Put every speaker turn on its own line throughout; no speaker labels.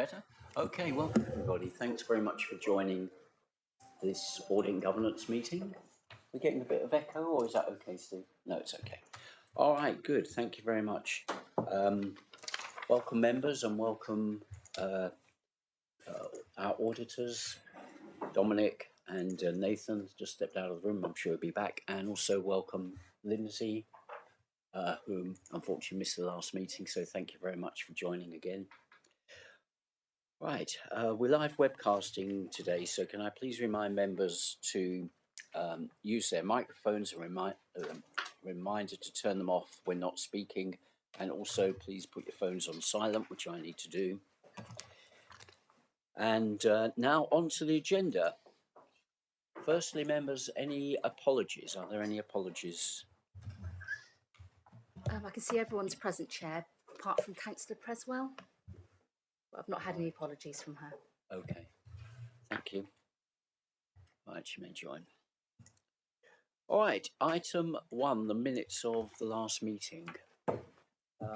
Better? Okay, welcome everybody. Thanks very much for joining this audit and governance meeting. We're getting a bit of echo, or is that okay, Steve? No, it's okay. All right, good. Thank you very much. Welcome members and welcome our auditors, Dominic and Nathan just stepped out of the room. I'm sure he'll be back. And also welcome Lindsay, who unfortunately missed the last meeting. So thank you very much for joining again. Right, we're live webcasting today, so can I please remind members to use their microphones and reminder to turn them off when not speaking, and also please put your phones on silent, which I need to do. And now on to the agenda. Firstly, members, any apologies? Are there any apologies?
I can see everyone's present, Chair, apart from Councillor Preswell. I've not had any apologies from her.
Okay, thank you. Right, you may join. All right, item 1, the minutes of the last meeting.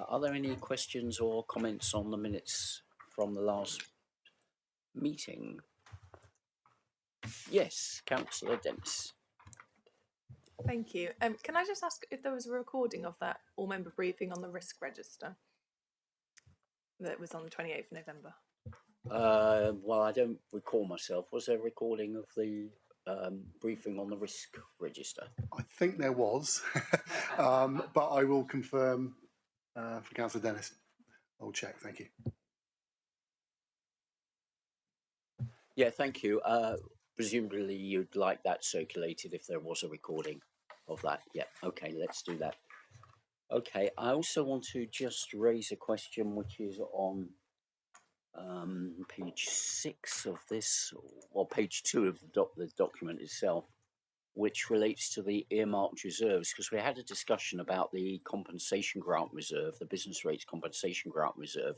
Are there any questions or comments on the minutes from the last meeting? Yes, Councillor Dennis.
Thank you. Can I just ask if there was a recording of that all-member briefing on the risk register that was on the 28th of November?
Well, I don't recall myself. Was there a recording of the briefing on the risk register?
I think there was, but I will confirm for Councillor Dennis. I'll check, thank you.
Yeah, thank you. Presumably you'd like that circulated if there was a recording of that. Yeah, okay, let's do that. Okay, I also want to just raise a question which is on page 6 of this, or page 2 of the document itself, which relates to the earmarked reserves, because we had a discussion about the compensation grant reserve, the business rates compensation grant reserve,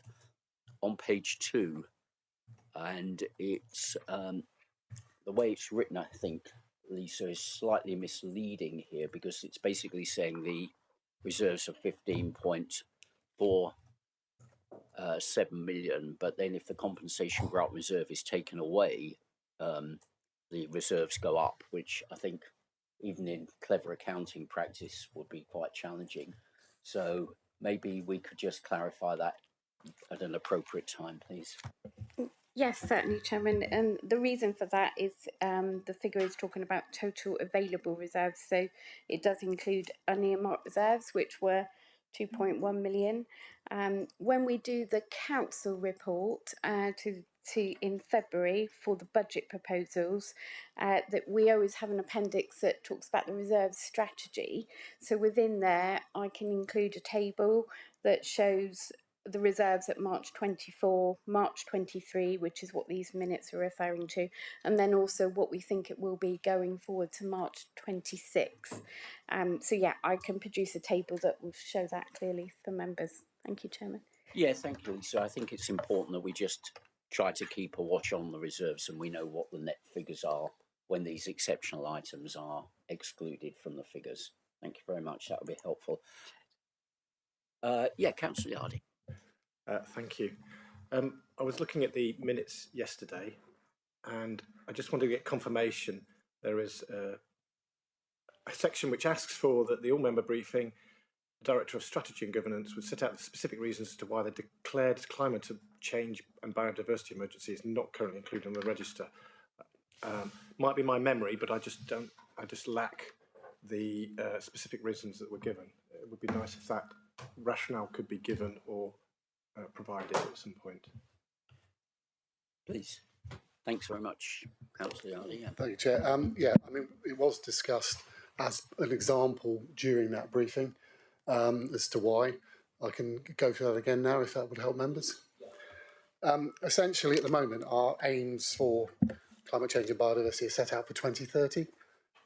on page 2, and it's the way it's written, I think, Lisa, is slightly misleading here, because it's basically saying the reserves are 15.47 million, but then if the compensation grant reserve is taken away, the reserves go up, which I think even in clever accounting practice would be quite challenging. So maybe we could just clarify that at an appropriate time, please.
Yes, certainly, Chairman. And the reason for that is the figure is talking about total available reserves. So it does include unearmarked reserves, which were 2.1 million. When we do the council report in February for the budget proposals, that we always have an appendix that talks about the reserve strategy. So within there, I can include a table that shows the reserves at March 24, March 23, which is what these minutes are referring to, and then also what we think it will be going forward to March 26. So yeah, I can produce a table that will show that clearly for members. Thank you, Chairman.
Yeah, thank you, Lisa. I think it's important that we just try to keep a watch on the reserves and we know what the net figures are when these exceptional items are excluded from the figures. Thank you very much. That would be helpful. Yeah, Councillor Yardy.
Thank you. I was looking at the minutes yesterday and I just wanted to get confirmation. There is a section which asks for that the all-member briefing, the Director of Strategy and Governance would set out the specific reasons as to why the declared climate change and biodiversity emergency is not currently included on the register. Might be my memory, but I just lack the specific reasons that were given. It would be nice if that rationale could be given or provided at some point.
Please. Thanks very much, Councillor Yardy. Yeah.
Thank you, Chair. Yeah, I mean, it was discussed as an example during that briefing as to why. I can go through that again now if that would help members. Essentially, at the moment, our aims for climate change and biodiversity are set out for 2030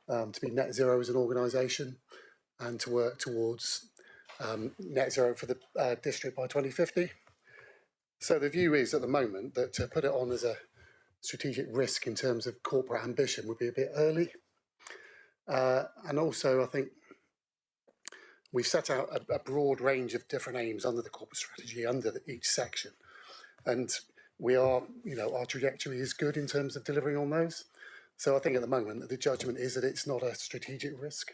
to be net zero as an organisation and to work towards net zero for the district by 2050. So the view is at the moment that to put it on as a strategic risk in terms of corporate ambition would be a bit early. And also I think we've set out a broad range of different aims under the corporate strategy, under each section. And we are, our trajectory is good in terms of delivering on those. So I think at the moment the judgment is that it's not a strategic risk.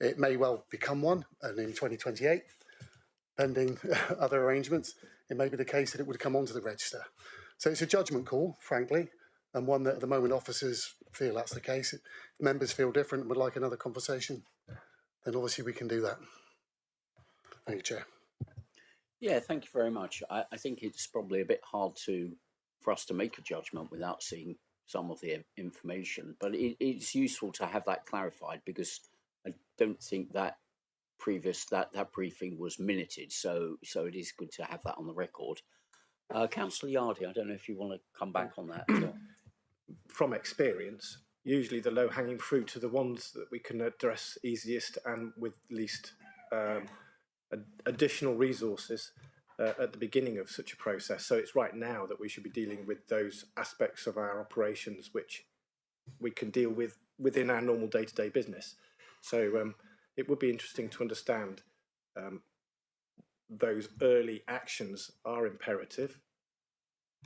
It may well become one, and in 2028, pending other arrangements, it may be the case that it would come onto the register. So it's a judgment call, frankly, and one that at the moment officers feel that's the case. If members feel different and would like another conversation, then obviously we can do that. Thank you, Chair.
Yeah, thank you very much. I think it's probably a bit hard for us to make a judgment without seeing some of the information, but it's useful to have that clarified, because I don't think that that briefing was minuted, so it is good to have that on the record. Councillor Yardy, I don't know if you want to come back on that at all.
From experience, usually the low-hanging fruit are the ones that we can address easiest and with least additional resources at the beginning of such a process. So it's right now that we should be dealing with those aspects of our operations which we can deal with within our normal day-to-day business. So it would be interesting to understand those early actions are imperative.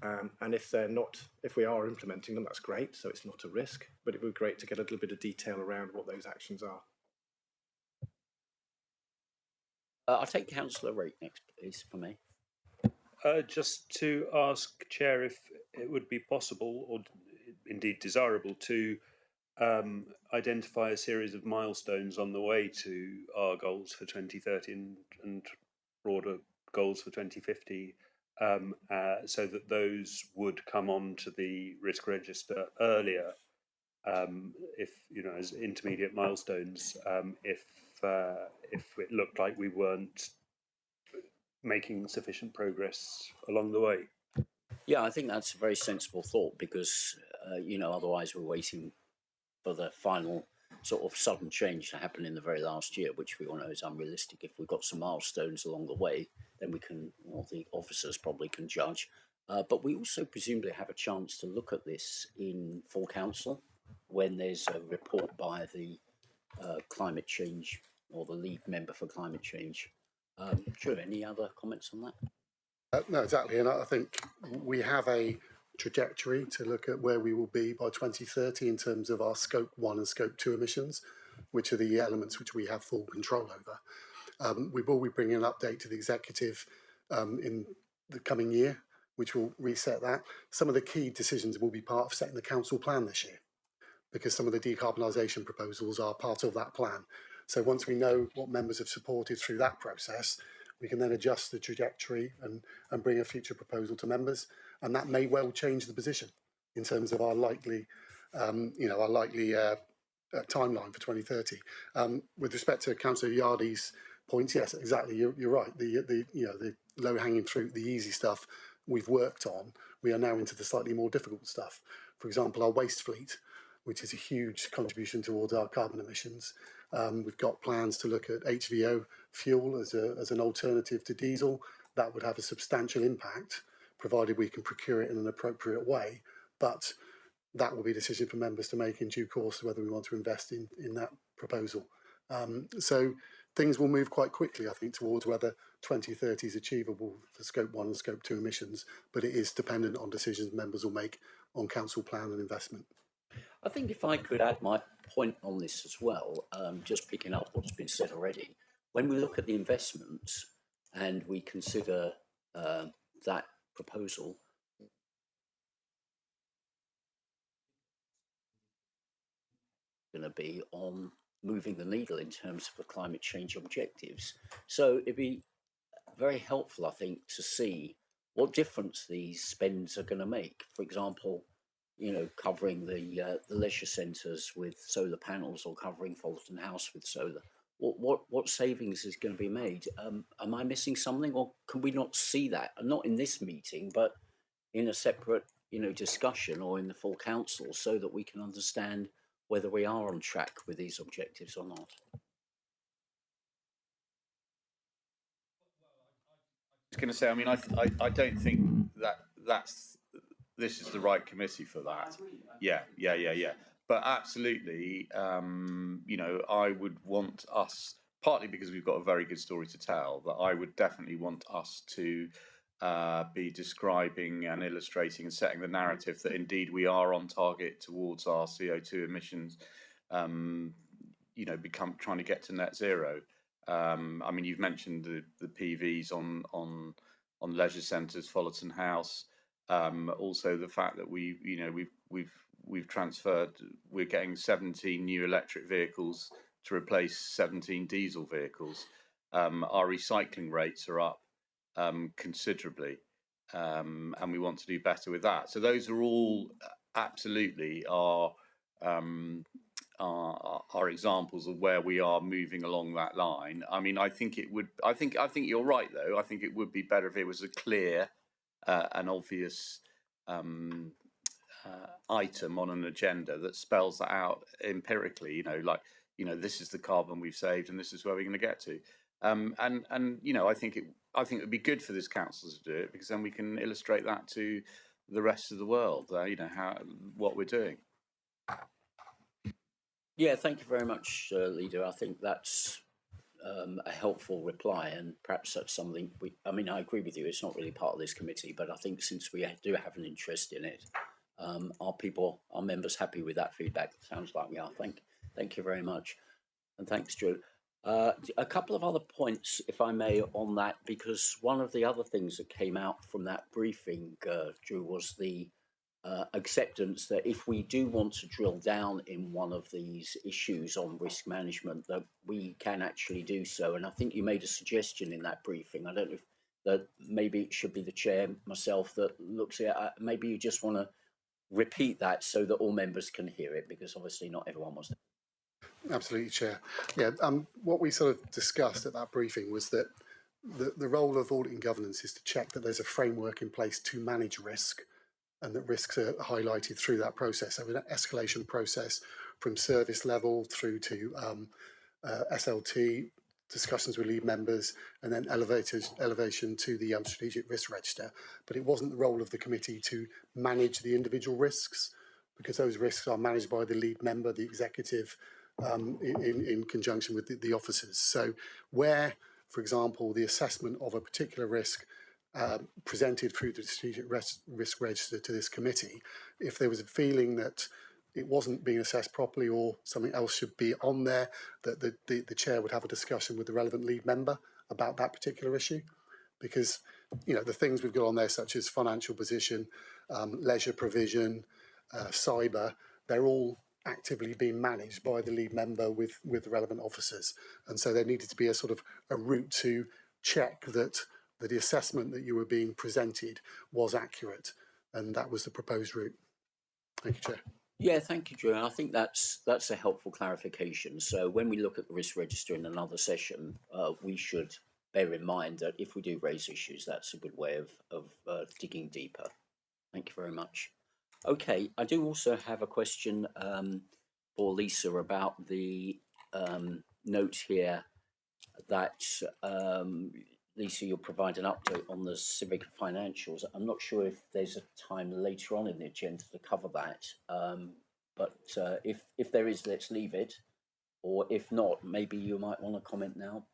And if they're not, if we are implementing them, that's great. So it's not a risk, but it would be great to get a little bit of detail around what those actions are.
I'll take Councillor Rake next, please, for me.
Just to ask, Chair, if it would be possible, or indeed desirable, to identify a series of milestones on the way to our goals for 2030 and broader goals for 2050, so that those would come onto the risk register earlier, if as intermediate milestones, if it looked like we weren't making sufficient progress along the way.
Yeah, I think that's a very sensible thought, because otherwise we're waiting for the final sort of sudden change to happen in the very last year, which we all know is unrealistic. If we've got some milestones along the way, then we can, the officers probably can judge. But we also presumably have a chance to look at this in full council when there's a report by the climate change, or the lead member for climate change. Drew, any other comments on that?
No, exactly. And I think we have a trajectory to look at where we will be by 2030 in terms of our Scope 1 and Scope 2 emissions, which are the elements which we have full control over. We will be bringing an update to the executive in the coming year, which will reset that. Some of the key decisions will be part of setting the council plan this year, because some of the decarbonisation proposals are part of that plan. So once we know what members have supported through that process, we can then adjust the trajectory and bring a future proposal to members, and that may well change the position in terms of our likely, timeline for 2030. With respect to Councillor Yardy's points, yes, exactly, you're right. The low-hanging fruit, the easy stuff we've worked on. We are now into the slightly more difficult stuff. For example, our waste fleet, which is a huge contribution towards our carbon emissions. We've got plans to look at HVO fuel as an alternative to diesel. That would have a substantial impact, provided we can procure it in an appropriate way. But that will be a decision for members to make in due course, whether we want to invest in that proposal. So things will move quite quickly, I think, towards whether 2030 is achievable for Scope 1 and Scope 2 emissions, but it is dependent on decisions members will make on council plan and investment.
I think if I could add my point on this as well, just picking up what's been said already, when we look at the investments and we consider that proposal, going to be on moving the needle in terms of the climate change objectives. So it'd be very helpful, I think, to see what difference these spends are going to make. For example, covering the leisure centres with solar panels, or covering Fulton House with solar. What savings is going to be made? Am I missing something, or can we not see that? Not in this meeting, but in a separate, discussion, or in the full council, so that we can understand whether we are on track with these objectives or not.
I was going to say, I mean, I don't think this is the right committee for that. Yeah. But absolutely, I would want us, partly because we've got a very good story to tell, that I would definitely want us to be describing and illustrating and setting the narrative that indeed we are on target towards our CO2 emissions, trying to get to net zero. I mean, you've mentioned the PVs on leisure centres, Fullerton House. Also, the fact that we've transferred, we're getting 17 new electric vehicles to replace 17 diesel vehicles. Our recycling rates are up considerably, and we want to do better with that. So those are all absolutely our examples of where we are moving along that line. I mean, I think you're right though. I think it would be better if it was a clear and obvious item on an agenda that spells that out empirically. This is the carbon we've saved, and this is where we're going to get to. I think it would be good for this council to do it, because then we can illustrate that to the rest of the world. What we're doing.
Yeah, thank you very much, Leader. I think that's a helpful reply, and perhaps that's something I agree with you, it's not really part of this committee, but I think since we do have an interest in it, our members happy with that feedback? Sounds like we are. Thank you very much. And thanks, Drew. A couple of other points, if I may, on that, because one of the other things that came out from that briefing, Drew, was the acceptance that if we do want to drill down in one of these issues on risk management, that we can actually do so. And I think you made a suggestion in that briefing. I don't know if that maybe it should be the chair, myself, that looks at it. Maybe you just want to repeat that so that all members can hear it, because obviously not everyone wants to.
Absolutely, Chair. Yeah, what we sort of discussed at that briefing was that the role of audit and governance is to check that there's a framework in place to manage risk, and that risks are highlighted through that process. So an escalation process from service level through to SLT, discussions with lead members, and then elevation to the strategic risk register. But it wasn't the role of the committee to manage the individual risks, because those risks are managed by the lead member, the executive, in conjunction with the officers. So where, for example, the assessment of a particular risk presented through the strategic risk register to this committee, if there was a feeling that it wasn't being assessed properly or something else should be on there, that the chair would have a discussion with the relevant lead member about that particular issue. Because, the things we've got on there, such as financial position, leisure provision, cyber, they're all actively being managed by the lead member with the relevant officers. And so there needed to be a sort of a route to check that the assessment that you were being presented was accurate. And that was the proposed route. Thank you, Chair.
Yeah, thank you, Drew. I think that's a helpful clarification. So when we look at the risk register in another session, we should bear in mind that if we do raise issues, that's a good way of digging deeper. Thank you very much. Okay, I do also have a question for Lisa about the note here that Lisa, you'll provide an update on the civic financials. I'm not sure if there's a time later on in the agenda to cover that, but if there is, let's leave it. Or if not, maybe you might want to comment now,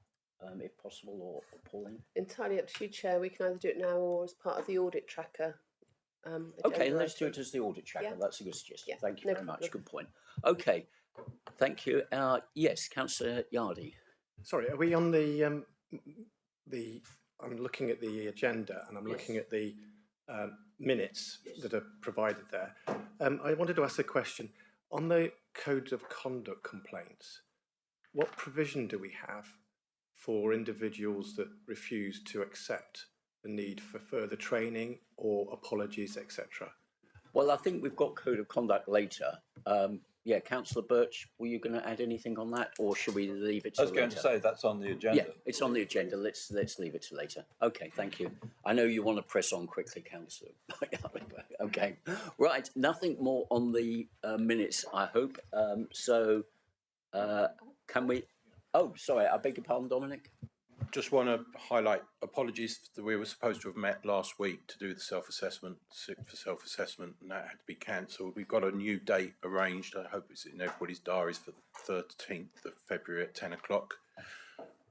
if possible, or Pauline.
Entirely up to you, Chair. We can either do it now or as part of the audit tracker.
Okay, let's do it as the audit tracker. Yeah. That's a good suggestion. Yeah, thank you very much. Good point. Okay, thank you. Yes, Councillor Yardy.
Sorry, are we on the I'm looking at the agenda and I'm looking at the minutes that are provided there. I wanted to ask a question. On the codes of conduct complaints, what provision do we have for individuals that refuse to accept the need for further training or apologies, etc.?
Well, I think we've got code of conduct later. Yeah, Councillor Birch, were you going to add anything on that, or should we leave it to later?
I was going to say that's on the agenda.
Yeah, it's on the agenda. Let's leave it to later. Okay, thank you. I know you want to press on quickly, Councillor. Okay, right. Nothing more on the minutes, I hope. Can we? Oh, sorry. I beg your pardon, Dominic.
Just want to highlight apologies that we were supposed to have met last week to do the self-assessment, and that had to be cancelled. We've got a new date arranged. I hope it's in everybody's diaries for the 13th of February at 10 o'clock.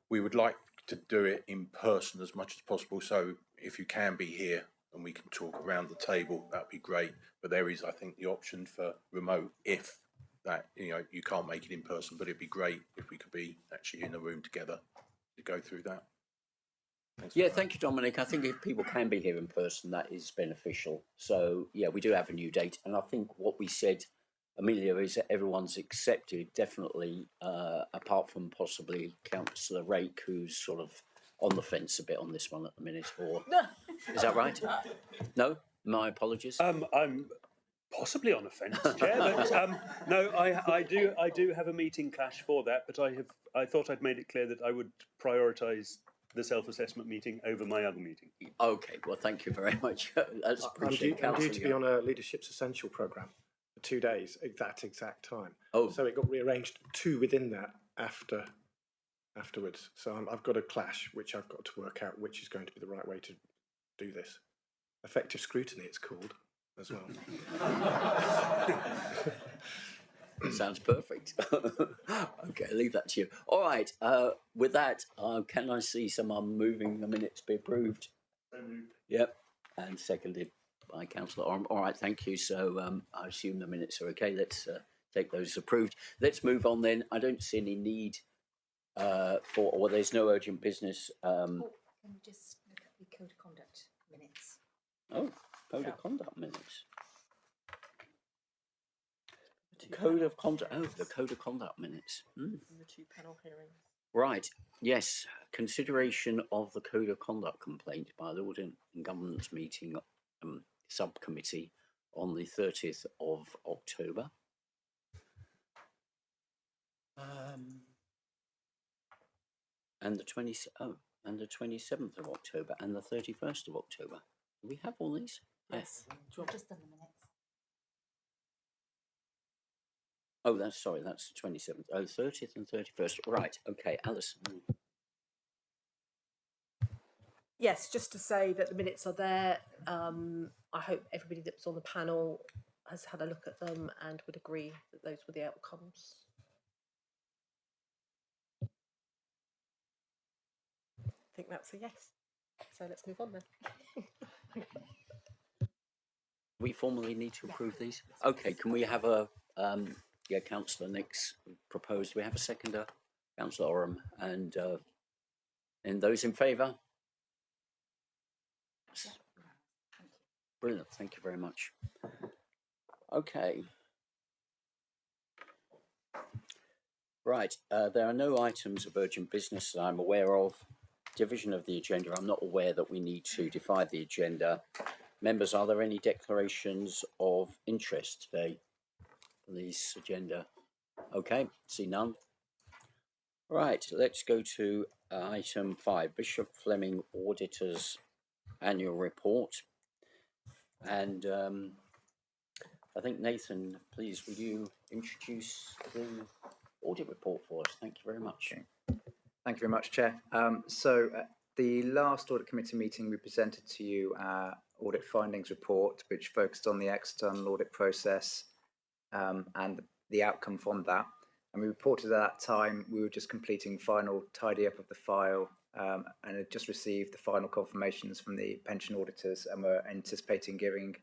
We would like to do it in person as much as possible. So if you can be here and we can talk around the table, that'd be great. But there is, I think, the option for remote if that, you can't make it in person, but it'd be great if we could be actually in a room together to go through that.
Yeah, thank you, Dominic. I think if people can be here in person, that is beneficial. So, yeah, we do have a new date. And I think what we said, Amelia, is that everyone's accepted, definitely, apart from possibly Councillor Rake, who's sort of on the fence a bit on this one at the minute. Or is that right? No? My apologies.
I'm possibly on a fence, Chair, but no, I do have a meeting clash for that, but I thought I'd made it clear that I would prioritise the self-assessment meeting over my other meeting.
Okay, well, thank you very much. That's
I'm due to be on a Leadership's Essential programme for 2 days at that exact time.
Oh.
So it got rearranged 2 within that afterwards. So I've got a clash, which I've got to work out which is going to be the right way to do this. Effective scrutiny, it's called, as well.
Sounds perfect. Okay, I'll leave that to you. All right, with that, can I see someone moving the minutes be approved? Yep, and seconded by Councillor Oram. All right, thank you. So I assume the minutes are okay. Let's take those as approved. Let's move on then. I don't see any need there's no urgent business.
Can we just look at the code of conduct minutes?
Oh, code of conduct minutes. Code of conduct. Oh, the code of conduct minutes.
The 2 panel hearings.
Right. Yes. Consideration of the code of conduct complaint by the Audit and Governance meeting subcommittee on the 30th of October. And the 27th of October and the 31st of October. Do we have all these?
Yes. I've just done the minutes.
Oh, that's the 27th. Oh, 30th and 31st. Right. Okay, Alison.
Yes, just to say that the minutes are there. I hope everybody that was on the panel has had a look at them and would agree that those were the outcomes. I think that's a yes. So let's move on then.
We formally need to approve these? Okay, can we have a, Councillor Nix proposed. We have a seconder, Councillor Oram, and those in favour? Brilliant, thank you very much. Okay. Right, there are no items of urgent business that I'm aware of. Division of the agenda, I'm not aware that we need to divide the agenda. Members, are there any declarations of interest today for this agenda? Okay, see none. Right, let's go to item 5, Bishop Fleming Auditor's Annual Report. And I think, Nathan, please, will you introduce the audit report for us? Thank you very much.
Okay. Thank you very much, Chair. So at the last Audit Committee meeting, we presented to you our audit findings report, which focused on the external audit process and the outcome from that. And we reported at that time we were just completing final tidy up of the file and had just received the final confirmations from the pension auditors, and were anticipating giving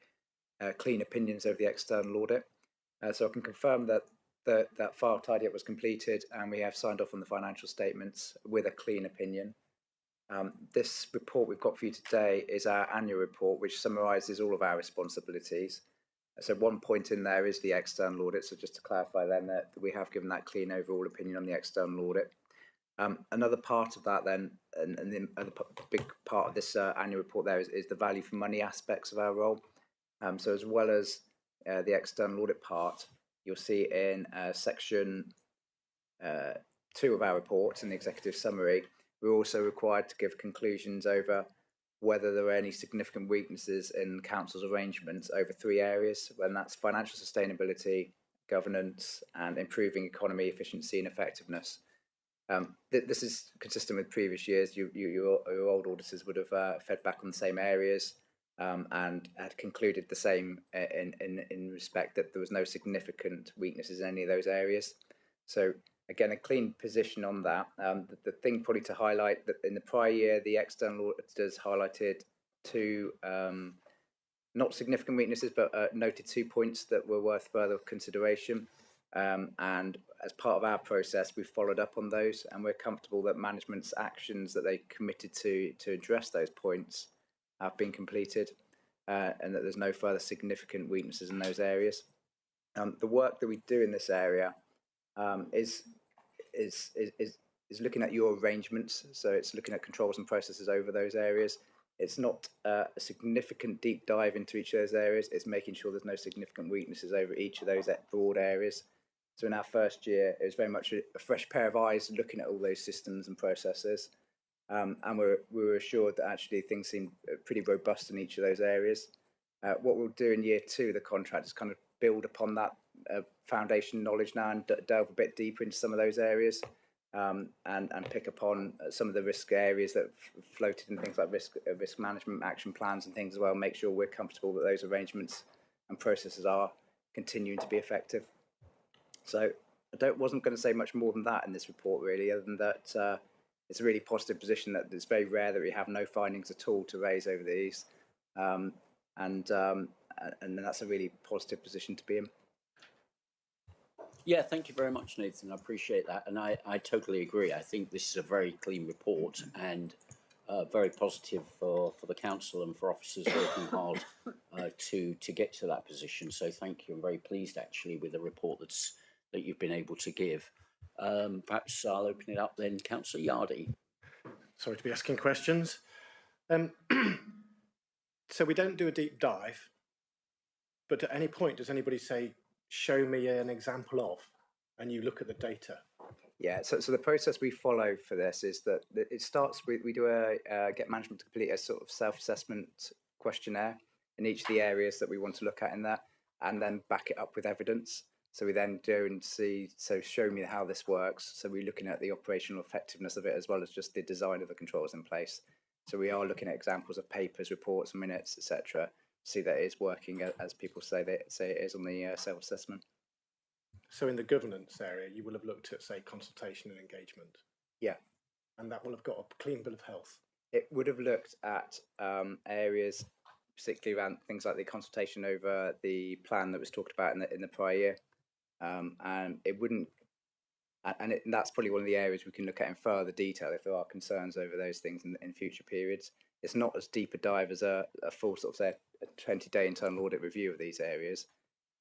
clean opinions over the external audit. So I can confirm that that file tidy up was completed, and we have signed off on the financial statements with a clean opinion. This report we've got for you today is our annual report, which summarises all of our responsibilities. So one point in there is the external audit. So just to clarify then that we have given that clean overall opinion on the external audit. Another part of that then, and the other big part of this annual report there is the value for money aspects of our role. So as well as the external audit part, you'll see in section 2 of our report in the executive summary, we're also required to give conclusions over whether there are any significant weaknesses in Council's arrangements over 3 areas, and that's financial sustainability, governance, and improving economy, efficiency and effectiveness. This is consistent with previous years. Your old auditors would have fed back on the same areas and had concluded the same in respect that there was no significant weaknesses in any of those areas. So again, a clean position on that. The thing probably to highlight that in the prior year, the external auditors highlighted two not significant weaknesses, but noted 2 points that were worth further consideration. And as part of our process, we've followed up on those, and we're comfortable that management's actions that they committed to address those points have been completed, and that there's no further significant weaknesses in those areas. The work that we do in this area is looking at your arrangements. So it's looking at controls and processes over those areas. It's not a significant deep dive into each of those areas. It's making sure there's no significant weaknesses over each of those broad areas. So in our first year, it was very much a fresh pair of eyes looking at all those systems and processes. And we were assured that actually things seem pretty robust in each of those areas. What we'll do in year 2 of the contract is kind of build upon that foundation knowledge now and delve a bit deeper into some of those areas. And pick upon some of the risk areas that floated in things like risk management action plans and things as well. Make sure we're comfortable that those arrangements and processes are continuing to be effective. So I wasn't going to say much more than that in this report, really, other than that it's a really positive position that it's very rare that we have no findings at all to raise over these, and that's a really positive position to be in.
Yeah, thank you very much, Nathan. I appreciate that. And I totally agree. I think this is a very clean report and very positive for the council and for officers working hard to get to that position. So thank you. I'm very pleased, actually, with the report that you've been able to give. Perhaps I'll open it up then. Councillor Yardy.
Sorry to be asking questions. So we don't do a deep dive, but at any point, does anybody say, show me an example of, and you look at the data?
Yeah, so the process we follow for this is that it starts with, we do get management to complete a sort of self-assessment questionnaire in each of the areas that we want to look at in that, and then back it up with evidence. So we then do and see, so show me how this works. So we're looking at the operational effectiveness of it as well as just the design of the controls in place. So we are looking at examples of papers, reports, minutes, etc. See that it is working as people say it is on the self-assessment.
So in the governance area, you will have looked at, say, consultation and engagement.
Yeah.
And that will have got a clean bill of health.
It would have looked at areas, particularly around things like the consultation over the plan that was talked about in the prior year. And it wouldn't, and that's probably one of the areas we can look at in further detail if there are concerns over those things in future periods. It's not as deep a dive as a full sort of, say, a 20-day internal audit review of these areas.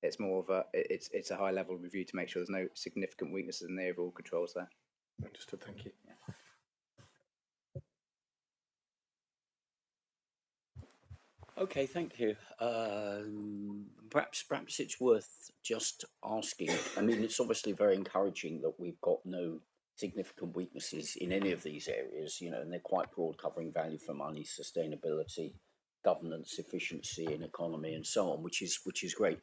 It's more of it's a high level review to make sure there's no significant weaknesses in the overall controls there.
Understood, thank you.
Yeah.
Okay, thank you. Perhaps it's worth just asking. I mean, it's obviously very encouraging that we've got no significant weaknesses in any of these areas, you know, and they're quite broad, covering value for money, sustainability, governance, efficiency, and economy, and so on, which is great.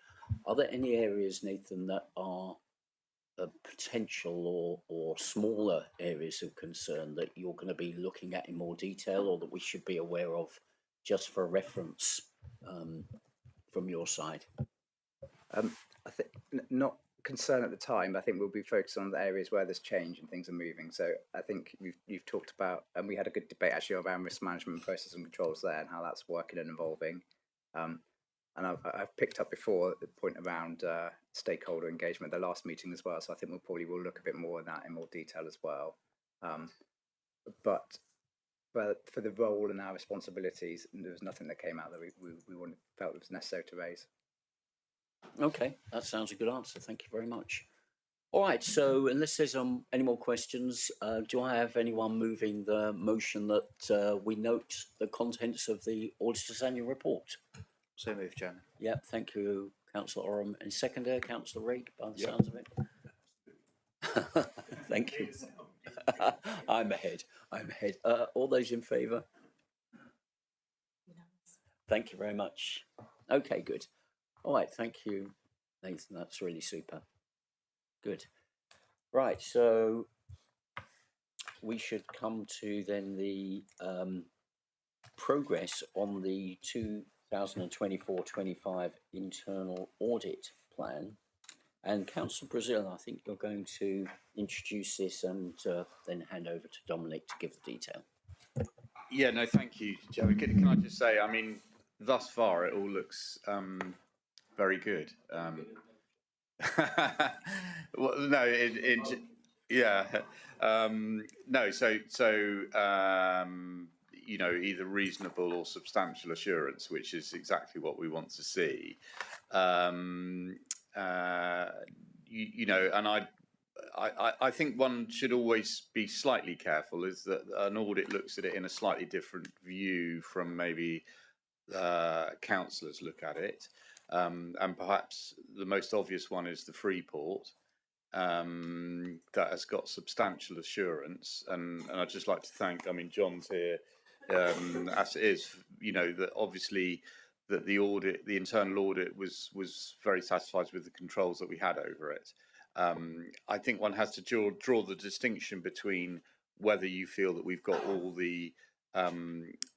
Are there any areas, Nathan, that are potential or smaller areas of concern that you're going to be looking at in more detail, or that we should be aware of just for reference from your side?
I think not concern at the time. I think we'll be focused on the areas where there's change and things are moving. So I think you've talked about, and we had a good debate actually around risk management process and controls there and how that's working and evolving. And I've picked up before the point around stakeholder engagement at the last meeting as well. So I think we'll look a bit more at that in more detail as well. But for the role and our responsibilities, there was nothing that came out that we felt it was necessary to raise.
Okay, that sounds a good answer. Thank you very much. All right, so unless there's any more questions, do I have anyone moving the motion that we note the contents of the Auditor's Annual Report?
So moved, Chairman.
Yep, thank you, Councillor Oram. And seconder, Councillor Rake, by the sounds of it. Thank you. I'm ahead. All those in favour? Thank you very much. Okay, good. All right, thank you, Nathan. That's really super. Good. Right, so we should come to then the progress on the 2024-25 internal audit plan. And Councillor Brazil, I think you're going to introduce this and then hand over to Dominic to give the detail.
Yeah, no, thank you, Joe. Can I just say, I mean, thus far it all looks very good. Well, no, yeah, no. You know, either reasonable or substantial assurance, which is exactly what we want to see. You know, and I think one should always be slightly careful, is that an audit looks at it in a slightly different view from maybe councillors look at it. And perhaps the most obvious one is the Freeport, that has got substantial assurance. And I'd just like to thank, I mean, John's here, as it is, you know, that obviously that the audit, the internal audit was very satisfied with the controls that we had over it. I think one has to draw the distinction between whether you feel that we've got all the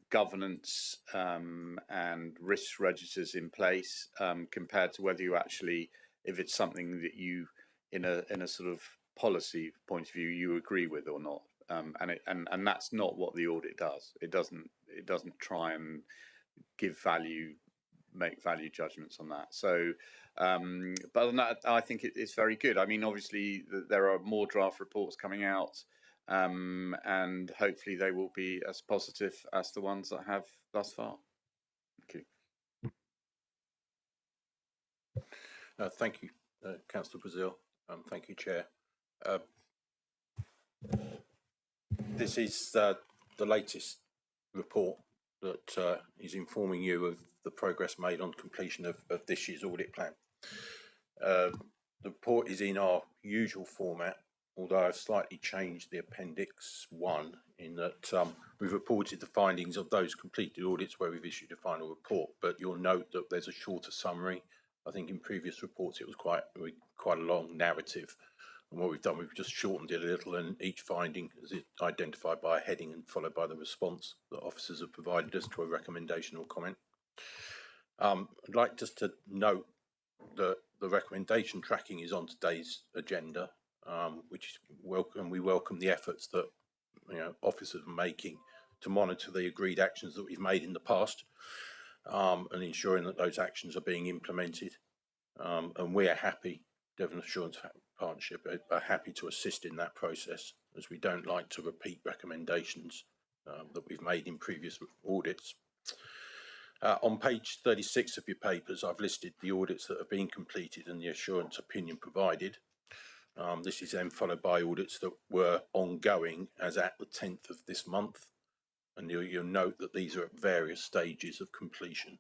governance and risk registers in place, compared to whether you actually, if it's something that you, in a sort of policy point of view, you agree with or not. And that's not what the audit does. It doesn't try and make value judgments on that. So, but other than that, I think it's very good. I mean, obviously there are more draft reports coming out, and hopefully they will be as positive as the ones that have thus far. Thank you.
Thank you, Councillor Brazil. Thank you, Chair. This is the latest report that is informing you of the progress made on completion of this year's audit plan. The report is in our usual format, although I've slightly changed the Appendix 1 in that we've reported the findings of those completed audits where we've issued a final report, but you'll note that there's a shorter summary. I think in previous reports it was quite a long narrative, and what we've done, we've just shortened it a little, and each finding is identified by a heading and followed by the response that officers have provided us to a recommendation or comment. I'd like just to note that the recommendation tracking is on today's agenda, which is welcome. We welcome the efforts that officers are making to monitor the agreed actions that we've made in the past, and ensuring that those actions are being implemented. And we are happy, Devon Assurance Partnership are happy to assist in that process, as we don't like to repeat recommendations that we've made in previous audits. On page 36 of your papers, I've listed the audits that have been completed and the assurance opinion provided. This is then followed by audits that were ongoing as at the 10th of this month, and you'll note that these are at various stages of completion.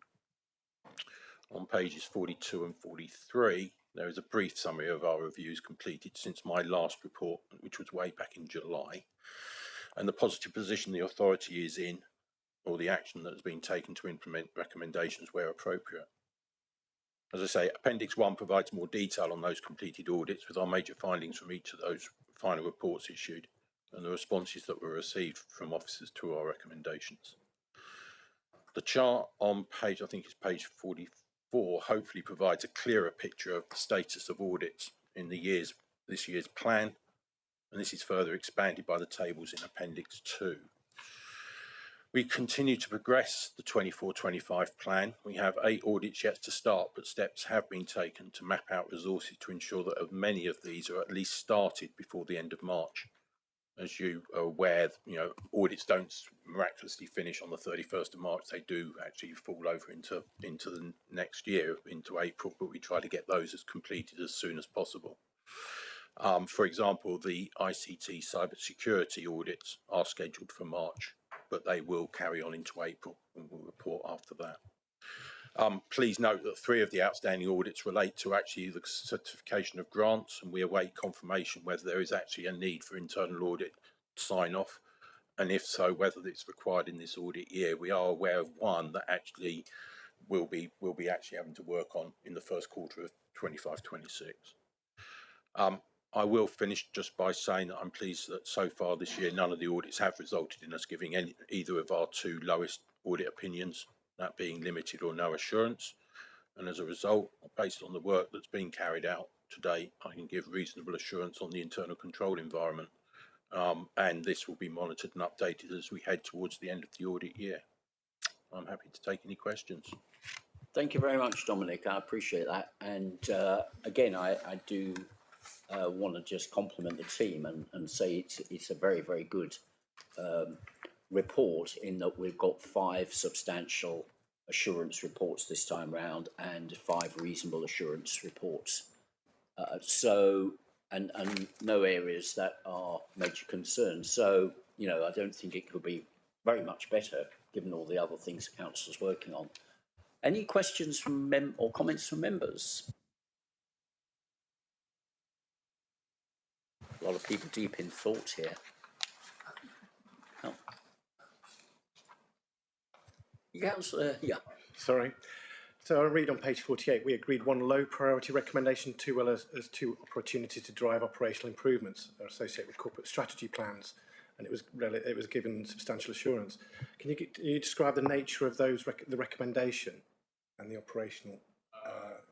On pages 42 and 43, there is a brief summary of our reviews completed since my last report, which was way back in July, and the positive position the authority is in, or the action that has been taken to implement recommendations where appropriate. As I say, Appendix 1 provides more detail on those completed audits with our major findings from each of those final reports issued and the responses that were received from officers to our recommendations. The chart on page, I think it's page 44, hopefully provides a clearer picture of the status of audits in this year's plan, and this is further expanded by the tables in Appendix 2. We continue to progress the 24-25 plan. We have 8 audits yet to start, but steps have been taken to map out resources to ensure that as many of these are at least started before the end of March. As you are aware, audits don't miraculously finish on the 31st of March. They do actually fall over into the next year, into April, but we try to get those as completed as soon as possible. For example, the ICT cybersecurity audits are scheduled for March, but they will carry on into April, and we'll report after that. Please note that 3 of the outstanding audits relate to actually the certification of grants, and we await confirmation whether there is actually a need for internal audit sign-off, and if so, whether it's required in this audit year. We are aware of one that actually will be actually having to work on in the first quarter of 25-26. I will finish just by saying that I'm pleased that so far this year none of the audits have resulted in us giving either of our 2 lowest audit opinions, that being limited or no assurance. And as a result, based on the work that's been carried out, today, I can give reasonable assurance on the internal control environment. And this will be monitored and updated as we head towards the end of the audit year. I'm happy to take any questions.
Thank you very much, Dominic. I appreciate that. And again, I do want to just compliment the team and say it's a very, very good report, in that we've got 5 substantial assurance reports this time round and 5 reasonable assurance reports. And no areas that are major concerns. So, you know, I don't think it could be very much better given all the other things the council's working on. Any questions from or comments from members? A lot of people deep in thought here. Oh. Councillor, yeah.
Sorry. So I read on page 48, we agreed 1 low priority recommendation, 2 well as 2 opportunities to drive operational improvements that are associated with corporate strategy plans, and it was given substantial assurance. Can you describe the nature of those the recommendation and the operational,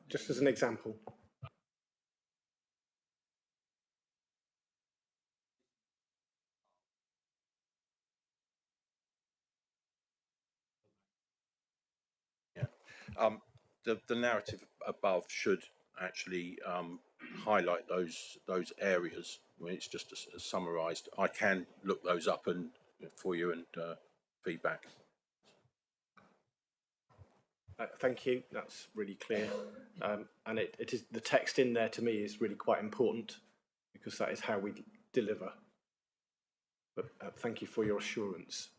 just as an example?
The narrative above should actually highlight those areas. When it's just summarised. I can look those up and for you and feedback.
Thank you. That's really clear, and it is, the text in there to me is really quite important, because that is how we deliver. But thank you for your assurance.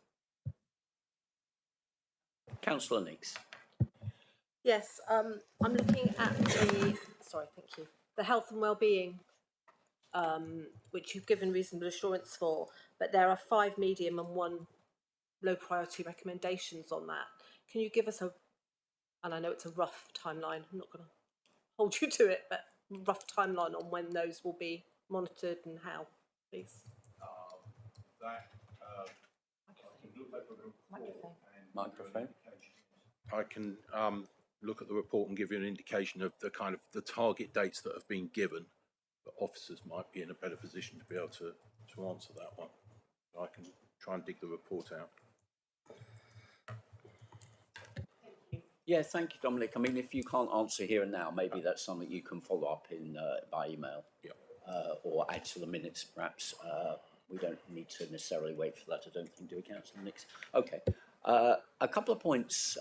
Councillor Nix.
Yes, I'm looking at the health and well-being, which you've given reasonable assurance for, but there are 5 medium and 1 low priority recommendations on that. Can you give us and I know it's a rough timeline, I'm not going to hold you to it, but rough timeline on when those will be monitored and how, please?
Microphone.
I can look at the report and give you an indication of the kind of the target dates that have been given, but officers might be in a better position to be able to answer that one. I can try and dig the report out.
Yeah, thank you, Dominic. I mean, if you can't answer here and now, maybe that's something you can follow up in by email, or add to the minutes, perhaps. We don't need to necessarily wait for that, I don't think, do we, Councillor Nix? Okay. A couple of points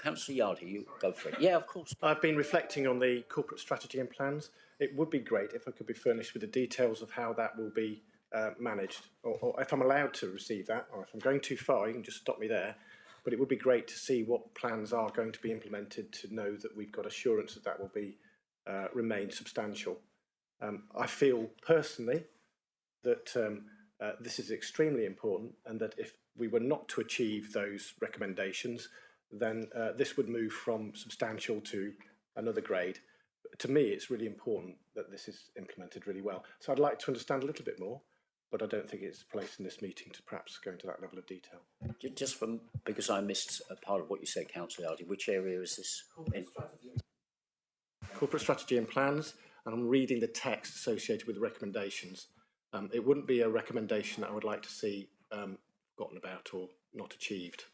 Councillor Yardley, you go for it. Yeah, of course.
I've been reflecting on the corporate strategy and plans. It would be great if I could be furnished with the details of how that will be managed, or if I'm allowed to receive that, or if I'm going too far, you can just stop me there. But it would be great to see what plans are going to be implemented, to know that we've got assurance that will be remain substantial. I feel personally that this is extremely important, and that if we were not to achieve those recommendations, then this would move from substantial to another grade. But to me, it's really important that this is implemented really well. So I'd like to understand a little bit more, but I don't think it's placed in this meeting to perhaps go into that level of detail.
Just because I missed a part of what you said, Councillor Hardy, which area is this in?
Corporate strategy and plans, and I'm reading the text associated with the recommendations. It wouldn't be a recommendation that I would like to see forgotten about or not achieved.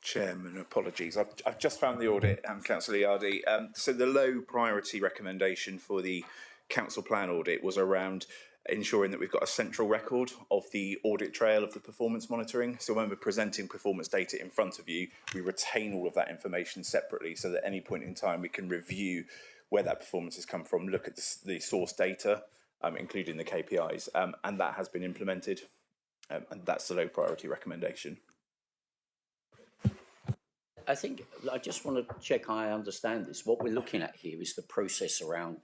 Chairman, apologies. I've just found the audit, Councillor Yardy. So the low priority recommendation for the council plan audit was around ensuring that we've got a central record of the audit trail of the performance monitoring. So when we're presenting performance data in front of you, we retain all of that information separately, so that at any point in time we can review where that performance has come from, look at the source data, including the KPIs, and that has been implemented, and that's the low priority recommendation.
I think I just want to check I understand this. What we're looking at here is the process around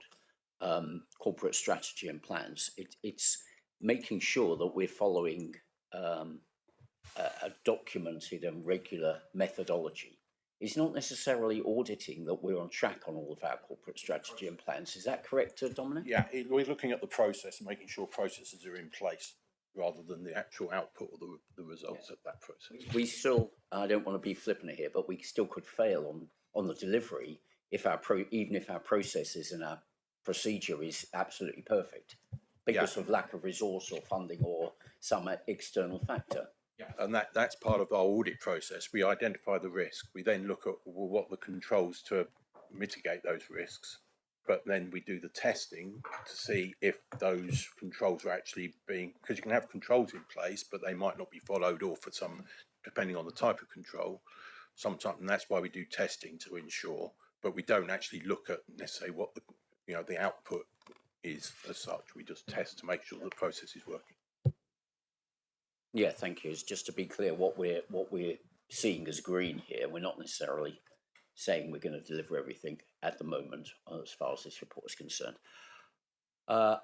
corporate strategy and plans. It's making sure that we're following a documented and regular methodology. It's not necessarily auditing that we're on track on all of our corporate strategy and plans. Is that correct, Dominic?
Yeah, we're looking at the process and making sure processes are in place, rather than the actual output or the results of that process.
We still, I don't want to be flippant here, but we still could fail on the delivery even if our processes and our procedure is absolutely perfect because of lack of resource or funding or some external factor.
And that's part of our audit process. We identify the risk. We then look at what are the controls to mitigate those risks. But then we do the testing to see if those controls are actually being, because you can have controls in place, but they might not be followed, or for some, depending on the type of control, sometimes, and that's why we do testing to ensure. But we don't actually look at necessarily what the output is as such. We just test to make sure the process is working.
Yeah, thank you. It's just to be clear, what we're seeing as green here, we're not necessarily saying we're going to deliver everything at the moment as far as this report is concerned. I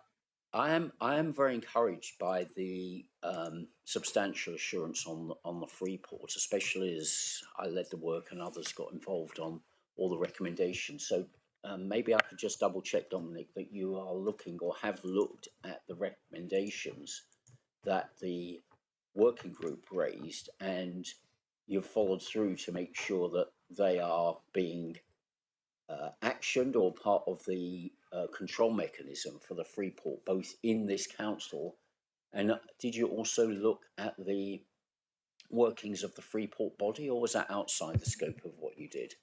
am very encouraged by the substantial assurance on the free port, especially as I led the work and others got involved on all the recommendations. So maybe I could just double check, Dominic, that you are looking or have looked at the recommendations that the working group raised, and you've followed through to make sure that they are being actioned or part of the control mechanism for the free port, both in this council. And did you also look at the workings of the free port body, or was that outside the scope of what you did?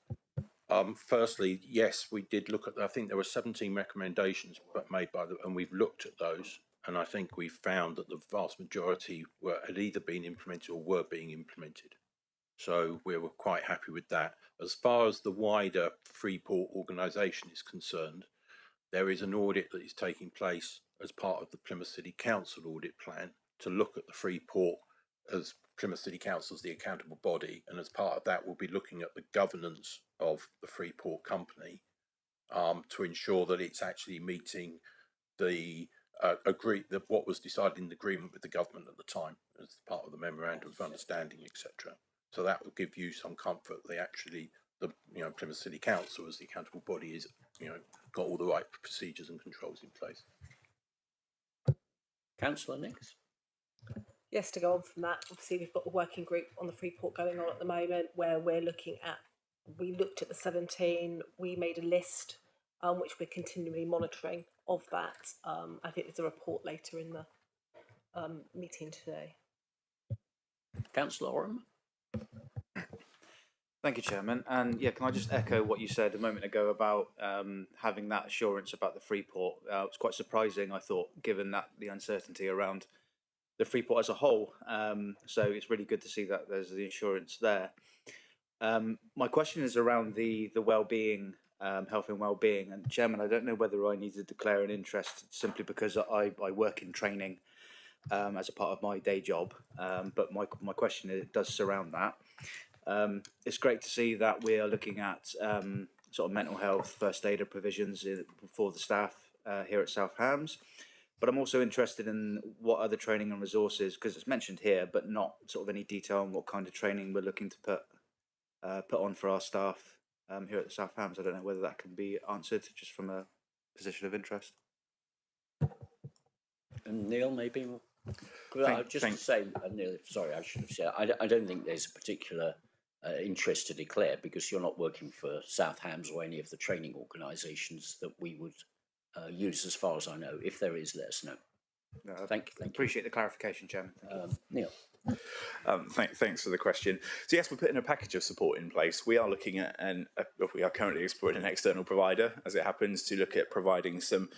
Firstly, yes, we did look at, I think there were 17 recommendations made and we've looked at those. And I think we found that the vast majority had either been implemented or were being implemented. So we were quite happy with that. As far as the wider Freeport organisation is concerned, there is an audit that is taking place as part of the Plymouth City Council audit plan to look at the Freeport as Plymouth City Council as the accountable body. And as part of that, we'll be looking at the governance of the Freeport company to ensure that it's actually meeting the what was decided in the agreement with the government at the time as part of the memorandum of understanding, etc. So that will give you some comfort that the Plymouth City Council as the accountable body is got all the right procedures and controls in place.
Councillor Nix.
Yes, to go on from that, obviously we've got the working group on the Freeport going on at the moment where we looked at the 17, we made a list which we're continually monitoring of that. I think there's a report later in the meeting today.
Councillor Oram.
Thank you, Chairman. And yeah, can I just echo what you said a moment ago about having that assurance about the Freeport? It's quite surprising, I thought, given that the uncertainty around the Freeport as a whole. So it's really good to see that there's the assurance there. My question is around the well-being, health and well-being. And Chairman, I don't know whether I need to declare an interest simply because I work in training as a part of my day job. But my question does surround that. It's great to see that we are looking at sort of mental health first aider provisions for the staff here at South Hams. But I'm also interested in what other training and resources, because it's mentioned here, but not sort of any detail on what kind of training we're looking to put on for our staff here at the South Hams. I don't know whether that can be answered just from a position of interest.
And Neil, maybe. Just to say, Neil, sorry, I should have said, I don't think there's a particular interest to declare because you're not working for South Hams or any of the training organisations that we would use, as far as I know. If there is, let us know.
No,
Thank you.
Appreciate the clarification, Chairman.
Neil.
Thanks for the question. So yes, we're putting a package of support in place. We are looking at, we are currently exploring an external provider, as it happens, to look at providing some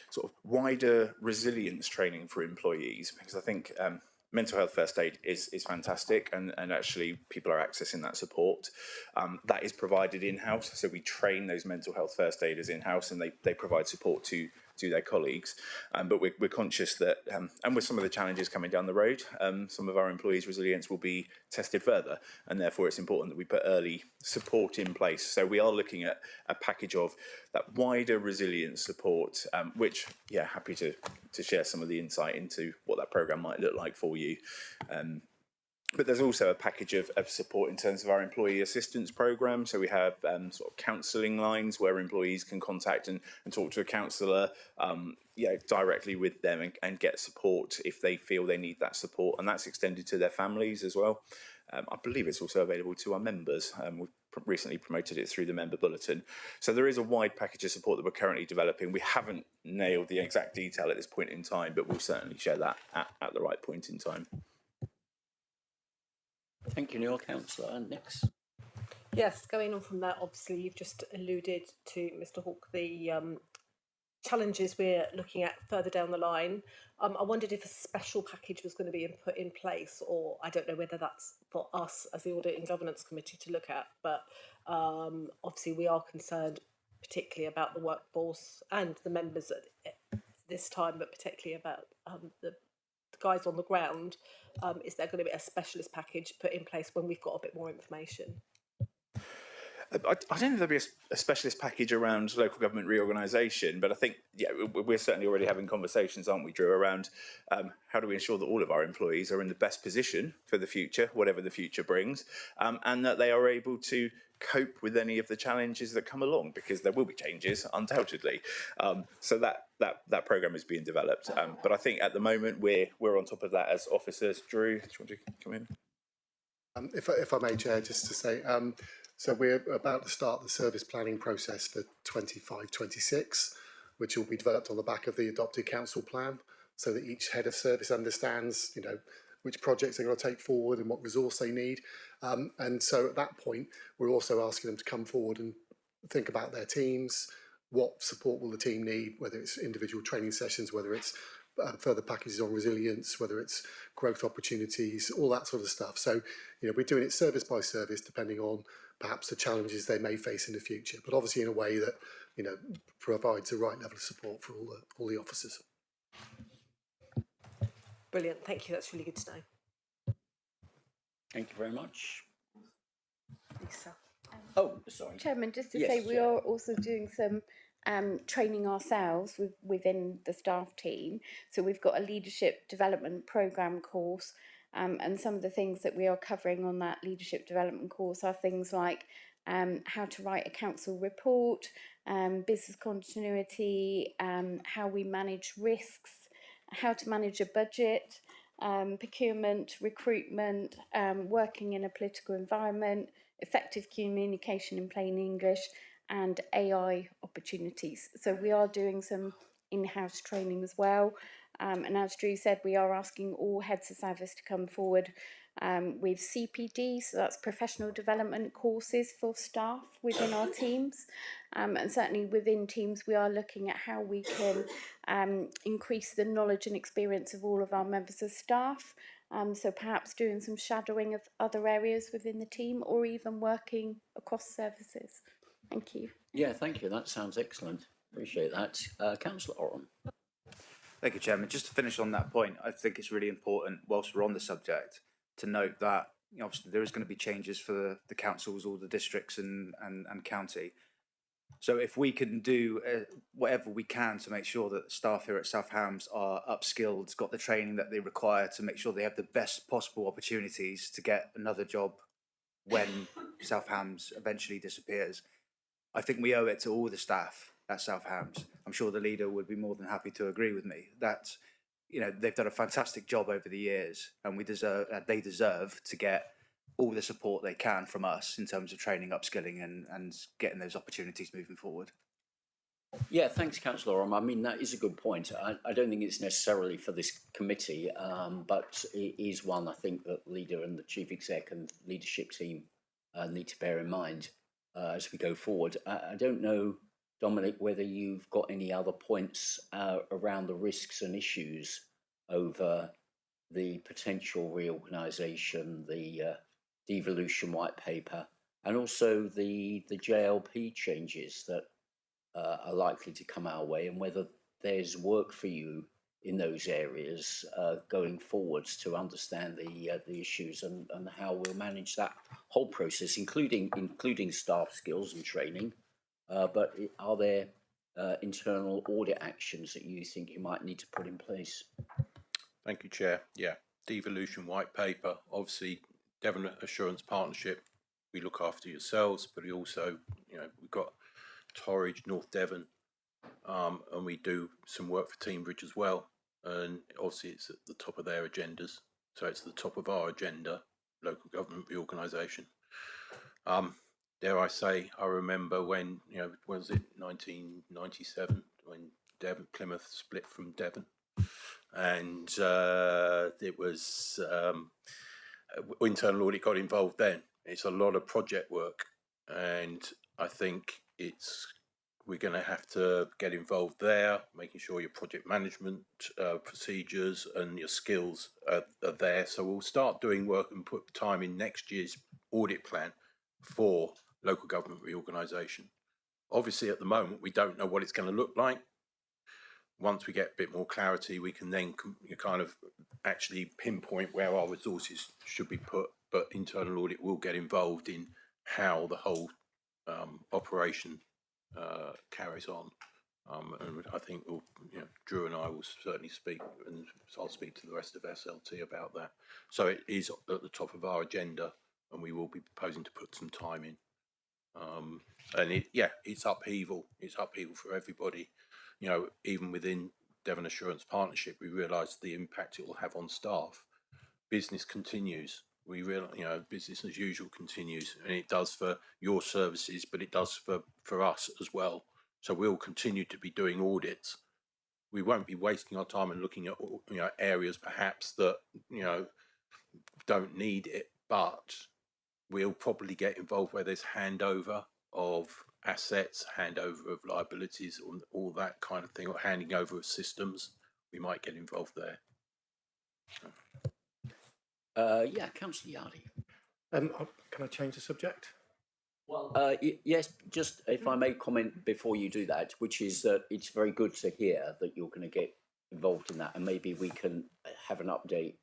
sort of wider resilience training for employees, because I think mental health first aid is fantastic, and actually people are accessing that support. That is provided in-house, so we train those mental health first aiders in-house, and they provide support to their colleagues. But we're conscious that, and with some of the challenges coming down the road, some of our employees' resilience will be tested further, and therefore it's important that we put early support in place. So we are looking at a package of that wider resilience support, which, yeah, happy to share some of the insight into what that programme might look like for you. But there's also a package of support in terms of our employee assistance programme. So we have sort of counselling lines where employees can contact and talk to a counsellor directly with them and get support if they feel they need that support. And that's extended to their families as well. I believe it's also available to our members. We've recently promoted it through the member bulletin. So there is a wide package of support that we're currently developing. We haven't nailed the exact detail at this point in time, but we'll certainly share that at the right point in time.
Thank you, Neil. Councillor, next.
Yes, going on from that, obviously you've just alluded to, Mr Hawke, the challenges we're looking at further down the line. I wondered if a special package was going to be put in place, or I don't know whether that's for us as the Audit and Governance Committee to look at, but obviously we are concerned particularly about the workforce and the members at this time, but particularly about the guys on the ground. Is there going to be a specialist package put in place when we've got a bit more information?
I don't know if there'll be a specialist package around local government reorganisation, but I think, yeah, we're certainly already having conversations, aren't we, Drew, around how do we ensure that all of our employees are in the best position for the future, whatever the future brings, and that they are able to cope with any of the challenges that come along, because there will be changes, undoubtedly. So that programme is being developed. But I think at the moment we're on top of that as officers. Drew, do you want to come in?
If I may, Chair, just to say, so we're about to start the service planning process for 25-26, which will be developed on the back of the adopted council plan, so that each head of service understands, you know, which projects they're going to take forward and what resource they need. And so at that point, we're also asking them to come forward and think about their teams, what support will the team need, whether it's individual training sessions, whether it's further packages on resilience, whether it's growth opportunities, all that sort of stuff. So, you know, we're doing it service by service, depending on perhaps the challenges they may face in the future, but obviously in a way that, you know, provides the right level of support for all the officers.
Brilliant, thank you, that's really good to know.
Thank you very much.
Lisa.
Oh, sorry.
Chairman, just to
Yes,
say, we
Chair.
are also doing some training ourselves within the staff team. So we've got a leadership development programme course, and some of the things that we are covering on that leadership development course are things like how to write a council report, business continuity, how we manage risks, how to manage a budget, procurement, recruitment, working in a political environment, effective communication in plain English, and AI opportunities. So we are doing some in-house training as well. And as Drew said, we are asking all heads of service to come forward with CPD, so that's professional development courses for staff within our teams. And certainly within teams, we are looking at how we can increase the knowledge and experience of all of our members of staff. So perhaps doing some shadowing of other areas within the team, or even working across services. Thank you.
Yeah, thank you. That sounds excellent. Appreciate that. Councillor Oram.
Thank you, Chairman. Just to finish on that point, I think it's really important, whilst we're on the subject, to note that, you know, obviously there is going to be changes for the councils, all the districts and county. So if we can do whatever we can to make sure that staff here at South Hams are upskilled, got the training that they require to make sure they have the best possible opportunities to get another job when South Hams eventually disappears, I think we owe it to all the staff at South Hams. I'm sure the leader would be more than happy to agree with me that, you know, they've done a fantastic job over the years, and they deserve to get all the support they can from us in terms of training, upskilling, and getting those opportunities moving forward.
Yeah, thanks, Councillor Oram. I mean, that is a good point. I don't think it's necessarily for this committee, but it is one I think that the leader and the chief exec and leadership team need to bear in mind as we go forward. I don't know, Dominic, whether you've got any other points around the risks and issues over the potential reorganisation, the devolution white paper, and also the JLP changes that are likely to come our way, and whether there's work for you in those areas going forwards to understand the issues and how we'll manage that whole process, including staff skills and training. But are there internal audit actions that you think you might need to put in place?
Thank you, Chair. Yeah, devolution white paper, obviously Devon Assurance Partnership, we look after yourselves, but we also, you know, we've got Torridge, North Devon, and we do some work for Teambridge as well. And obviously it's at the top of their agendas. So it's the top of our agenda, local government reorganisation. dare I say, I remember when, was it 1997 when Plymouth split from Devon, and it was internal audit got involved then. It's a lot of project work, and I think we're going to have to get involved there, making sure your project management procedures and your skills are there. So we'll start doing work and put time in next year's audit plan for local government reorganisation. Obviously, at the moment, we don't know what it's going to look like. Once we get a bit more clarity, we can then kind of actually pinpoint where our resources should be put. But internal audit will get involved in how the whole operation carries on. And I think Drew and I will certainly speak, and I'll speak to the rest of SLT about that. So it is at the top of our agenda, and we will be proposing to put some time in. And it's upheaval. It's upheaval for everybody. Even within Devon Assurance Partnership, we realise the impact it will have on staff. Business continues. We realise, business as usual continues, and it does for your services, but it does for us as well. So we'll continue to be doing audits. We won't be wasting our time and looking at areas perhaps that don't need it, but we'll probably get involved where there's handover of assets, handover of liabilities, all that kind of thing, or handing over of systems. We might get involved there.
Councillor Yardy.
Can I change the subject?
Well, yes, just if I may comment before you do that, which is that it's very good to hear that you're going to get involved in that, and maybe we can have an update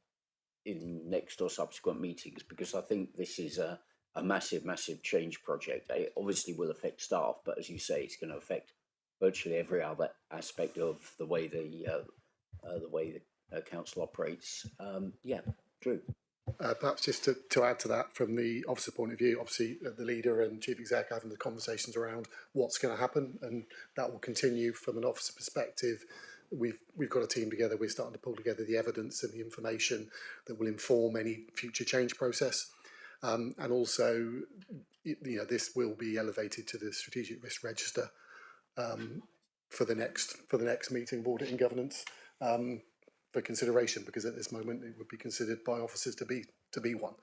in next or subsequent meetings, because I think this is a massive, massive change project. It obviously will affect staff, but as you say, it's going to affect virtually every other aspect of the way the council operates. Drew.
Perhaps just to add to that, from the officer point of view, obviously the leader and chief exec having the conversations around what's going to happen, and that will continue from an officer perspective. We've got a team together. We're starting to pull together the evidence and the information that will inform any future change process, and also, this will be elevated to the strategic risk register for the next meeting of audit and governance. For consideration, because at this moment it would be considered by officers to be one,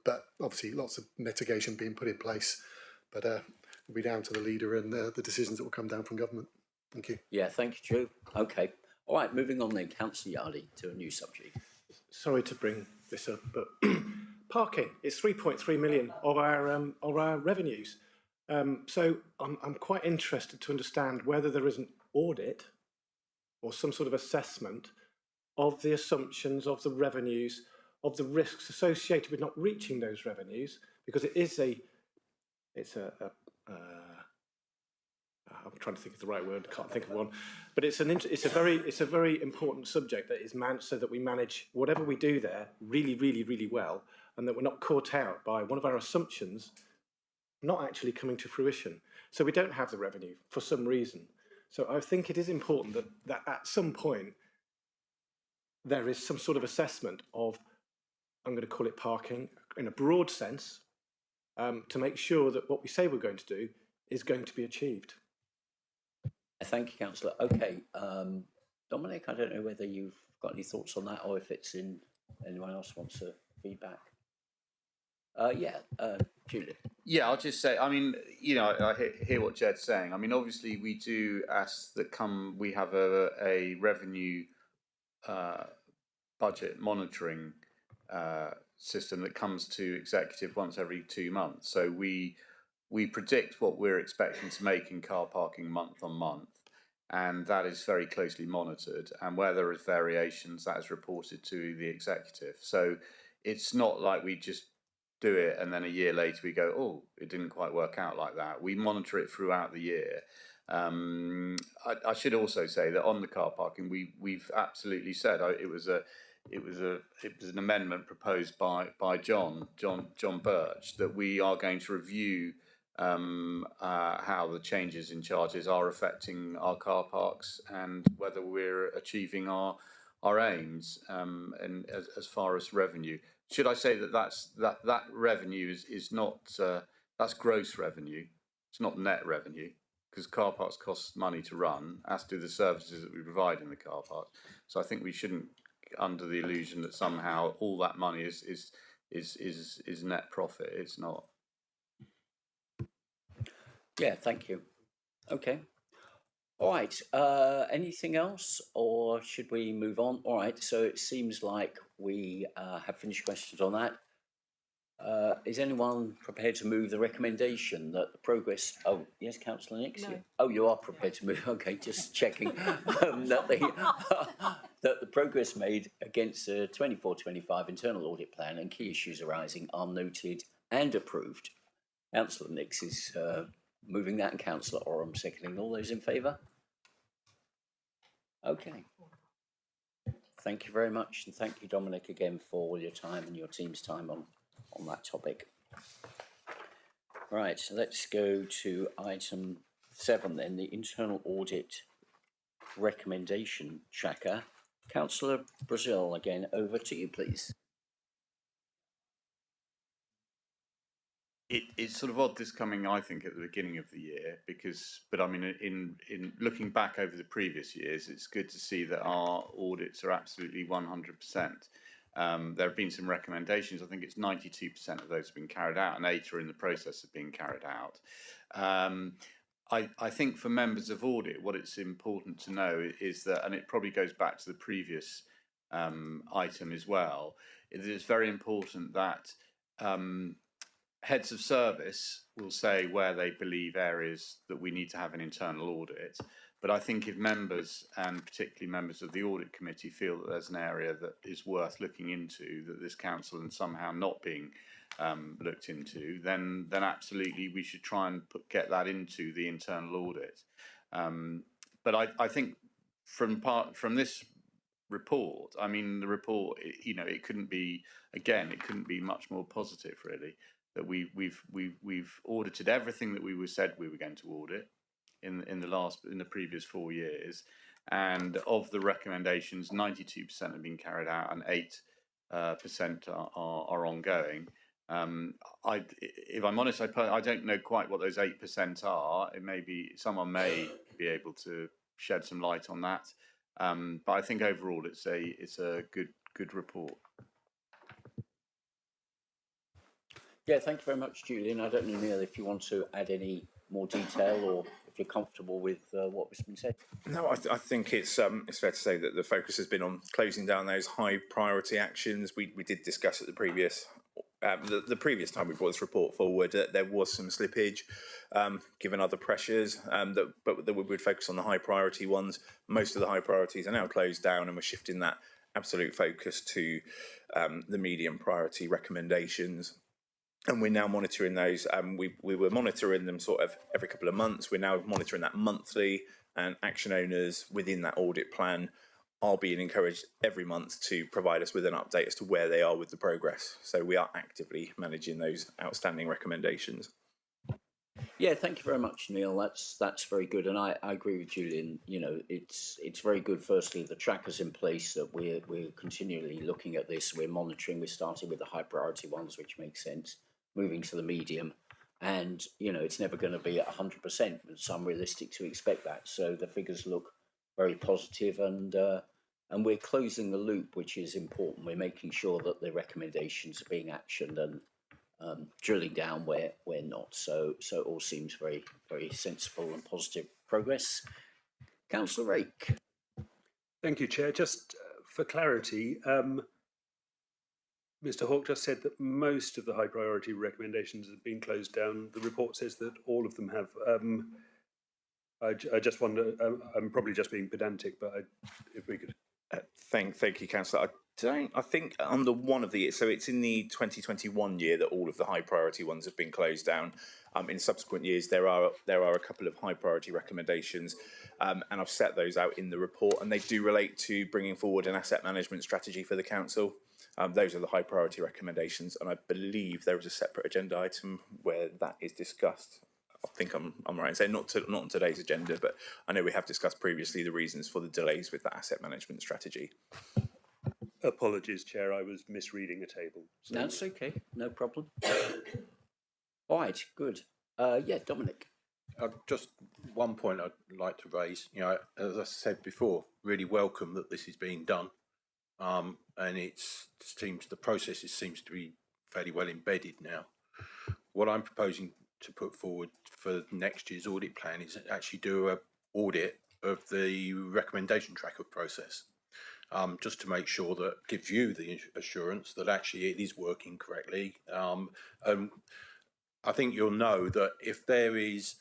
but obviously lots of mitigation being put in place. But it'll be down to the leader and the decisions that will come down from government. Thank you.
Yeah, thank you, Drew. Okay, all right. Moving on then, Councillor Yardy, to a new subject.
Sorry to bring this up, but parking is 3.3 million of our revenues. So I'm quite interested to understand whether there is an audit or some sort of assessment of the assumptions, of the revenues, of the risks associated with not reaching those revenues, because it is I'm trying to think of the right word, can't think of one, but it's a very important subject that is managed, so that we manage whatever we do there really, really, really well, and that we're not caught out by one of our assumptions not actually coming to fruition. So we don't have the revenue for some reason. So I think it is important that at some point there is some sort of assessment of, I'm going to call it parking, in a broad sense, to make sure that what we say we're going to do is going to be achieved.
Thank you, Councillor. Okay, Dominic, I don't know whether you've got any thoughts on that, or if anyone else wants to feedback. Julian.
Yeah, I'll just say, I mean, I hear what Jed's saying. I mean, obviously we do ask that we have a revenue budget monitoring system that comes to executive once every 2 months. So we predict what we're expecting to make in car parking month on month, and that is very closely monitored. And where there is variations, that is reported to the executive. So it's not like we just do it and then a year later we go, oh, it didn't quite work out like that. We monitor it throughout the year. I should also say that on the car parking, we've absolutely said it was an amendment proposed by John Birch, that we are going to review how the changes in charges are affecting our car parks and whether we're achieving our aims, and as far as revenue. Should I say that that revenue is not That's gross revenue. It's not net revenue, because car parks cost money to run, as do the services that we provide in the car park. So I think we shouldn't, under the illusion that somehow all that money is net profit. It's not.
Yeah, thank you. Okay. All right. Anything else, or should we move on? All right. So it seems like we have finished questions on that. Is anyone prepared to move the recommendation that the progress? Oh, yes, Councillor Nix.
No.
Oh, you are prepared to move. Okay, just checking that the progress made against the 24-25 internal audit plan and key issues arising are noted and approved. Councillor Nix is moving that, and Councillor Oram seconding. All those in favour? Okay. Thank you very much, and thank you, Dominic, again for all your time and your team's time on that topic. Right, so let's go to item 7 then, the internal audit recommendation tracker. Councillor Brazil, again, over to you, please.
It's sort of odd this coming, I think, at the beginning of the year, but I mean, in looking back over the previous years, it's good to see that our audits are absolutely 100%. There have been some recommendations. I think it's 92% of those have been carried out, and 8 are in the process of being carried out. I think for members of audit, what it's important to know is that, and it probably goes back to the previous item as well, is it's very important that heads of service will say where they believe areas that we need to have an internal audit. But I think if members, and particularly members of the audit committee, feel that there's an area that is worth looking into, that this council and somehow not being looked into, then absolutely we should try and get that into the internal audit. But I think from this report, I mean, the report, it couldn't be much more positive, really. That we've audited everything that we said we were going to audit in the previous 4 years, and of the recommendations, 92% have been carried out and 8% are ongoing. If I'm honest, I don't know quite what those 8% are. It may be someone may be able to shed some light on that, but I think overall it's a good report.
Yeah, thank you very much, Julian. I don't know, Neil, if you want to add any more detail or if you're comfortable with what has been said.
No, I think it's fair to say that the focus has been on closing down those high priority actions. We did discuss at the previous time we brought this report forward that there was some slippage given other pressures, but that we would focus on the high priority ones. Most of the high priorities are now closed down, and we're shifting that absolute focus to the medium priority recommendations. And we're now monitoring those. We were monitoring them sort of every couple of months. We're now monitoring that monthly, and action owners within that audit plan are being encouraged every month to provide us with an update as to where they are with the progress. So we are actively managing those outstanding recommendations.
Yeah, thank you very much, Neil. That's very good, and I agree with Julian. It's very good. Firstly, the tracker's in place, that we're continually looking at this. We're monitoring. We're starting with the high priority ones, which makes sense. Moving to the medium, and it's never going to be at 100%. It's unrealistic to expect that. So the figures look very positive, and we're closing the loop, which is important. We're making sure that the recommendations are being actioned and drilling down where not. So it all seems very, very sensible and positive progress. Councillor Rake.
Thank you, Chair. Just for clarity, Mr. Hawke just said that most of the high priority recommendations have been closed down. The report says that all of them have. I just wonder, I'm probably just being pedantic, but if we could.
Thank you, Councillor. I think under one of the, so it's in the 2021 year that all of the high priority ones have been closed down. In subsequent years, there are a couple of high priority recommendations, and I've set those out in the report, and they do relate to bringing forward an asset management strategy for the council. Those are the high priority recommendations, and I believe there is a separate agenda item where that is discussed. I think I'm right in saying not on today's agenda, but I know we have discussed previously the reasons for the delays with that asset management strategy.
Apologies, Chair, I was misreading a table. So.
That's okay, no problem. All right, good. Yeah, Dominic.
Just one point I'd like to raise. You know, as I said before, really welcome that this is being done, and the process seems to be fairly well embedded now. What I'm proposing to put forward for next year's audit plan is actually do a audit of the recommendation tracker process, just to make sure that gives you the assurance that actually it is working correctly. And I think you'll know that if there is,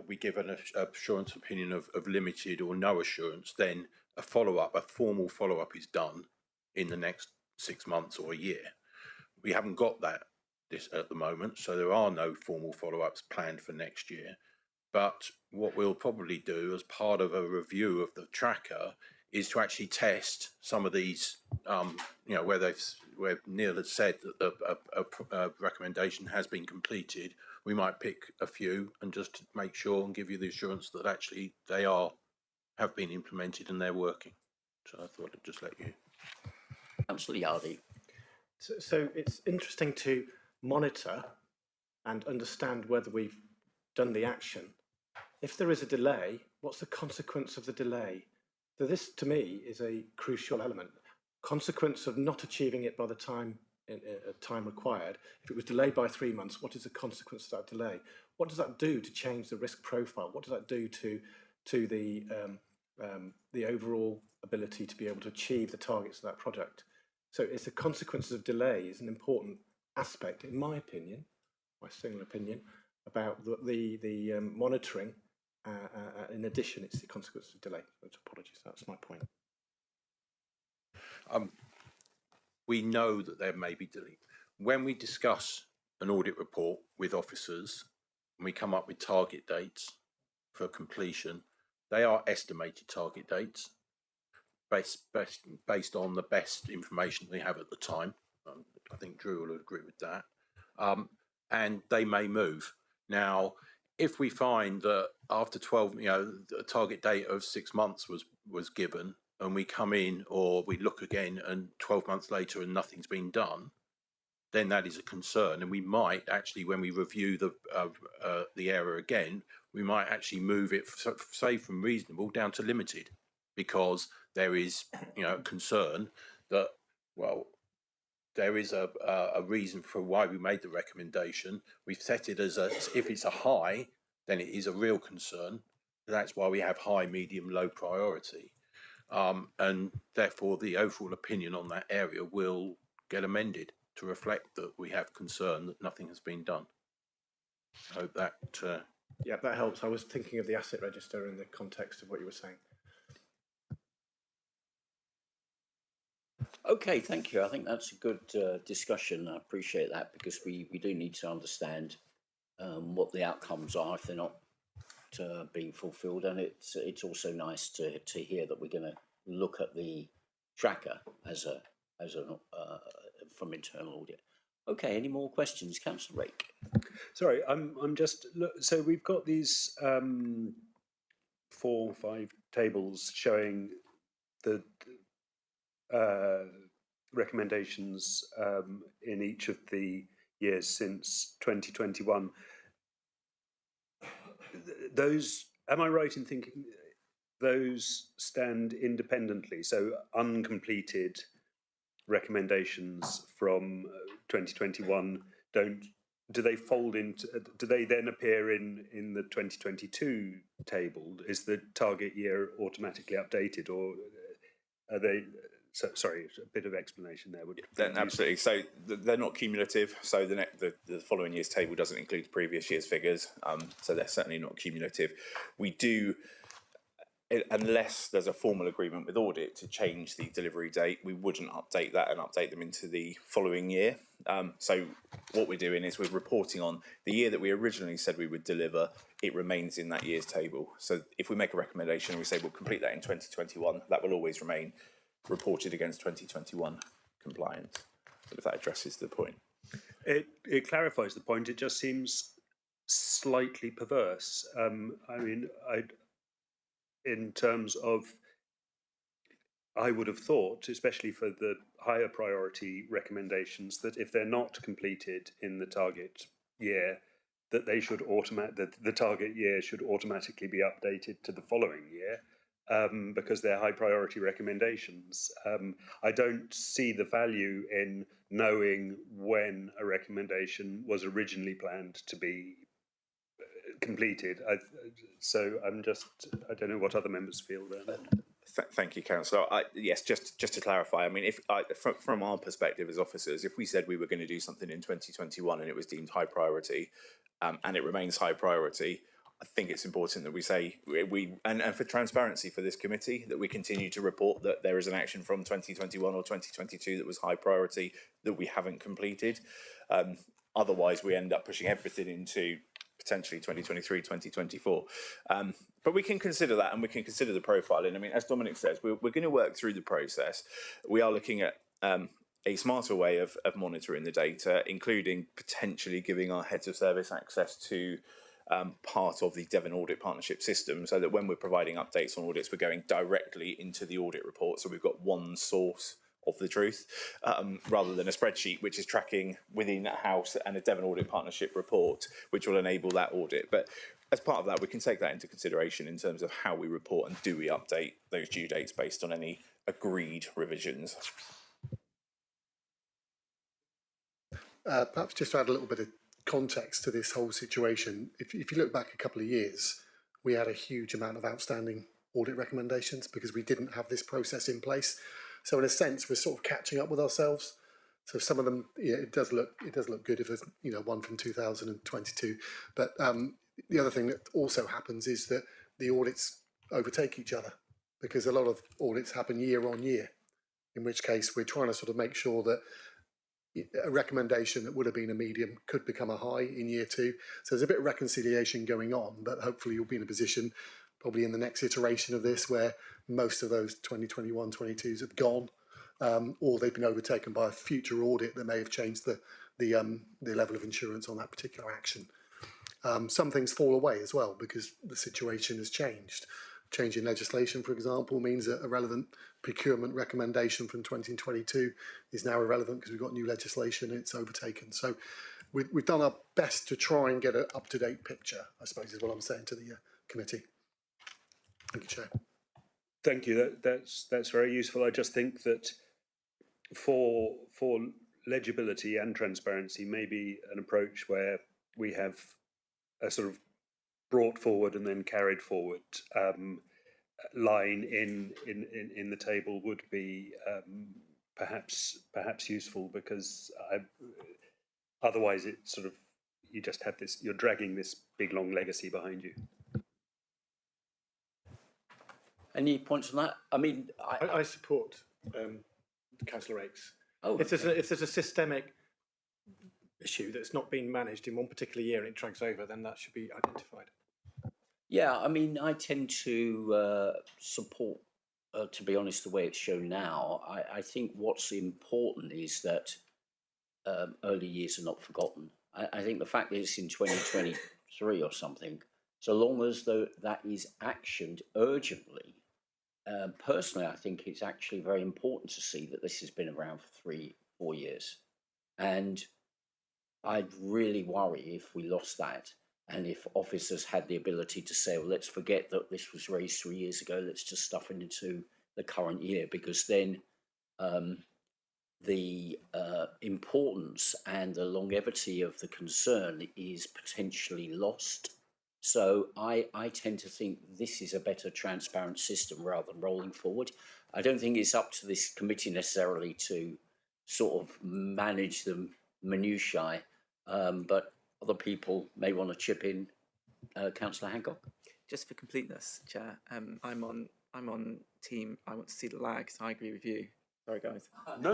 we give an assurance opinion of limited or no assurance, then a formal follow-up is done in the next 6 months or a year. We haven't got this at the moment, so there are no formal follow-ups planned for next year. But what we'll probably do as part of a review of the tracker is to actually test some of these, you know, where Neil has said that a recommendation has been completed. We might pick a few and just make sure and give you the assurance that actually they have been implemented and they're working. So I thought I'd just let you.
Absolutely, Ardy.
So it's interesting to monitor and understand whether we've done the action. If there is a delay, what's the consequence of the delay? So this, to me, is a crucial element. Consequence of not achieving it by the time required. If it was delayed by 3 months, what is the consequence of that delay? What does that do to change the risk profile? What does that do to the overall ability to be able to achieve the targets of that project? So it's the consequences of delay is an important aspect, in my opinion, my single opinion, about the monitoring. In addition, it's the consequence of delay. Apologies, that's my point.
We know that there may be delay. When we discuss an audit report with officers and we come up with target dates for completion, they are estimated target dates based on the best information we have at the time. I think Drew will agree with that. And they may move. Now, if we find that after 12, you know, a target date of 6 months was given, and we come in or we look again and 12 months later and nothing's been done, then that is a concern. And we might actually, when we review the area again, we might actually move it, say, from reasonable down to limited, because there is, you know, concern that, well, there is a reason for why we made the recommendation. We've set it as if it's a high, then it is a real concern. That's why we have high, medium, low priority. And therefore the overall opinion on that area will get amended to reflect that we have concern that nothing has been done. I hope that...
Yeah, that helps. I was thinking of the asset register in the context of what you were saying.
Okay, thank you. I think that's a good discussion. I appreciate that, because we do need to understand what the outcomes are if they're not being fulfilled, and it's also nice to hear that we're going to look at the tracker as a from internal audit. Okay, any more questions, Councillor Rake?
Sorry, I'm just so we've got these 4 or 5 tables showing the recommendations in each of the years since 2021. Those, am I right in thinking those stand independently? So uncompleted recommendations from 2021 do they fold into, do they then appear in the 2022 table? Is the target year automatically updated, or are they, sorry, a bit of explanation there would
then absolutely. So they're not cumulative. So the following year's table doesn't include previous year's figures. So they're certainly not cumulative. We do, unless there's a formal agreement with Audit to change the delivery date, we wouldn't update that and update them into the following year. So what we're doing is we're reporting on the year that we originally said we would deliver. It remains in that year's table. So if we make a recommendation and we say we'll complete that in 2021, that will always remain reported against 2021 compliance. So if that addresses the point.
It clarifies the point. It just seems slightly perverse. I mean, in terms of, I would have thought, especially for the higher priority recommendations, that if they're not completed in the target year, that they should that the target year should automatically be updated to the following year, because they're high priority recommendations. I don't see the value in knowing when a recommendation was originally planned to be completed. So I don't know what other members feel then.
Thank you, Councillor. Yes, just to clarify, I mean, if from our perspective as officers, if we said we were going to do something in 2021 and it was deemed high priority, and it remains high priority, I think it's important that we say and for transparency for this committee, that we continue to report that there is an action from 2021 or 2022 that was high priority that we haven't completed. Otherwise, we end up pushing everything into potentially 2023, 2024. But we can consider that, and we can consider the profiling. I mean, as Dominic says, we're going to work through the process. We are looking at a smarter way of monitoring the data, including potentially giving our heads of service access to part of the Devon Audit Partnership system, so that when we're providing updates on audits, we're going directly into the audit report. So we've got one source of the truth, rather than a spreadsheet which is tracking within a house and a Devon Audit Partnership report, which will enable that audit. But as part of that, we can take that into consideration in terms of how we report and do we update those due dates based on any agreed revisions.
Perhaps just to add a little bit of context to this whole situation, if you look back a couple of years, we had a huge amount of outstanding audit recommendations because we didn't have this process in place. So in a sense, we're sort of catching up with ourselves. So some of them, yeah, it does look good if there's one from 2022. But the other thing that also happens is that the audits overtake each other, because a lot of audits happen year on year. In which case, we're trying to sort of make sure that a recommendation that would have been a medium could become a high in year 2. So there's a bit of reconciliation going on, but hopefully you'll be in a position probably in the next iteration of this where most of those 2021, 22s have gone, or they've been overtaken by a future audit that may have changed the level of insurance on that particular action. Some things fall away as well because the situation has changed. Change in legislation, for example, means that a relevant procurement recommendation from 2022 is now irrelevant because we've got new legislation and it's overtaken. So we've done our best to try and get an up-to-date picture, I suppose is what I'm saying to the committee. Thank you, Chair.
Thank you. That's very useful. I just think that for legibility and transparency, maybe an approach where we have a sort of brought forward and then carried forward line in the table would be perhaps useful, because otherwise it sort of, you just have this, you're dragging this big long legacy behind you.
Any points on that? I mean,
I support Councillor Rakes.
Oh,
if there's a systemic issue that's not been managed in one particular year and it drags over, then that should be identified.
yeah, I mean, I tend to support, to be honest, the way it's shown now. I think what's important is that early years are not forgotten. I think the fact that it's in 2023 or something, so long as that is actioned urgently, personally, I think it's actually very important to see that this has been around for 3-4 years. And I'd really worry if we lost that, and if officers had the ability to say, well, let's forget that this was raised 3 years ago, let's just stuff it into the current year, because then the importance and the longevity of the concern is potentially lost. So I tend to think this is a better transparent system rather than rolling forward. I don't think it's up to this committee necessarily to sort of manage the minutiae, but other people may want to chip in. Councillor Hancock.
Just for completeness, Chair, I'm on team. I want to see the lag, so I agree with you. Sorry, guys.
No.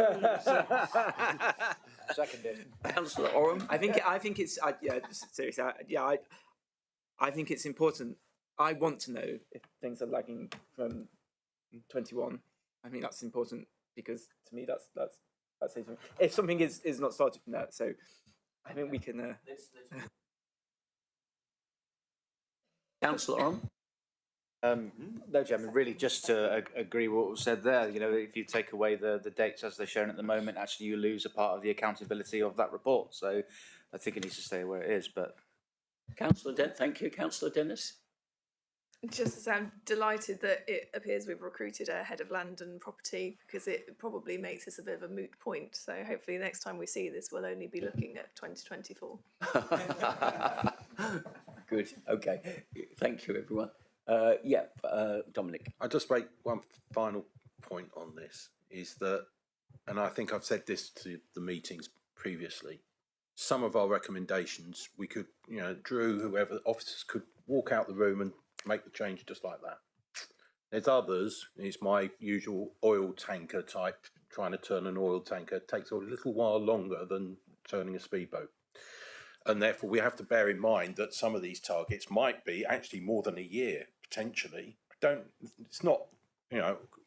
Seconded.
Councillor Oram.
I think it's seriously. I think it's important. I want to know if things are lagging from 21. I think that's important because to me that's if something is not started from that. So I think we can.
Councillor Oram.
No, Chairman, really just to agree with what was said there. You know, if you take away the dates as they're shown at the moment, actually you lose a part of the accountability of that report. So I think it needs to stay where it is. But
Thank you, Councillor Dennis.
Just to say, I'm delighted that it appears we've recruited a head of land and property, because it probably makes this a bit of a moot point. So hopefully next time we see this, we'll only be looking at 2024.
Good. Okay. Thank you, everyone. Dominic.
I'll just make one final point on this, is that, and I think I've said this to the meetings previously, some of our recommendations, we could, Drew, whoever, officers could walk out the room and make the change just like that. There's others, it's my usual oil tanker type, trying to turn an oil tanker takes a little while longer than turning a speedboat. And therefore we have to bear in mind that some of these targets might be actually more than a year, potentially. It's not,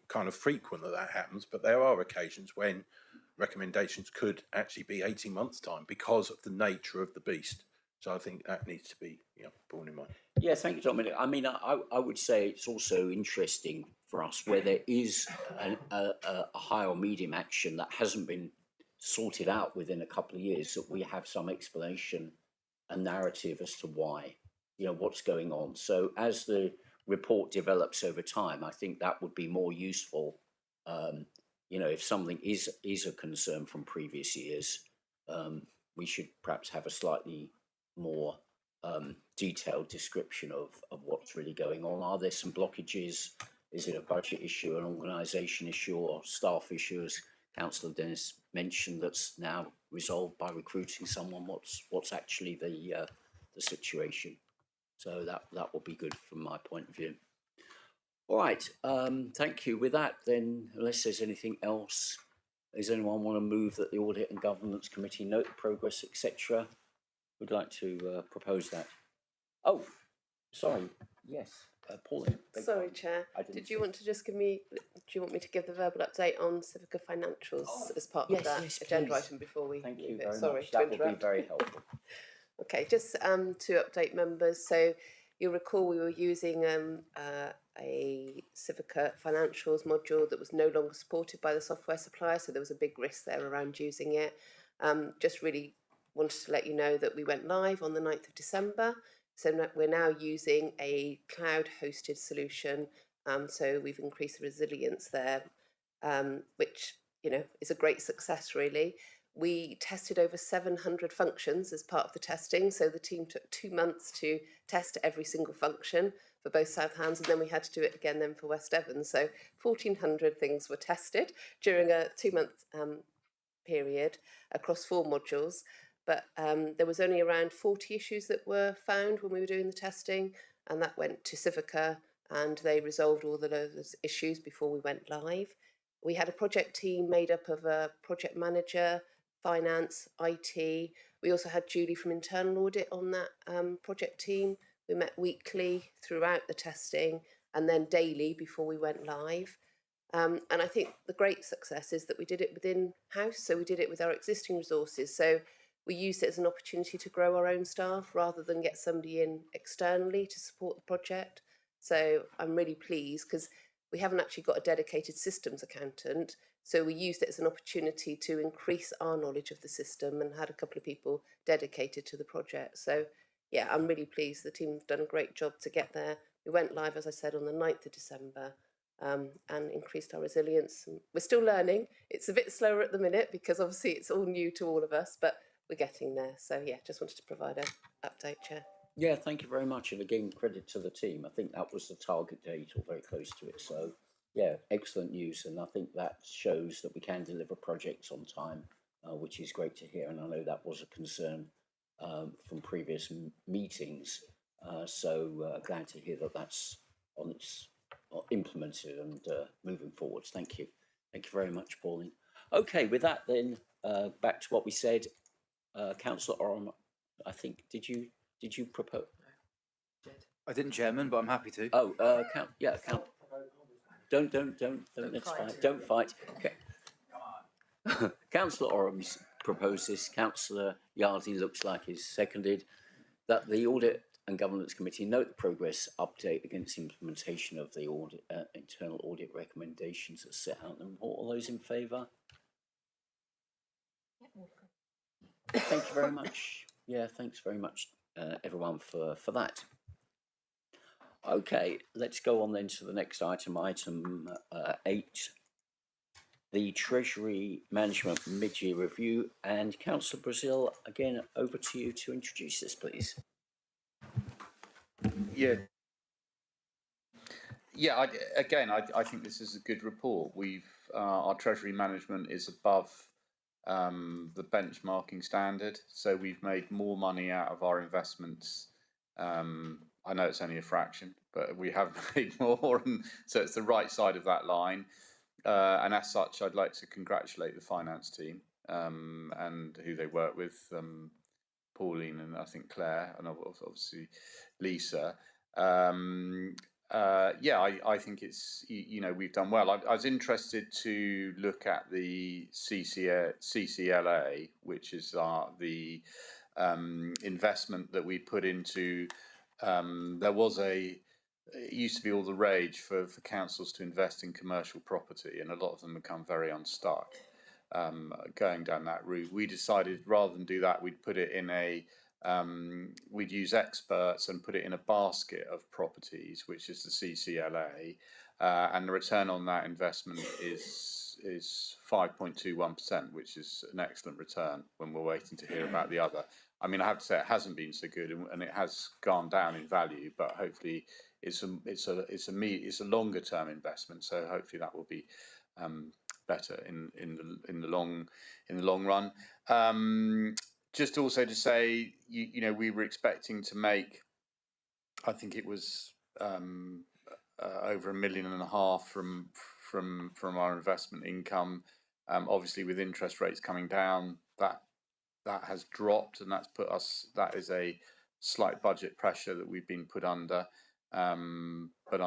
kind of frequent that happens, but there are occasions when recommendations could actually be 18 months' time because of the nature of the beast. So I think that needs to be borne in mind.
Yeah, thank you, Dominic. I mean, I would say it's also interesting for us where there is a high or medium action that hasn't been sorted out within a couple of years, that we have some explanation and narrative as to why, what's going on. So as the report develops over time, I think that would be more useful. If something is a concern from previous years, we should perhaps have a slightly more detailed description of what's really going on. Are there some blockages? Is it a budget issue, an organisation issue, or staff issue, as Councillor Dennis mentioned, that's now resolved by recruiting someone? What's actually the situation? So that will be good from my point of view. All right, thank you. With that, then, unless there's anything else, does anyone want to move that the Audit and Governance Committee note the progress, etc.? Would like to propose that. Oh, sorry. Yes, Pauline.
Sorry, Chair. Did you want to just give me? Do you want me to give the verbal update on Civica financials as part of that agenda item before we?
Thank you
move
very
it? Sorry
much.
to
That
interrupt.
would be very helpful.
Okay, just to update members. So you'll recall we were using a Civica financials module that was no longer supported by the software supplier, so there was a big risk there around using it. Just really wanted to let you know that we went live on the 9th of December. So we're now using a cloud-hosted solution. So we've increased the resilience there, which is a great success, really. We tested over 700 functions as part of the testing. So the team took 2 months to test every single function for both South Hams, and then we had to do it again then for West Devon. So 1,400 things were tested during a 2-month period across 4 modules. But there was only around 40 issues that were found when we were doing the testing, and that went to Civica, and they resolved all those issues before we went live. We had a project team made up of a project manager, finance, IT. We also had Julie from internal audit on that project team. We met weekly throughout the testing and then daily before we went live. And I think the great success is that we did it within house, so we did it with our existing resources. So we used it as an opportunity to grow our own staff rather than get somebody in externally to support the project. So I'm really pleased because we haven't actually got a dedicated systems accountant. So we used it as an opportunity to increase our knowledge of the system and had a couple of people dedicated to the project. So yeah, I'm really pleased. The team have done a great job to get there. We went live, as I said, on the 9th of December and increased our resilience. We're still learning. It's a bit slower at the minute because obviously it's all new to all of us, but we're getting there. So yeah, just wanted to provide an update, Chair.
Yeah, thank you very much. And again, credit to the team. I think that was the target date or very close to it. So yeah, excellent news. And I think that shows that we can deliver projects on time, which is great to hear. And I know that was a concern from previous meetings. So glad to hear that that's on its implemented and moving forwards. Thank you. Thank you very much, Pauline. Okay, with that then, back to what we said. Councillor Oram, I think, did you propose?
I didn't, Chairman, but I'm happy to.
Oh, Count. Don't fight. Okay. Councillor Oram's proposed this. Councillor Yardley looks like he's seconded that the Audit and Governance Committee note the progress update against implementation of the audit, internal audit recommendations as set out in the report. All those in favour? Thank you very much. Yeah, thanks very much, everyone, for that. Okay, let's go on then to the next item, item 8, the Treasury Management Mid-Year Review. And Councillor Brazil, again, over to you to introduce this, please.
Yeah. Yeah, I think this is a good report. Our Treasury management is above the benchmarking standard, so we've made more money out of our investments. I know it's only a fraction, but we have made more, and so it's the right side of that line. And as such, I'd like to congratulate the finance team and who they work with, Pauline and I think Claire, and obviously Lisa. I think it's, we've done well. I was interested to look at the CCLA, which is the investment that we put into. It used to be all the rage for councils to invest in commercial property, and a lot of them become very unstuck going down that route. We decided rather than do that, we'd put it in we'd use experts and put it in a basket of properties, which is the CCLA, and the return on that investment is 5.21%, which is an excellent return when we're waiting to hear about the other. I mean, I have to say it hasn't been so good, and it has gone down in value, but hopefully it's a longer term investment, so hopefully that will be better in the long run. Just also to say, we were expecting to make, I think it was over £1.5 million from our investment income. Obviously, with interest rates coming down, that has dropped, and that is a slight budget pressure that we've been put under. But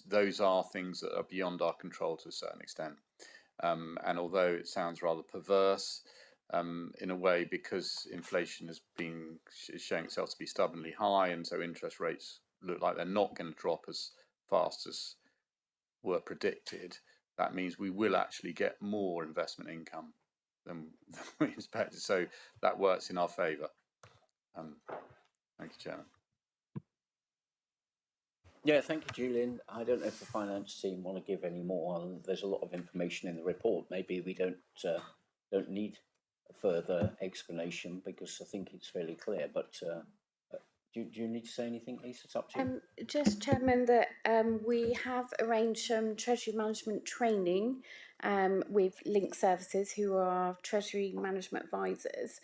those are things that are beyond our control to a certain extent. And although it sounds rather perverse, in a way, because inflation is showing itself to be stubbornly high, and so interest rates look like they're not going to drop as fast as were predicted, that means we will actually get more investment income than we expected. So that works in our favour. Thank you, Chairman.
Yeah, thank you, Julian. I don't know if the finance team want to give any more. There's a lot of information in the report. Maybe we don't need further explanation, because I think it's fairly clear. But do you need to say anything, Lisa? It's up to you.
Just, Chairman, that we have arranged some Treasury management training with Link Services, who are our Treasury management advisors.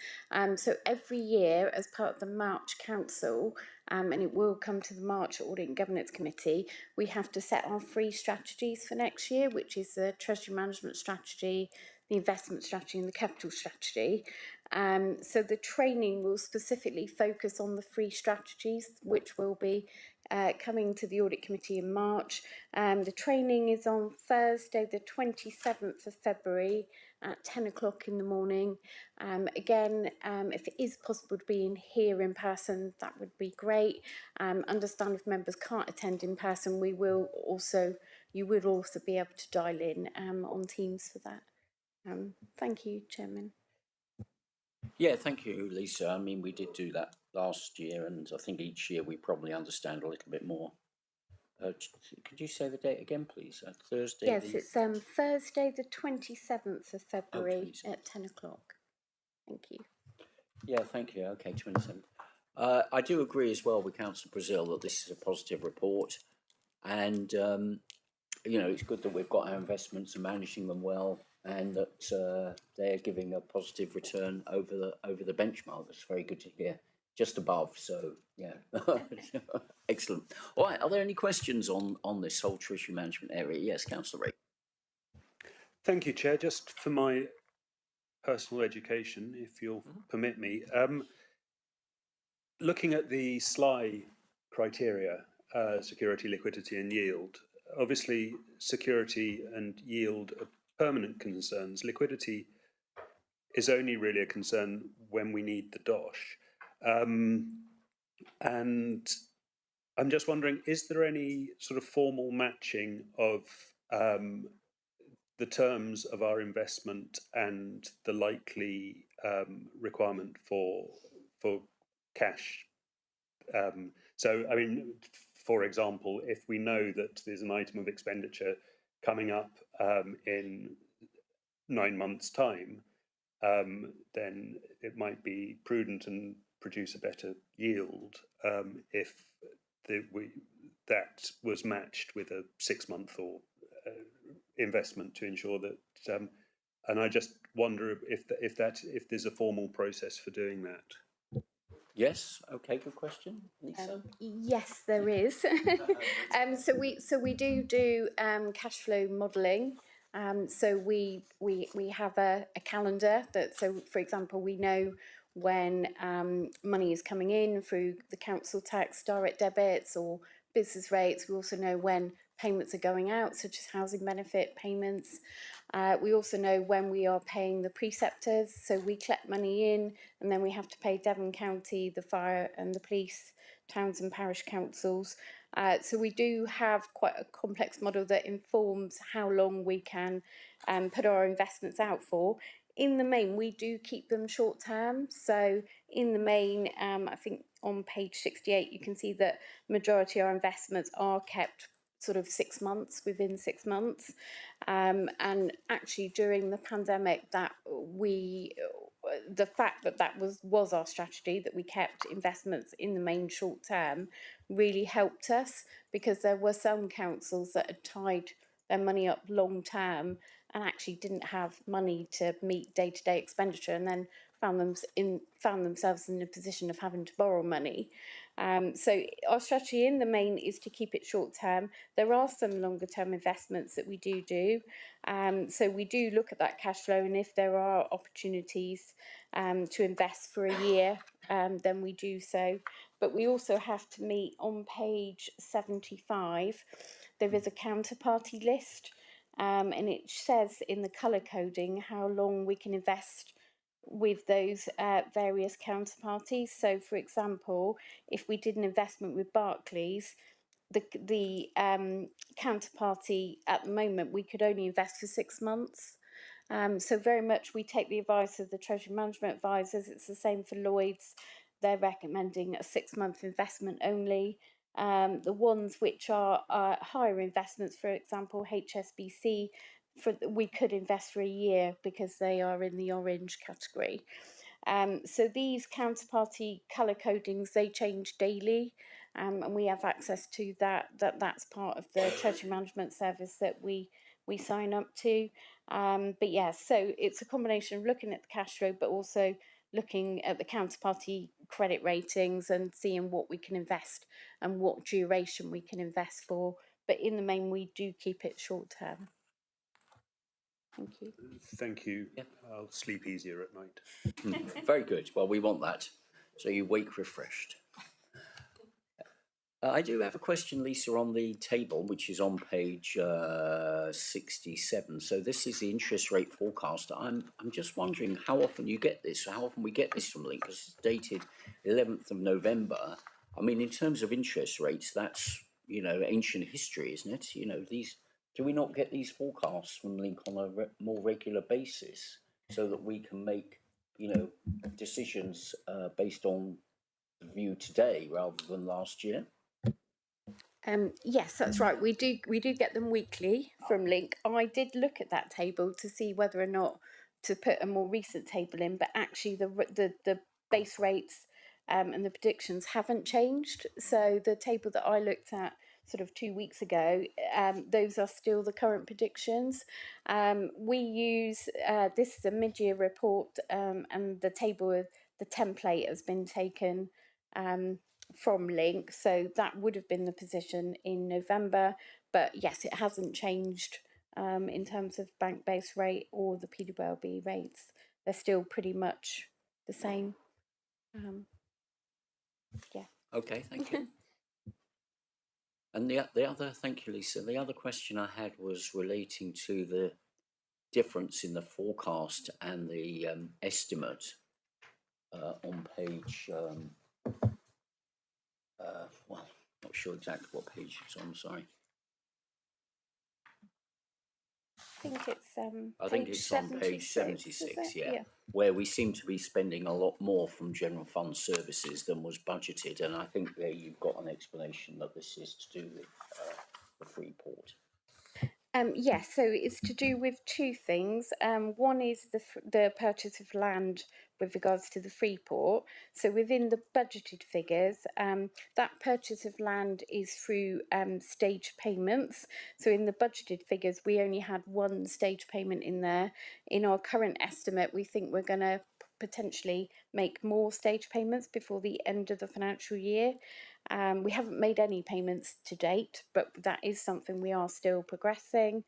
So every year, as part of the March Council, and it will come to the March Audit and Governance Committee, we have to set our 3 strategies for next year, which is the Treasury management strategy, the investment strategy and the capital strategy. So the training will specifically focus on the 3 strategies, which will be coming to the Audit Committee in March. The training is on Thursday, the 27th of February at 10 o'clock in the morning. Again, if it is possible to be here in person, that would be great. Understand if members can't attend in person, you would also be able to dial in on Teams for that. Thank you, Chairman.
Yeah, thank you, Lisa. I mean, we did do that last year, and I think each year we probably understand a little bit more. Could you say the date again, please? Thursday?
Yes, it's Thursday, the 27th of February at 10 o'clock. Thank you.
Yeah, thank you. Okay, 27th. I do agree as well with Councillor Brazil that this is a positive report, and it's good that we've got our investments and managing them well, and that they're giving a positive return over the benchmark. That's very good to hear. Just above, so yeah. Excellent. All right, are there any questions on this whole treasury management area? Yes, Councillor Ray.
Thank you, Chair. Just for my personal education, if you'll permit me, looking at the SLY criteria, security, liquidity and yield, obviously security and yield are permanent concerns. Liquidity is only really a concern when we need the dosh. And I'm just wondering, is there any sort of formal matching of the terms of our investment and the likely requirement for cash? So, I mean, for example, if we know that there's an item of expenditure coming up in 9 months' time, then it might be prudent and produce a better yield if that was matched with a 6-month or investment to ensure that. And I just wonder if there's a formal process for doing that.
Yes. Okay. Good question, Lisa.
Yes, there is. So we do cash flow modelling. So we have a calendar that, so for example, we know when money is coming in through the council tax direct debits or business rates. We also know when payments are going out, such as housing benefit payments. We also know when we are paying the preceptors. So we collect money in, and then we have to pay Devon County, the fire and the police, towns and parish councils. So we do have quite a complex model that informs how long we can put our investments out for. In the main, we do keep them short term. So in the main, I think on page 68, you can see that majority of our investments are kept sort of 6 months, within 6 months. And actually during the pandemic, the fact that was our strategy, that we kept investments in the main short term, really helped us, because there were some councils that had tied their money up long term and actually didn't have money to meet day-to-day expenditure, and then found themselves in a position of having to borrow money. So our strategy in the main is to keep it short term. There are some longer term investments that we do. So we do look at that cash flow, and if there are opportunities to invest for a year, then we do so. But we also have to meet, on page 75, there is a counterparty list, and it says in the colour coding how long we can invest with those various counterparties. So, for example, if we did an investment with Barclays, the counterparty at the moment, we could only invest for 6 months. So very much we take the advice of the Treasury Management Advisors. It's the same for Lloyds. They're recommending a 6-month investment only. The ones which are higher investments, for example, HSBC, we could invest for a year because they are in the orange category. So these counterparty colour codings, they change daily, and we have access to that. That's part of the Treasury Management Service that we sign up to. But yeah, so it's a combination of looking at the cash flow, but also looking at the counterparty credit ratings and seeing what we can invest and what duration we can invest for. But in the main, we do keep it short term. Thank you.
Thank you. Yep. I'll sleep easier at night.
Very good. Well, we want that, so you wake refreshed. I do have a question, Lisa, on the table, which is on page 67. So this is the interest rate forecast. I'm just wondering how often you get this, how often we get this from Link, because it's dated 11th of November. I mean, in terms of interest rates, that's, ancient history, isn't it? Do we not get these forecasts from Link on a more regular basis so that we can make, decisions based on the view today rather than last year?
Yes, that's right. We do get them weekly from Link. I did look at that table to see whether or not to put a more recent table in, but actually the base rates and the predictions haven't changed. So the table that I looked at sort of 2 weeks ago, those are still the current predictions. We use this is a mid-year report, and the table, the template has been taken from Link, so that would have been the position in November. But yes, it hasn't changed in terms of bank base rate or the PWLB rates. They're still pretty much the same. Yeah.
Okay, thank you. And the other, thank you, Lisa. The other question I had was relating to the difference in the forecast and the estimate on page well, not sure exactly what page it's on, sorry.
I think it's
I think it's on page 76, yeah, where we seem to be spending a lot more from general fund services than was budgeted, and I think there you've got an explanation that this is to do with the Freeport.
Yes, so it's to do with two things. One is the purchase of land with regards to the Freeport. So within the budgeted figures, that purchase of land is through stage payments. So in the budgeted figures, we only had one stage payment in there. In our current estimate, we think we're going to potentially make more stage payments before the end of the financial year. We haven't made any payments to date, but that is something we are still progressing.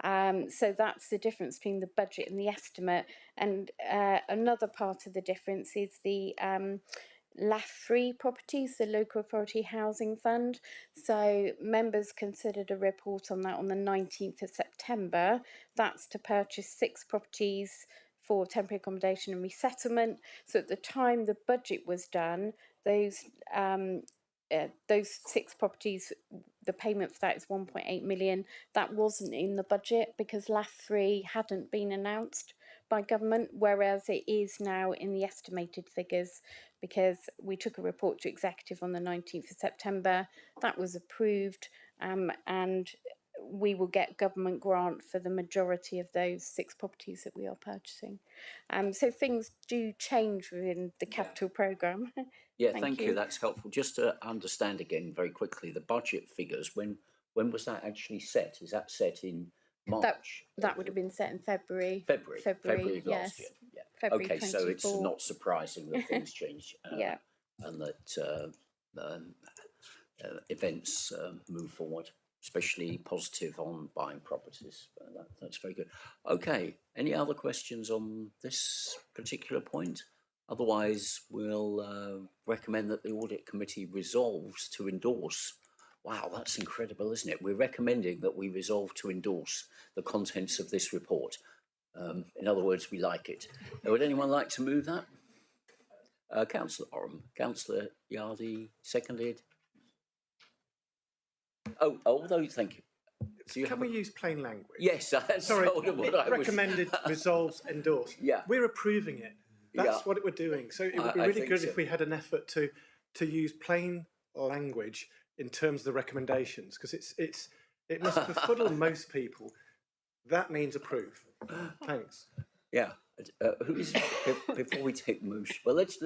So that's the difference between the budget and the estimate. And another part of the difference is the LAF3 properties, the Local Authority Housing Fund. So members considered a report on that on the 19th of September. That's to purchase 6 properties for temporary accommodation and resettlement. So at the time the budget was done, those 6 properties, the payment for that is 1.8 million. That wasn't in the budget because LAF3 hadn't been announced by government, whereas it is now in the estimated figures because we took a report to executive on the 19th of September. That was approved, and we will get government grant for the majority of those 6 properties that we are purchasing. So things do change within the capital programme.
Yeah, thank you. That's helpful. Just to understand again very quickly, the budget figures, when was that actually set? Is that set in March?
That would have been set in February.
February of last year. Yeah.
February
okay,
24.
So it's not surprising that things change.
Yeah.
And that events move forward, especially positive on buying properties. That's very good. Okay, any other questions on this particular point? Otherwise, we'll recommend that the Audit Committee resolves to endorse. Wow, that's incredible, isn't it? We're recommending that we resolve to endorse the contents of this report. In other words, we like it. Would anyone like to move that? Councillor Oram, Councillor Yardy, seconded. Although, thank you.
Can we use plain language?
Yes, that's
sorry.
what I
recommended, resolves, endorse.
Yeah,
we're approving it. That's what we're doing. So it would be really good if we had an effort to use plain language in terms of the recommendations, because it must befuddle most people. That means approve. Thanks.
Yeah. Who is before we take the motion? Well, let's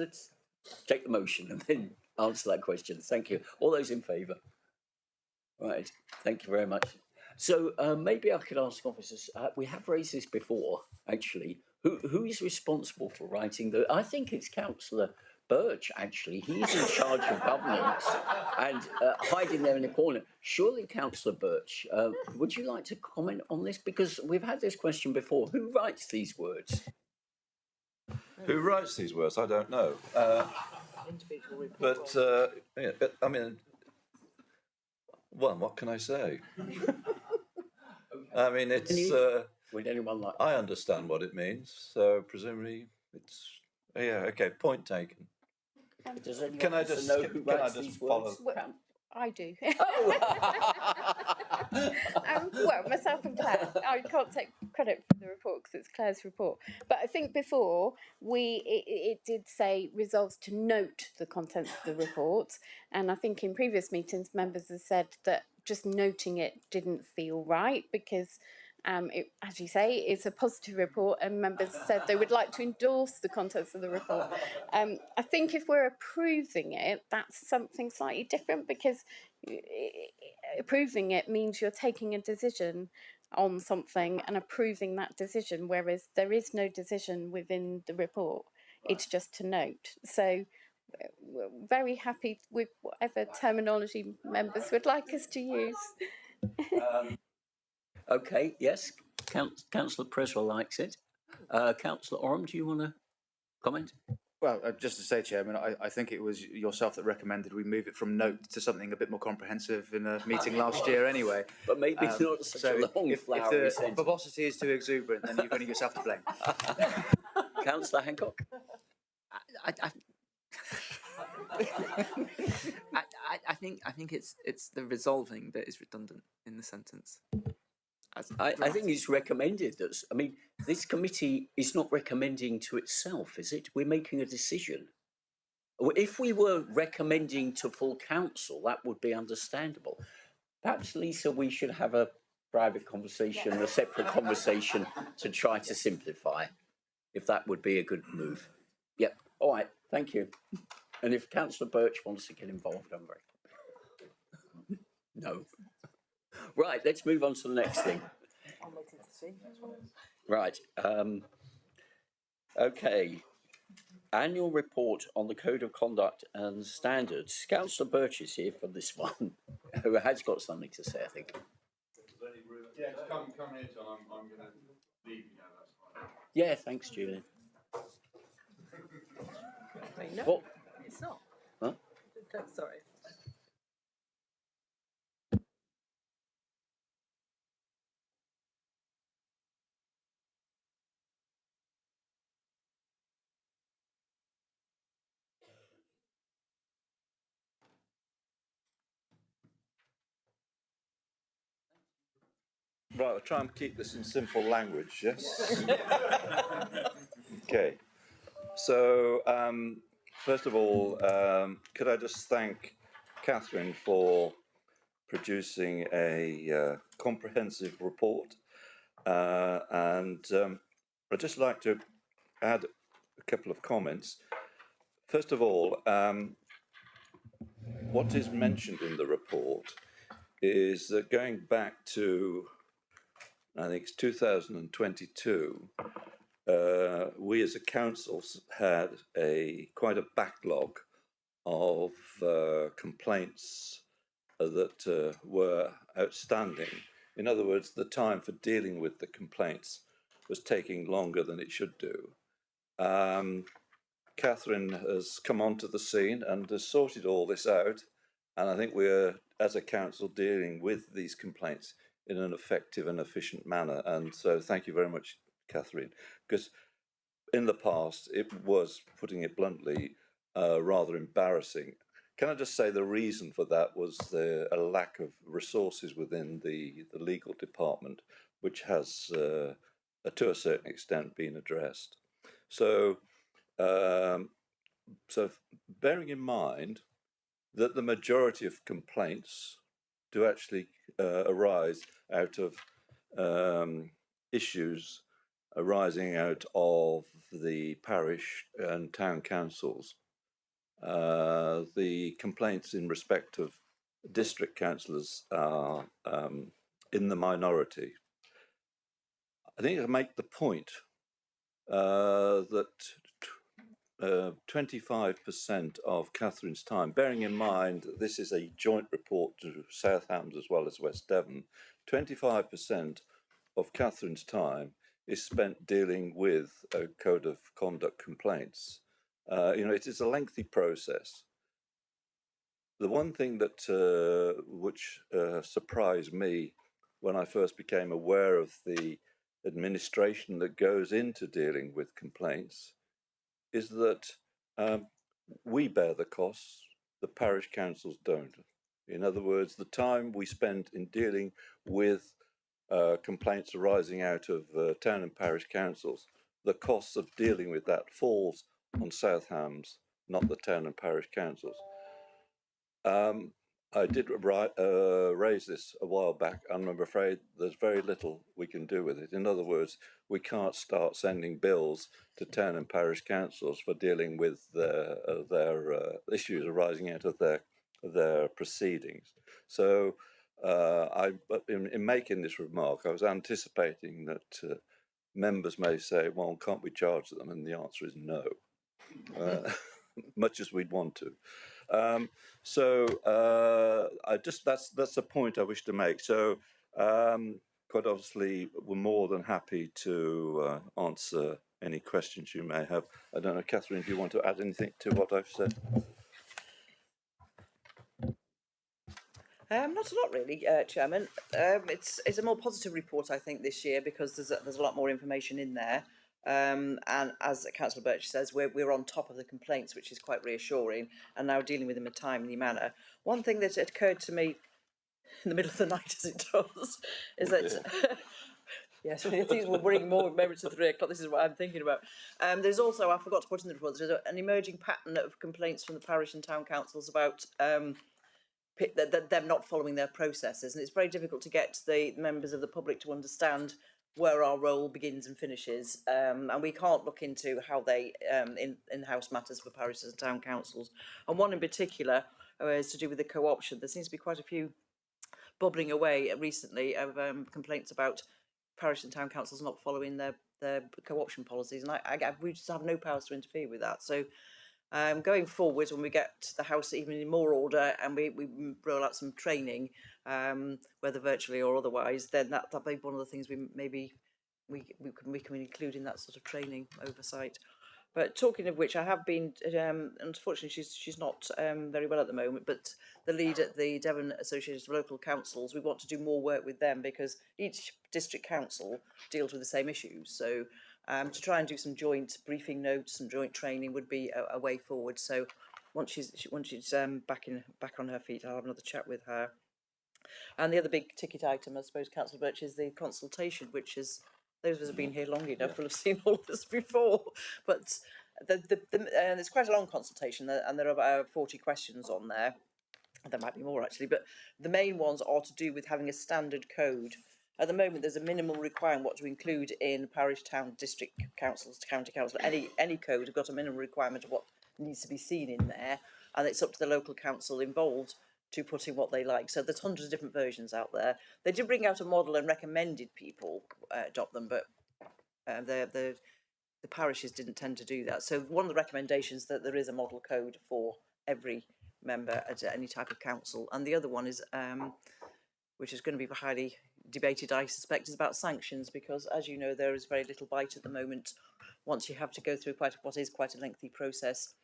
take the motion and then answer that question. Thank you. All those in favour? Right. Thank you very much. So maybe I could ask officers. We have raised this before, actually. Who is responsible for writing the? I think it's Councillor Birch. Actually, he's in charge of governance and hiding there in the corner. Surely, Councillor Birch, would you like to comment on this? Because we've had this question before. Who writes these words?
Who writes these words? I don't know. But I mean, what can I say? I mean, it's.
Would anyone like?
I understand what it means, so presumably it's. Yeah. Okay. Point taken.
Does anyone can I just
follow?
Well, I do.
Oh.
Well, myself and Claire. I can't take credit for the report because it's Claire's report. But I think before it did say resolves to note the contents of the report, and I think in previous meetings members have said that just noting it didn't feel right because. As you say, it's a positive report, and members said they would like to endorse the contents of the report. I think if we're approving it, that's something slightly different because approving it means you're taking a decision on something and approving that decision, whereas there is no decision within the report. Right. It's just to note. So we're very happy with whatever terminology members would like us to use.
Okay, yes, Councillor Preswell likes it. Councillor Oram, do you want to comment?
Well, just to say, Chairman, I think it was yourself that recommended we move it from note to something a bit more comprehensive in a meeting last year anyway.
But maybe not such a long flowery
if the verbosity is too exuberant, then you've only yourself to blame.
Councillor Hancock?
I think it's the resolving bit is redundant in the sentence.
I think it's recommended that. I mean, this committee is not recommending to itself, is it? We're making a decision. If we were recommending to full council, that would be understandable. Perhaps, Lisa, we should have a private conversation, a separate conversation to try to simplify, if that would be a good move. Yep. All right. Thank you. And if Councillor Birch wants to get involved, I'm very happy. No. Right. Let's move on to the next thing.
I'm waiting to see.
Right. Okay. Annual report on the Code of Conduct and Standards. Councillor Birch is here for this one, who has got something to say, I think.
Yeah, just come in, John. I'm going to leave you now. That's fine.
Yeah, thanks, Julian.
Wait, no,
What?
it's not.
Huh?
Sorry.
Right, I'll try and keep this in simple language, yes? Okay. So, first of all, could I just thank Catherine for producing a comprehensive report? And I'd just like to add a couple of comments. First of all, what is mentioned in the report is that going back to, I think it's 2022, we as a council had quite a backlog of complaints that were outstanding. In other words, the time for dealing with the complaints was taking longer than it should do. Catherine has come onto the scene and has sorted all this out, and I think we're, as a council, dealing with these complaints in an effective and efficient manner. And so thank you very much, Catherine, because in the past it was, putting it bluntly, rather embarrassing. Can I just say the reason for that was a lack of resources within the legal department, which has, to a certain extent, been addressed. So, bearing in mind that the majority of complaints do actually arise out of issues arising out of the parish and town councils. The complaints in respect of district councillors are in the minority. I think I make the point that 25% of Catherine's time, bearing in mind that this is a joint report to South Hams as well as West Devon, 25% of Catherine's time is spent dealing with code of conduct complaints. It is a lengthy process. The one thing that which surprised me when I first became aware of the administration that goes into dealing with complaints is that we bear the costs, the parish councils don't. In other words, the time we spend in dealing with complaints arising out of town and parish councils, the costs of dealing with that falls on South Hams, not the town and parish councils. I did raise this a while back, and I'm afraid there's very little we can do with it. In other words, we can't start sending bills to town and parish councils for dealing with their issues arising out of their proceedings. So, in making this remark, I was anticipating that members may say, "Well, can't we charge them?" And the answer is no, much as we'd want to. That's the point I wish to make. So, quite obviously, we're more than happy to answer any questions you may have. I don't know, Catherine, do you want to add anything to what I've said?
Not a lot, really, Chairman. It's a more positive report, I think, this year because there's a lot more information in there. And as Councillor Birch says, we're on top of the complaints, which is quite reassuring, and now dealing with them in a timely manner. One thing that occurred to me in the middle of the night, as it does, is that yes, things will bring more memories to 3 o'clock. This is what I'm thinking about. There's also, I forgot to put in the report, there's an emerging pattern of complaints from the parish and town councils about them not following their processes, and it's very difficult to get the members of the public to understand where our role begins and finishes, and we can't look into how they in-house matters for parishes and town councils. And one in particular is to do with the co-option. There seems to be quite a few bubbling away recently of complaints about parish and town councils not following their co-option policies, and we just have no powers to interfere with that. So going forward, when we get the house even in more order and we roll out some training, whether virtually or otherwise, then that may be one of the things we can include in that sort of training oversight. But talking of which, I have been, unfortunately she's not very well at the moment, but the lead at the Devon Association of Local Councils, we want to do more work with them because each district council deals with the same issues. So to try and do some joint briefing notes and joint training would be a way forward. So once she's back on her feet, I'll have another chat with her. And the other big ticket item, I suppose, Councillor Birch, is the consultation, which is, those of us who have been here long enough will have seen all of this before. But there's quite a long consultation, and there are about 40 questions on there. There might be more actually, but the main ones are to do with having a standard code. At the moment, there's a minimal requirement what to include in parish, town, district councils, county council. Any code have got a minimum requirement of what needs to be seen in there, and it's up to the local council involved to put in what they like. So there's hundreds of different versions out there. They did bring out a model and recommended people adopt them, but the parishes didn't tend to do that. So one of the recommendations that there is a model code for every member at any type of council, and the other one is which is going to be highly debated, I suspect, is about sanctions, because as you know, there is very little bite at the moment once you have to go through what is quite a lengthy process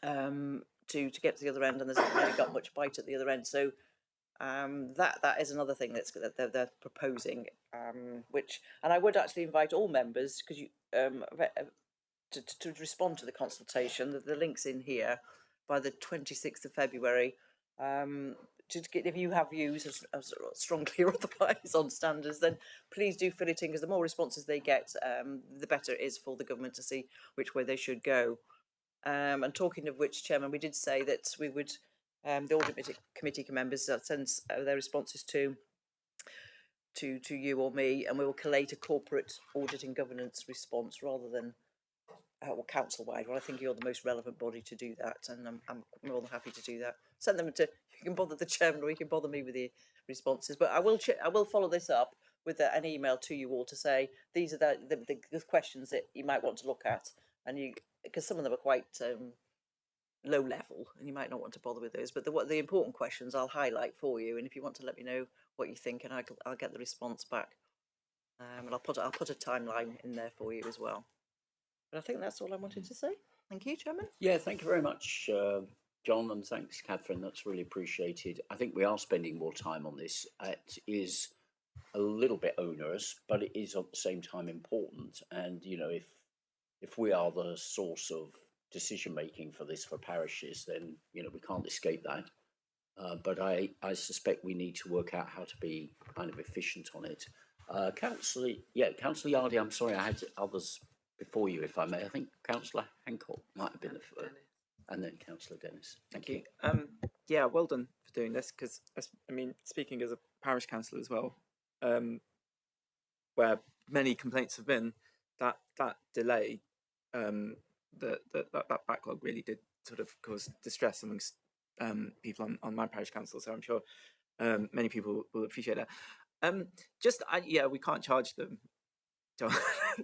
to get to the other end, and there's not really got much bite at the other end. So that is another thing that they're proposing, and I would actually invite all members, because you to respond to the consultation. The link's in here by the 26th of February. If you have views as strongly or otherwise on standards, then please do fill it in, because the more responses they get, the better it is for the government to see which way they should go. And talking of which, Chairman, we did say that we would, the Audit Committee members send their responses to you or me, and we will collate a corporate audit and governance response rather than council-wide. Well, I think you're the most relevant body to do that, and I'm more than happy to do that. Send them to, you can bother the chairman, or you can bother me with the responses. But I will follow this up with an email to you all to say these are the questions that you might want to look at, and because some of them are quite low level, and you might not want to bother with those. But the important questions I'll highlight for you, and if you want to let me know what you think, and I'll get the response back, and I'll put a timeline in there for you as well. But I think that's all I wanted to say. Thank you, Chairman.
Yeah, thank you very much, John, and thanks, Catherine. That's really appreciated. I think we are spending more time on this. It is a little bit onerous, but it is at the same time important. And you know, if we are the source of decision making for this for parishes, then you know we can't escape that. But I suspect we need to work out how to be kind of efficient on it. Councillor Yardy, I'm sorry, I had others before you, if I may. I think Councillor Hancock might have been the first, and then Councillor Dennis. Thank you.
Yeah, well done for doing this, because I mean, speaking as a parish councillor as well, where many complaints have been, that delay, that backlog really did sort of cause distress amongst people on my parish council. So I'm sure many people will appreciate that. We can't charge them,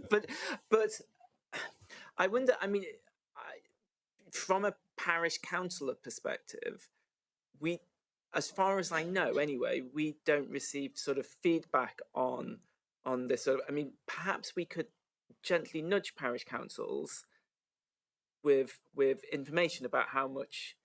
but I wonder. I mean, from a parish councillor perspective, we, as far as I know, anyway, we don't receive sort of feedback on this. So I mean, perhaps we could gently nudge parish councils with information about how much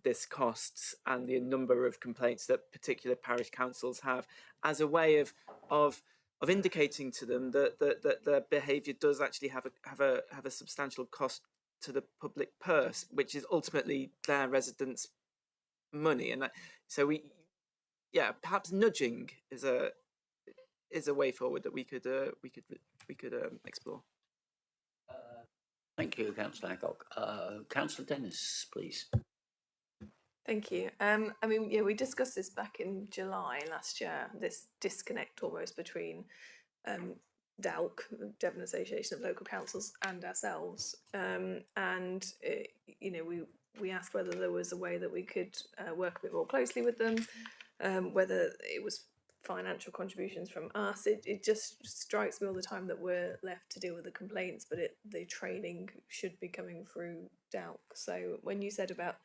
this costs and the number of complaints that particular parish councils have, as a way of indicating to them that their behaviour does actually have a substantial cost to the public purse, which is ultimately their residents' money. And so perhaps nudging is a way forward that we could explore.
Thank you, Councillor Hancock. Councillor Dennis, please.
Thank you. I mean, yeah, we discussed this back in July last year, this disconnect almost between DALC, Devon Association of Local Councils, and ourselves. We asked whether there was a way that we could work a bit more closely with them, whether it was financial contributions from us. It just strikes me all the time that we're left to deal with the complaints, but the training should be coming through DALC. So when you said about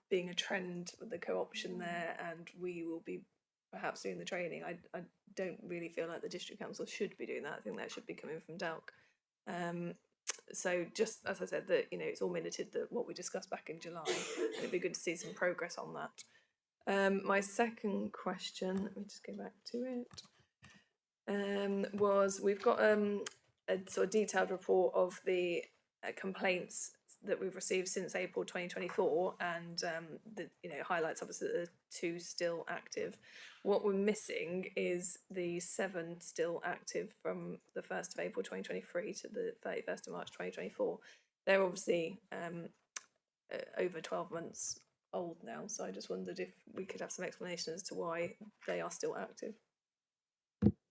being a trend with the co-option there, and we will be perhaps doing the training, I don't really feel like the district council should be doing that. I think that should be coming from DALC. So just as I said, that it's all minuted, that what we discussed back in July, it'd be good to see some progress on that. My second question, let me just go back to it, was we've got a sort of detailed report of the complaints that we've received since April 2024, and highlights obviously that there are 2 still active. What we're missing is the 7 still active from the 1st of April 2023 to the 31st of March 2024. They're obviously over 12 months old now, so I just wondered if we could have some explanation as to why they are still active.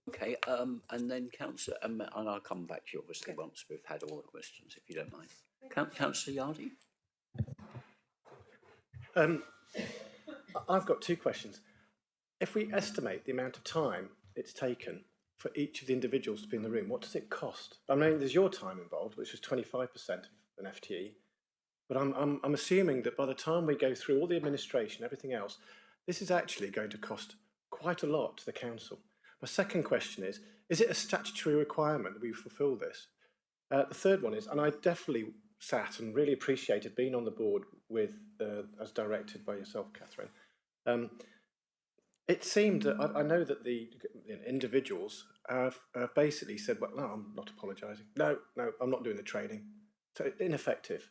Okay, and then Councillor, and I'll come back to you obviously once we've had all the questions, if you don't mind. Councillor Yardy?
I've got 2 questions. If we estimate the amount of time it's taken for each of the individuals to be in the room, what does it cost? I mean, there's your time involved, which is 25% of an FTE, but I'm assuming that by the time we go through all the administration, everything else, this is actually going to cost quite a lot to the council. My second question is it a statutory requirement that we fulfil this? The third one is, and I definitely sat and really appreciated being on the board with, as directed by yourself, Catherine. It seemed that I know that the individuals have basically said, well, no, I'm not apologising. No, I'm not doing the training. So ineffective.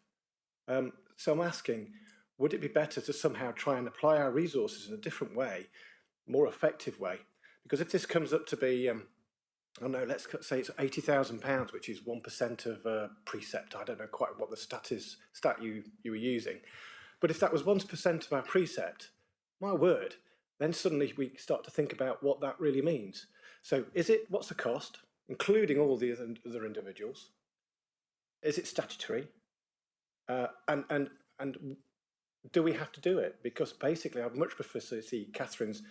So I'm asking, would it be better to somehow try and apply our resources in a different way, more effective way? Because if this comes up to be, I don't know, let's say it's £80,000, which is 1% of precept. I don't know quite what the stat you were using. But if that was 1% of our precept, my word, then suddenly we start to think about what that really means. So what's the cost, including all the other individuals? Is it statutory? And do we have to do it? Because basically I'd much prefer to see Catherine's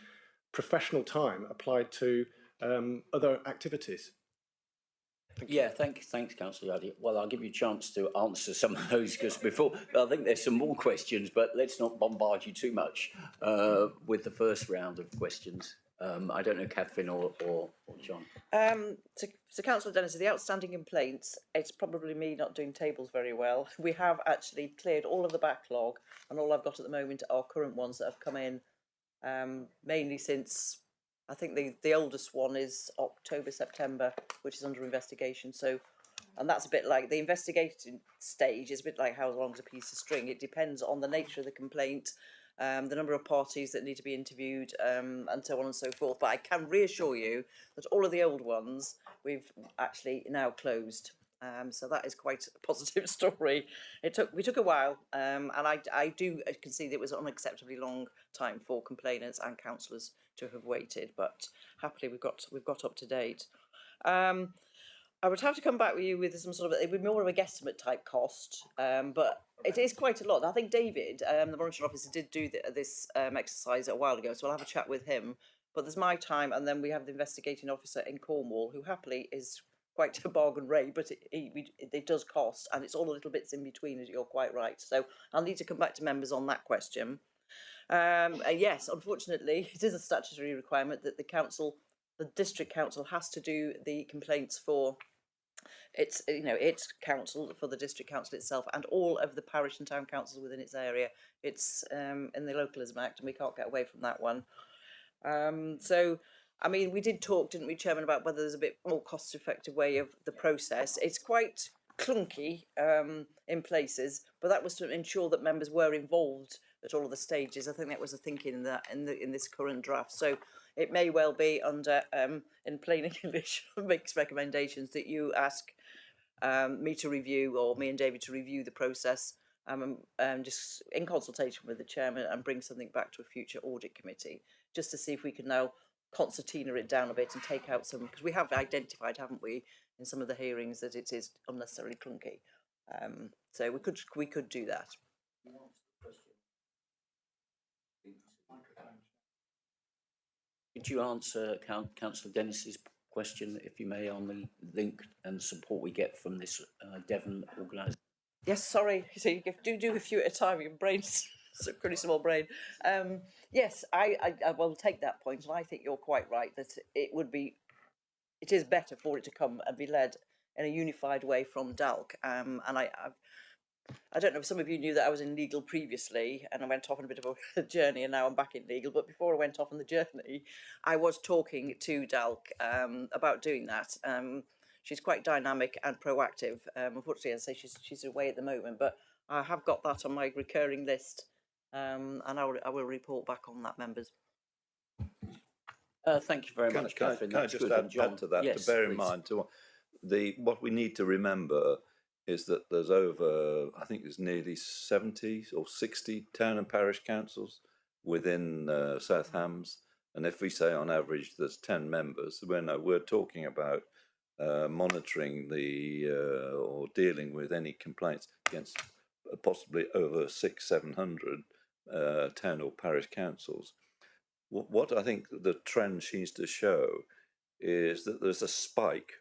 professional time applied to other activities.
Thanks, Councillor Yardy. Well, I'll give you a chance to answer some of those, because I think there's some more questions, but let's not bombard you too much with the first round of questions. I don't know, Catherine or John.
So Councillor Dennis, the outstanding complaints, it's probably me not doing tables very well. We have actually cleared all of the backlog, and all I've got at the moment are current ones that have come in, mainly since, I think the oldest one is October, September, which is under investigation. So, and that's a bit like the investigation stage is a bit like how long is a piece of string. It depends on the nature of the complaint, the number of parties that need to be interviewed, and so on and so forth. But I can reassure you that all of the old ones we've actually now closed. So that is quite a positive story. We took a while, and I do concede it was an unacceptably long time for complainants and councillors to have waited, but happily we've got up to date. I would have to come back with you with some sort of, it would be more of a guesstimate type cost, but it is quite a lot. I think David, the monitoring officer, did do this exercise a while ago, so I'll have a chat with him. But there's my time, and then we have the investigating officer in Cornwall, who happily is quite a bargain rate, but it does cost, and it's all the little bits in between, as you're quite right. So I'll need to come back to members on that question. Yes, unfortunately, it is a statutory requirement that the district council has to do the complaints for its council, for the district council itself, and all of the parish and town councils within its area. It's in the Localism Act, and we can't get away from that one. So I mean, we did talk, didn't we, Chairman, about whether there's a bit more cost-effective way of the process. It's quite clunky in places, but that was to ensure that members were involved at all of the stages. I think that was the thinking in that in this current draft. So it may well be under in plain English makes recommendations that you ask me to review, or me and David to review the process, just in consultation with the chairman, and bring something back to a future audit committee, just to see if we can now concertina it down a bit and take out some, because we have identified, haven't we, in some of the hearings that it is unnecessarily clunky. So we could do that.
Could you answer Councillor Dennis's question, if you may, on the link and support we get from this Devon organisation?
Yes, sorry. So you do a few at a time. Your brain's a pretty small brain. Yes, I will take that point, and I think you're quite right that it is better for it to come and be led in a unified way from DALC. And I don't know if some of you knew that I was in legal previously, and I went off on a bit of a journey, and now I'm back in legal. But before I went off on the journey, I was talking to DALC about doing that. She's quite dynamic and proactive. Unfortunately, as I say, she's away at the moment, but I have got that on my recurring list, and I will report back on that, members.
Thank you very much, Catherine.
Can I just add to that,
yes,
to bear in
please.
mind, what we need to remember is that there's over, I think there's nearly 70 or 60 town and parish councils within South Hams. And if we say on average there's 10 members, we're talking about monitoring or dealing with any complaints against possibly over 600-700 town or parish councils. What I think the trend seems to show is that there's a spike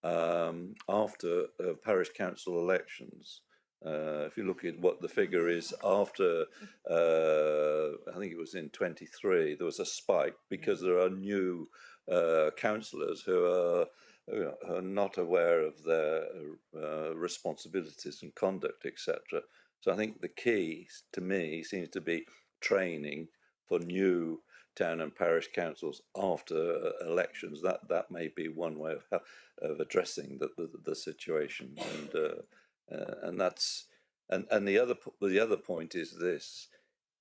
after parish council elections. If you look at what the figure is after, I think it was in 23, there was a spike because there are new councillors who are not aware of their responsibilities and conduct, etc. So I think the key to me seems to be training for new town and parish councils after elections. That may be one way of addressing the situation, and that's and the other point is this: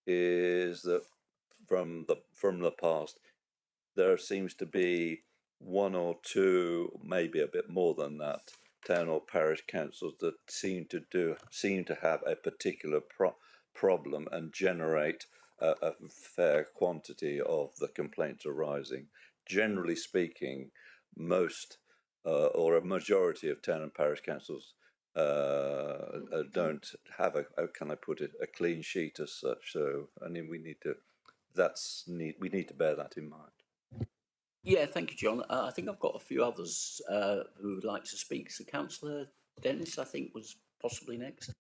is that from the past there seems to be one or two, maybe a bit more than that, town or parish councils that seem to have a particular problem and generate a fair quantity of the complaints arising. Generally speaking, most or a majority of town and parish councils don't have can I put it, a clean sheet as such. So I mean, we need to bear that in mind.
Yeah, thank you, John. I think I've got a few others who would like to speak. So Councillor Dennis, I think, was possibly next.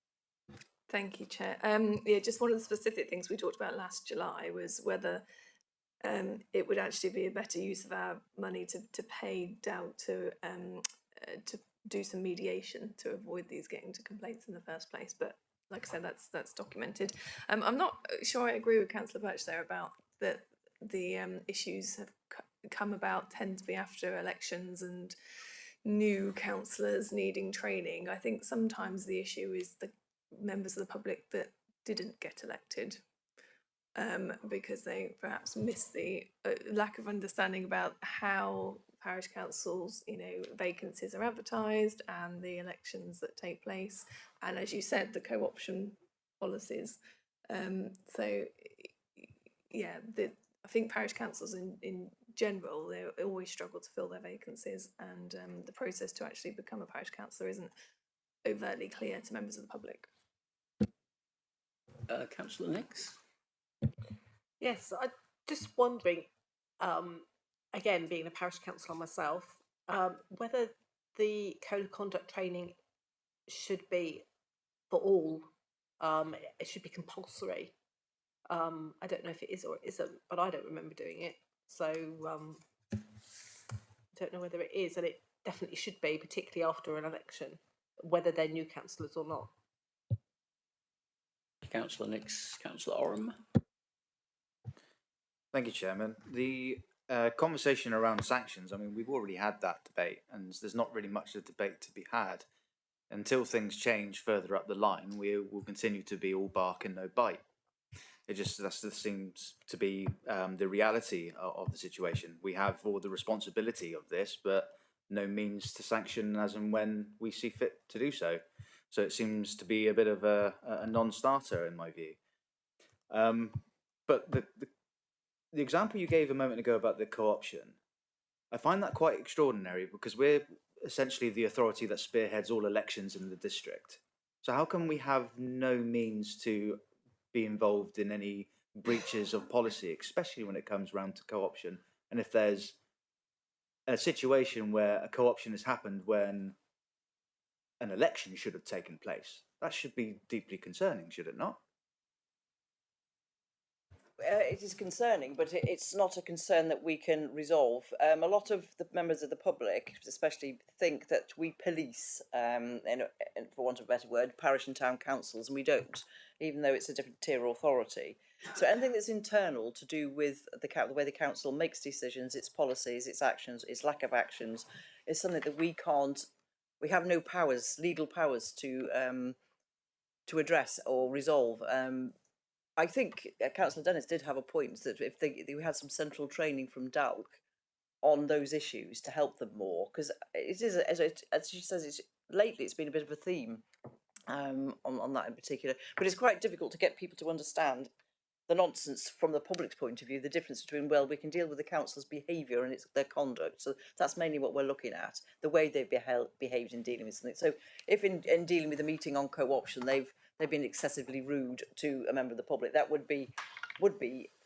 Thank you, Chair. Yeah, just one of the specific things we talked about last July was whether it would actually be a better use of our money to pay DALC to do some mediation to avoid these getting to complaints in the first place. But like I said, that's documented. I'm not sure I agree with Councillor Birch there about that the issues have come about tend to be after elections and new councillors needing training. I think sometimes the issue is the members of the public that didn't get elected because they perhaps missed the lack of understanding about how parish councils, vacancies are advertised and the elections that take place, and as you said, the co-option policies. So yeah, I think parish councils in general, they always struggle to fill their vacancies, and the process to actually become a parish councillor isn't overtly clear to members of the public.
Councillor Nix?
Yes, I'm just wondering, again, being a parish councillor myself, whether the code of conduct training should be for all, it should be compulsory. I don't know if it is or it isn't, but I don't remember doing it. So I don't know whether it is, and it definitely should be, particularly after an election, whether they're new councillors or not.
Councillor Nix. Councillor Oram?
Thank you, Chairman. The conversation around sanctions. I mean, we've already had that debate, and there's not really much of debate to be had. Until things change further up the line, we will continue to be all bark and no bite. That seems to be the reality of the situation. We have all the responsibility of this, but no means to sanction as and when we see fit to do so. So it seems to be a bit of a non-starter in my view. But the example you gave a moment ago about the co-option, I find that quite extraordinary because we're essentially the authority that spearheads all elections in the district. So how can we have no means to be involved in any breaches of policy, especially when it comes round to co-option? And if there's a situation where a co-option has happened when an election should have taken place, that should be deeply concerning, should it not?
It is concerning, but it's not a concern that we can resolve. A lot of the members of the public, especially, think that we police, and for want of a better word, parish and town councils, and we don't, even though it's a different tier authority. So anything that's internal to do with the way the council makes decisions, its policies, its actions, its lack of actions, is something that we can't. We have no powers, legal powers, to address or resolve. I think Councillor Dennis did have a point that if they had some central training from DALC on those issues to help them more, because it is, as she says, lately it's been a bit of a theme on that in particular. But it's quite difficult to get people to understand the nonsense from the public's point of view, the difference between, well, we can deal with the council's behaviour and their conduct. So that's mainly what we're looking at, the way they've behaved in dealing with something. So if in dealing with a meeting on co-option, they've been excessively rude to a member of the public, that would be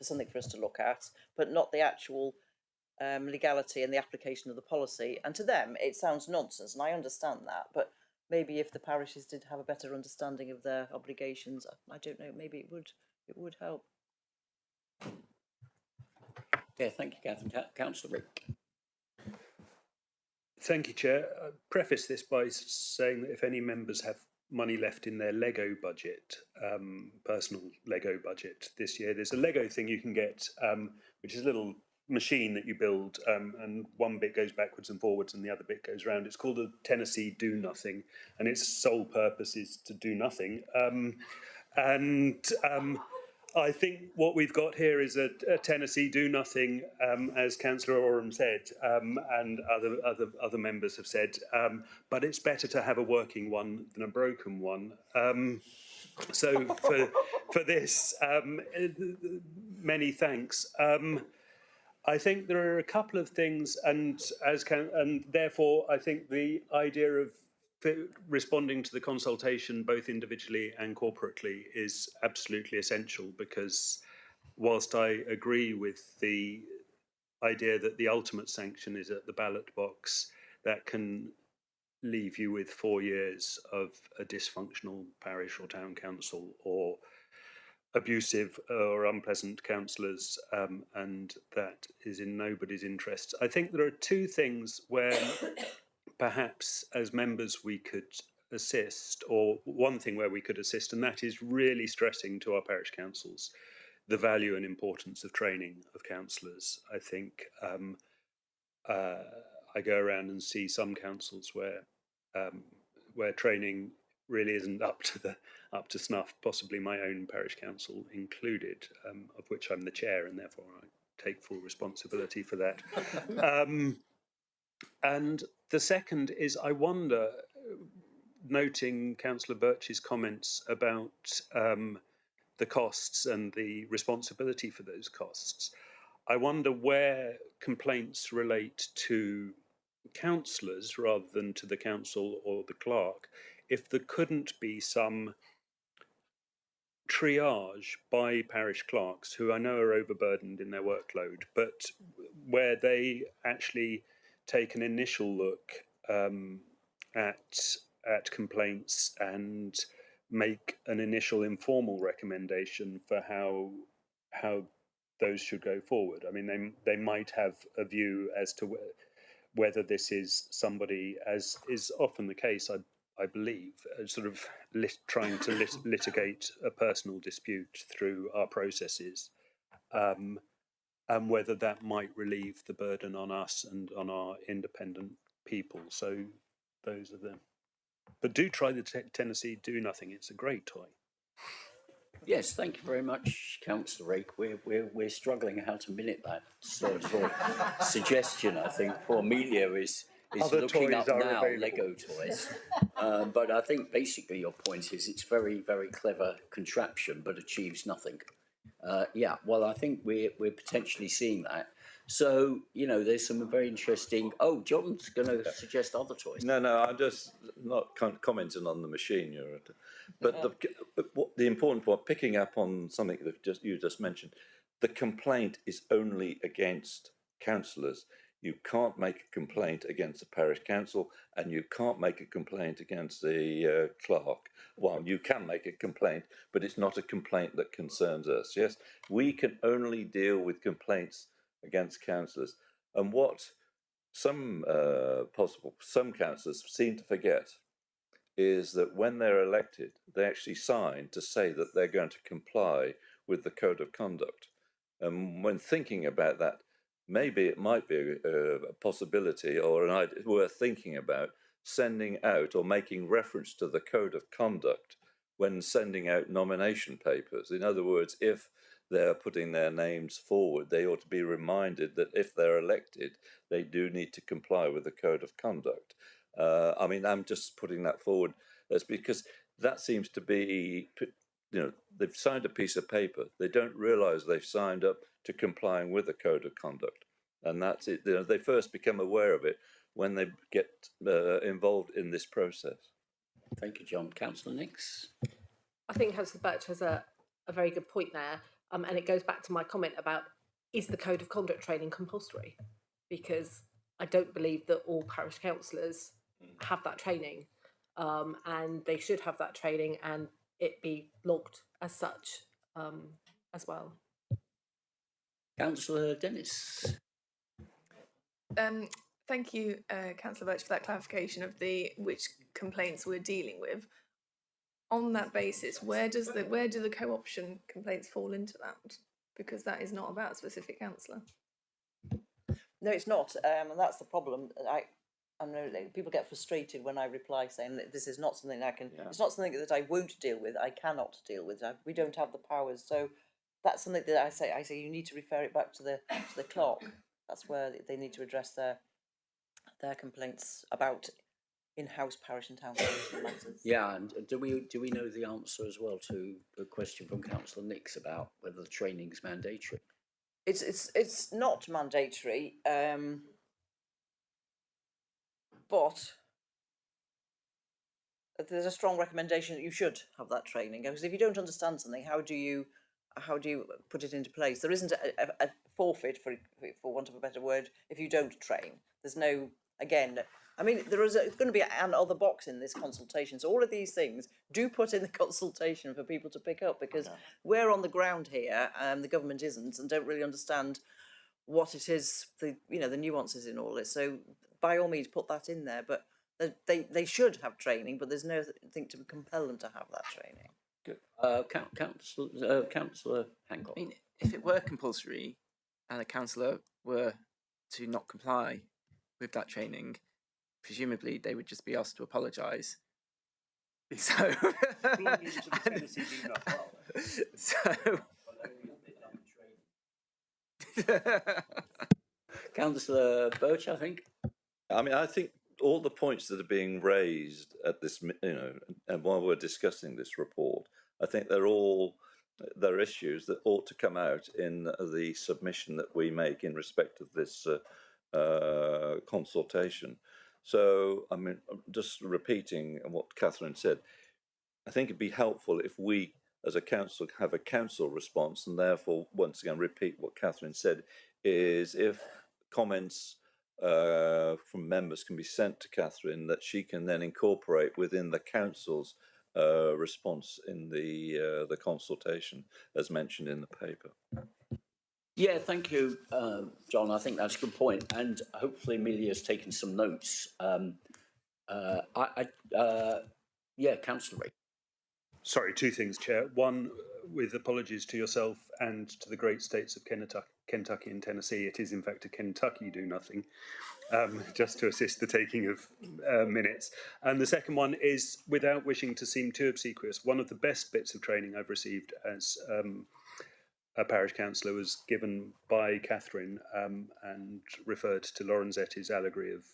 something for us to look at, but not the actual legality and the application of the policy. And to them, it sounds nonsense, and I understand that, but maybe if the parishes did have a better understanding of their obligations, I don't know, maybe it would help.
Yeah, thank you, Catherine. Councillor Rick.
Thank you, Chair. I preface this by saying that if any members have money left in their Lego budget, personal Lego budget this year, there's a Lego thing you can get, which is a little machine that you build, and one bit goes backwards and forwards and the other bit goes round. It's called a Tennessee Do Nothing, and its sole purpose is to do nothing. I think what we've got here is a Tennessee do nothing, as Councillor Oram said, and other members have said. But it's better to have a working one than a broken one. So for this, many thanks. I think there are a couple of things, and therefore I think the idea of responding to the consultation both individually and corporately is absolutely essential, because whilst I agree with the idea that the ultimate sanction is at the ballot box, that can leave you with 4 years of a dysfunctional parish or town council or abusive or unpleasant councillors, and that is in nobody's interests. I think there are two things where perhaps as members we could assist, or one thing where we could assist, and that is really stressing to our parish councils the value and importance of training of councillors. I think I go around and see some councils where training really isn't up to snuff, possibly my own parish council included, of which I'm the chair, and therefore I take full responsibility for that. And the second is, I wonder, noting Councillor Birch's comments about the costs and the responsibility for those costs, I wonder where complaints relate to councillors rather than to the council or the clerk, if there couldn't be some triage by parish clerks, who I know are overburdened in their workload, but where they actually take an initial look at complaints and make an initial informal recommendation for how those should go forward. I mean, they might have a view as to whether this is somebody, as is often the case, I believe, sort of trying to litigate a personal dispute through our processes. and whether that might relieve the burden on us and on our independent people. So those are them. But do try the Tennessee Do Nothing. It's a great toy.
Yes, thank you very much, Councillor Rake. We're struggling how to minute that sort of suggestion. I think poor Amelia is
Other
looking
toys
up
are
now
available.
Lego toys. But I think basically your point is it's very, very clever contraption, but achieves nothing. Yeah, well, I think we're potentially seeing that. So, there's some very interesting. Oh, John's going to suggest other toys.
No, I'm just not commenting on the machine. But the important point, picking up on something that you just mentioned, the complaint is only against councillors. You can't make a complaint against the parish council, and you can't make a complaint against the clerk. Well, you can make a complaint, but it's not a complaint that concerns us. Yes, we can only deal with complaints against councillors. And what some councillors seem to forget is that when they're elected, they actually sign to say that they're going to comply with the code of conduct. And when thinking about that, maybe it might be a possibility or an idea worth thinking about sending out or making reference to the code of conduct when sending out nomination papers. In other words, if they're putting their names forward, they ought to be reminded that if they're elected, they do need to comply with the code of conduct. I'm just putting that forward as because that seems to be, they've signed a piece of paper. They don't realise they've signed up to complying with the code of conduct. And that's it. They first become aware of it when they get involved in this process.
Thank you, John. Councillor Nix?
I think Councillor Birch has a very good point there. And it goes back to my comment about, is the code of conduct training compulsory? Because I don't believe that all parish councillors have that training, and they should have that training and it be logged as such as well.
Councillor Dennis?
Thank you, Councillor Birch, for that clarification of which complaints we're dealing with. On that basis, where do the co-option complaints fall into that? Because that is not about a specific councillor.
No, it's not, and that's the problem. I know that people get frustrated when I reply saying that this is not something I can. Yeah. It's not something that I won't deal with. I cannot deal with. We don't have the powers, so that's something that I say. I say you need to refer it back to the clerk. That's where they need to address their complaints about in-house parish and town council matters.
Yeah, and do we know the answer as well to the question from Councillor Nix about whether the training's mandatory?
It's not mandatory, but there's a strong recommendation that you should have that training, because if you don't understand something, how do you put it into place? There isn't a forfeit, for want of a better word, if you don't train. There's no, again, I mean, there is going to be an other box in this consultation. So all of these things do put in the consultation for people to pick up, because we're on the ground here and the government isn't, and don't really understand what it is, the nuances in all this. So by all means, put that in there. But they should have training, but there's nothing to compel them to have that training.
Good. Councillor Hancock.
I mean, if it were compulsory and a councillor were to not comply with that training, presumably they would just be asked to apologise. So,
Councillor Birch, I think.
I think all the points that are being raised at this, and while we're discussing this report, I think they're issues that ought to come out in the submission that we make in respect of this consultation. So, just repeating what Catherine said, I think it'd be helpful if we, as a council, have a council response, and therefore, once again, repeat what Catherine said, is if comments from members can be sent to Catherine that she can then incorporate within the council's response in the consultation, as mentioned in the paper.
Yeah, thank you, John. I think that's a good point, and hopefully Amelia's taken some notes. Councillor Ray.
Sorry, two things, Chair. One, with apologies to yourself and to the great states of Kentucky. Kentucky and Tennessee. It is in fact a Kentucky do nothing, just to assist the taking of minutes. And the second one is, without wishing to seem too obsequious, one of the best bits of training I've received as a parish councillor was given by Catherine and referred to Lorenzetti's allegory of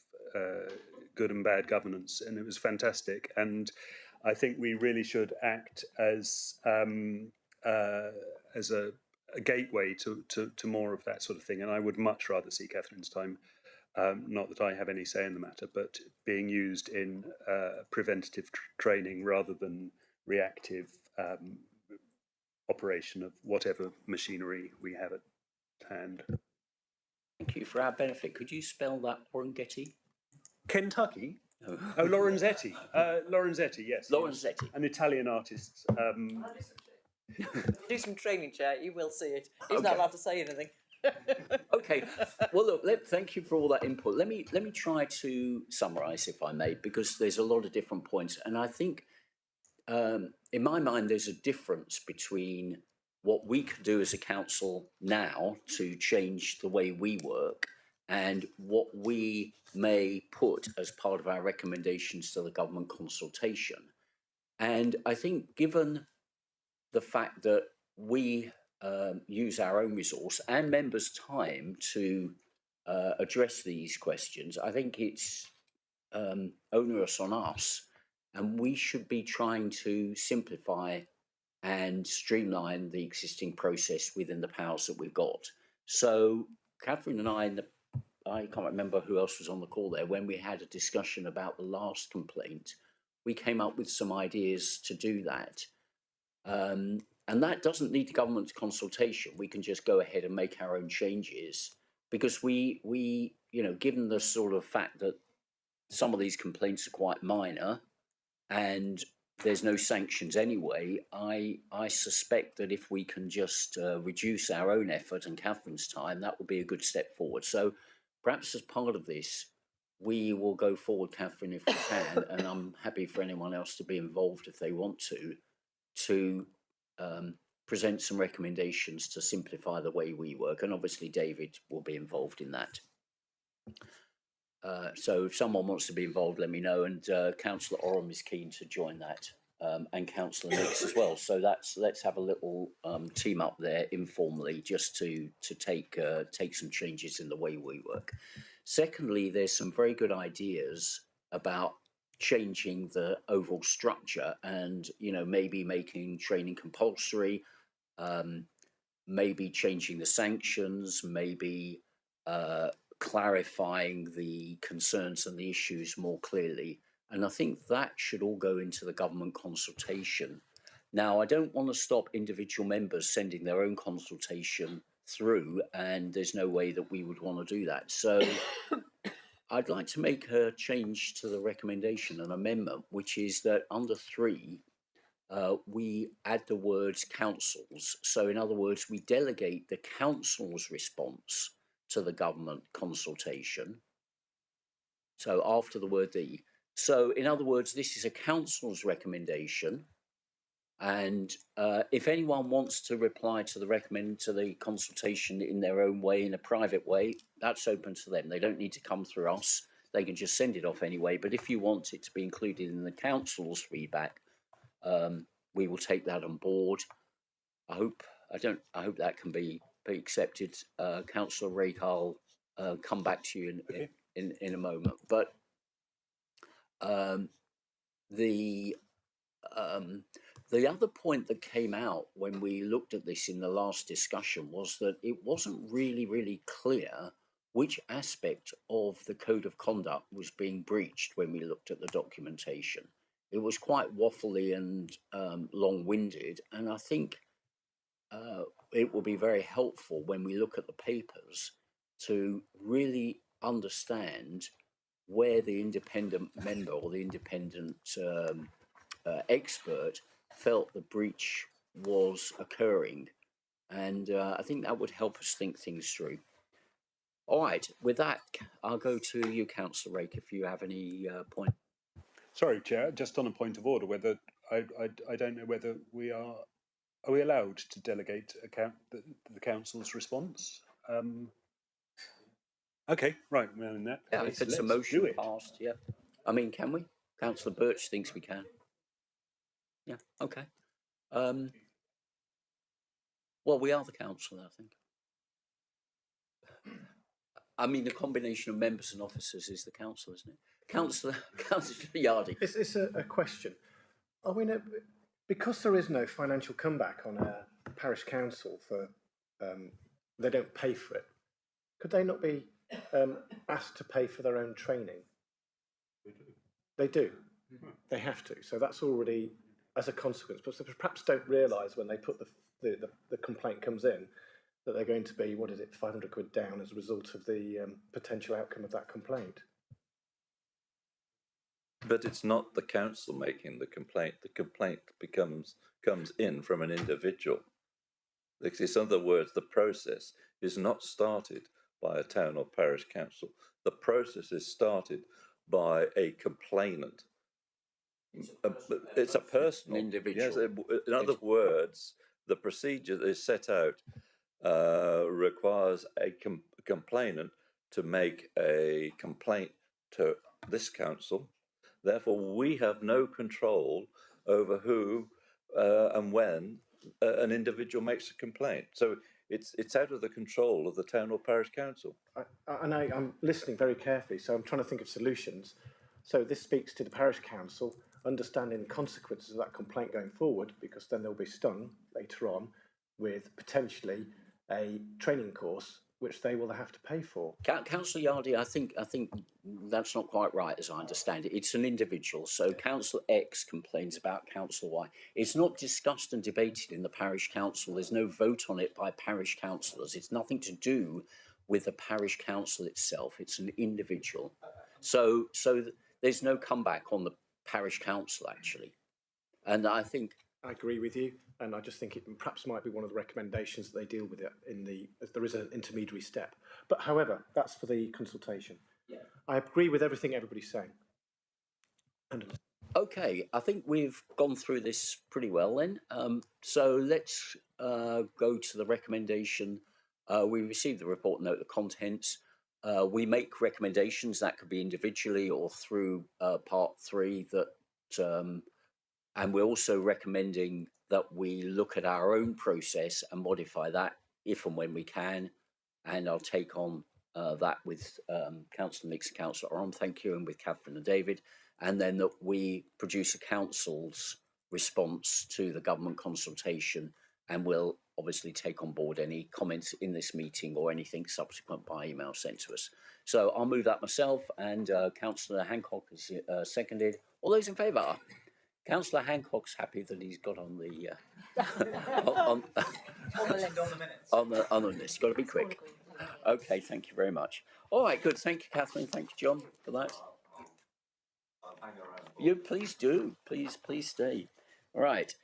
good and bad governance, and it was fantastic. And I think we really should act as a gateway to more of that sort of thing. And I would much rather see Catherine's time, not that I have any say in the matter, but being used in preventative training rather than reactive operation of whatever machinery we have at hand.
Thank you. For our benefit, could you spell that Orangetti?
Kentucky? Oh, Lorenzetti. Lorenzetti, yes.
Lorenzetti.
Yes. An Italian artist.
Do some training, Chair. You will see it. He's not allowed to say anything.
Okay. Well, look. Thank you for all that input. Let me try to summarise, if I may, because there's a lot of different points, and I think, in my mind, there's a difference between what we could do as a council now to change the way we work and what we may put as part of our recommendations to the government consultation. And I think, given the fact that we use our own resource and members' time to address these questions, I think it's onerous on us, and we should be trying to simplify and streamline the existing process within the powers that we've got. So Catherine and I can't remember who else was on the call there, when we had a discussion about the last complaint, we came up with some ideas to do that. And that doesn't need government consultation. We can just go ahead and make our own changes, because we given the sort of fact that some of these complaints are quite minor and there's no sanctions anyway, I suspect that if we can just reduce our own effort and Catherine's time, that will be a good step forward. So perhaps as part of this, we will go forward, Catherine, if we can, and I'm happy for anyone else to be involved if they want to present some recommendations to simplify the way we work. And obviously David will be involved in that. So if someone wants to be involved, let me know. And Councillor Oram is keen to join that, and Councillor Nix as well. So let's have a little team up there informally, just to take some changes in the way we work. Secondly, there's some very good ideas about changing the overall structure, and maybe making training compulsory, maybe changing the sanctions, maybe clarifying the concerns and the issues more clearly. And I think that should all go into the government consultation. Now, I don't want to stop individual members sending their own consultation through, and there's no way that we would want to do that. So I'd like to make a change to the recommendation, an amendment, which is that under 3, we add the words councils. So in other words, we delegate the council's response to the government consultation. So after the word the. So in other words, this is a council's recommendation. And if anyone wants to reply to the consultation in their own way, in a private way, that's open to them. They don't need to come through us. They can just send it off anyway. But if you want it to be included in the council's feedback, we will take that on board. I hope that can be accepted. Councillor Rake, I'll come back to you in a moment. But the other point that came out when we looked at this in the last discussion was that it wasn't really clear which aspect of the code of conduct was being breached when we looked at the documentation. It was quite waffly and long-winded, and I think it will be very helpful when we look at the papers to really understand where the independent member or the independent expert felt the breach was occurring. And I think that would help us think things through. All right, with that, I'll go to you, Councillor Rake, if you have any point.
Sorry, Chair, just on a point of order, whether I don't know whether are we allowed to delegate the council's response? Okay, right. Well, in that
Yeah,
case,
if it's a
let's do
motion
it.
passed, yeah. I mean, can we? Councillor Birch thinks we can. Yeah, okay. Well, we are the council, I think. I mean, the combination of members and officers is the council, isn't it? Councillor Yardy.
It's a question. Are we because there is no financial comeback on a parish council for they don't pay for it. Could they not be asked to pay for their own training? They do. They have to. So that's already as a consequence. But they perhaps don't realise when they put the complaint comes in that they're going to be, what is it, 500 quid down as a result of the potential outcome of that complaint.
But it's not the council making the complaint. The complaint comes in from an individual. In other words, the process is not started by a town or parish council. The process is started by a complainant. It's a personal
individual.
Yes, in other words, the procedure that is set out requires a complainant to make a complaint to this council. Therefore, we have no control over who and when an individual makes a complaint. So it's out of the control of the town or parish council.
I'm listening very carefully, so I'm trying to think of solutions. So this speaks to the parish council understanding the consequences of that complaint going forward, because then they'll be stung later on with potentially a training course which they will have to pay for.
Councillor Yardy, I think that's not quite right, as I understand it. It's an individual. So Councillor X complains about Councillor Y. It's not discussed and debated in the parish council. There's no vote on it by parish councillors. It's nothing to do with the parish council itself. It's an individual. So there's no comeback on the parish council, actually. And I think
I agree with you, and I just think it perhaps might be one of the recommendations that they deal with it as there is an intermediary step. But however, that's for the consultation. Yeah. I agree with everything everybody's saying.
Okay, I think we've gone through this pretty well then. So let's go to the recommendation. We received the report, note the contents. We make recommendations that could be individually or through part 3 that. And we're also recommending that we look at our own process and modify that if and when we can. And I'll take on that with Councillor Nix and Councillor Oram, thank you, and with Catherine and David. And then that we produce a council's response to the government consultation, and we'll obviously take on board any comments in this meeting or anything subsequent by email sent to us. So I'll move that myself, and Councillor Hancock is seconded. All those in favour? Councillor Hancock's happy that he's got on the on the list. Got to be quick. Okay, thank you very much. All right, good. Thank you, Catherine. Thank you, John, for that. You please do. Please stay. All right.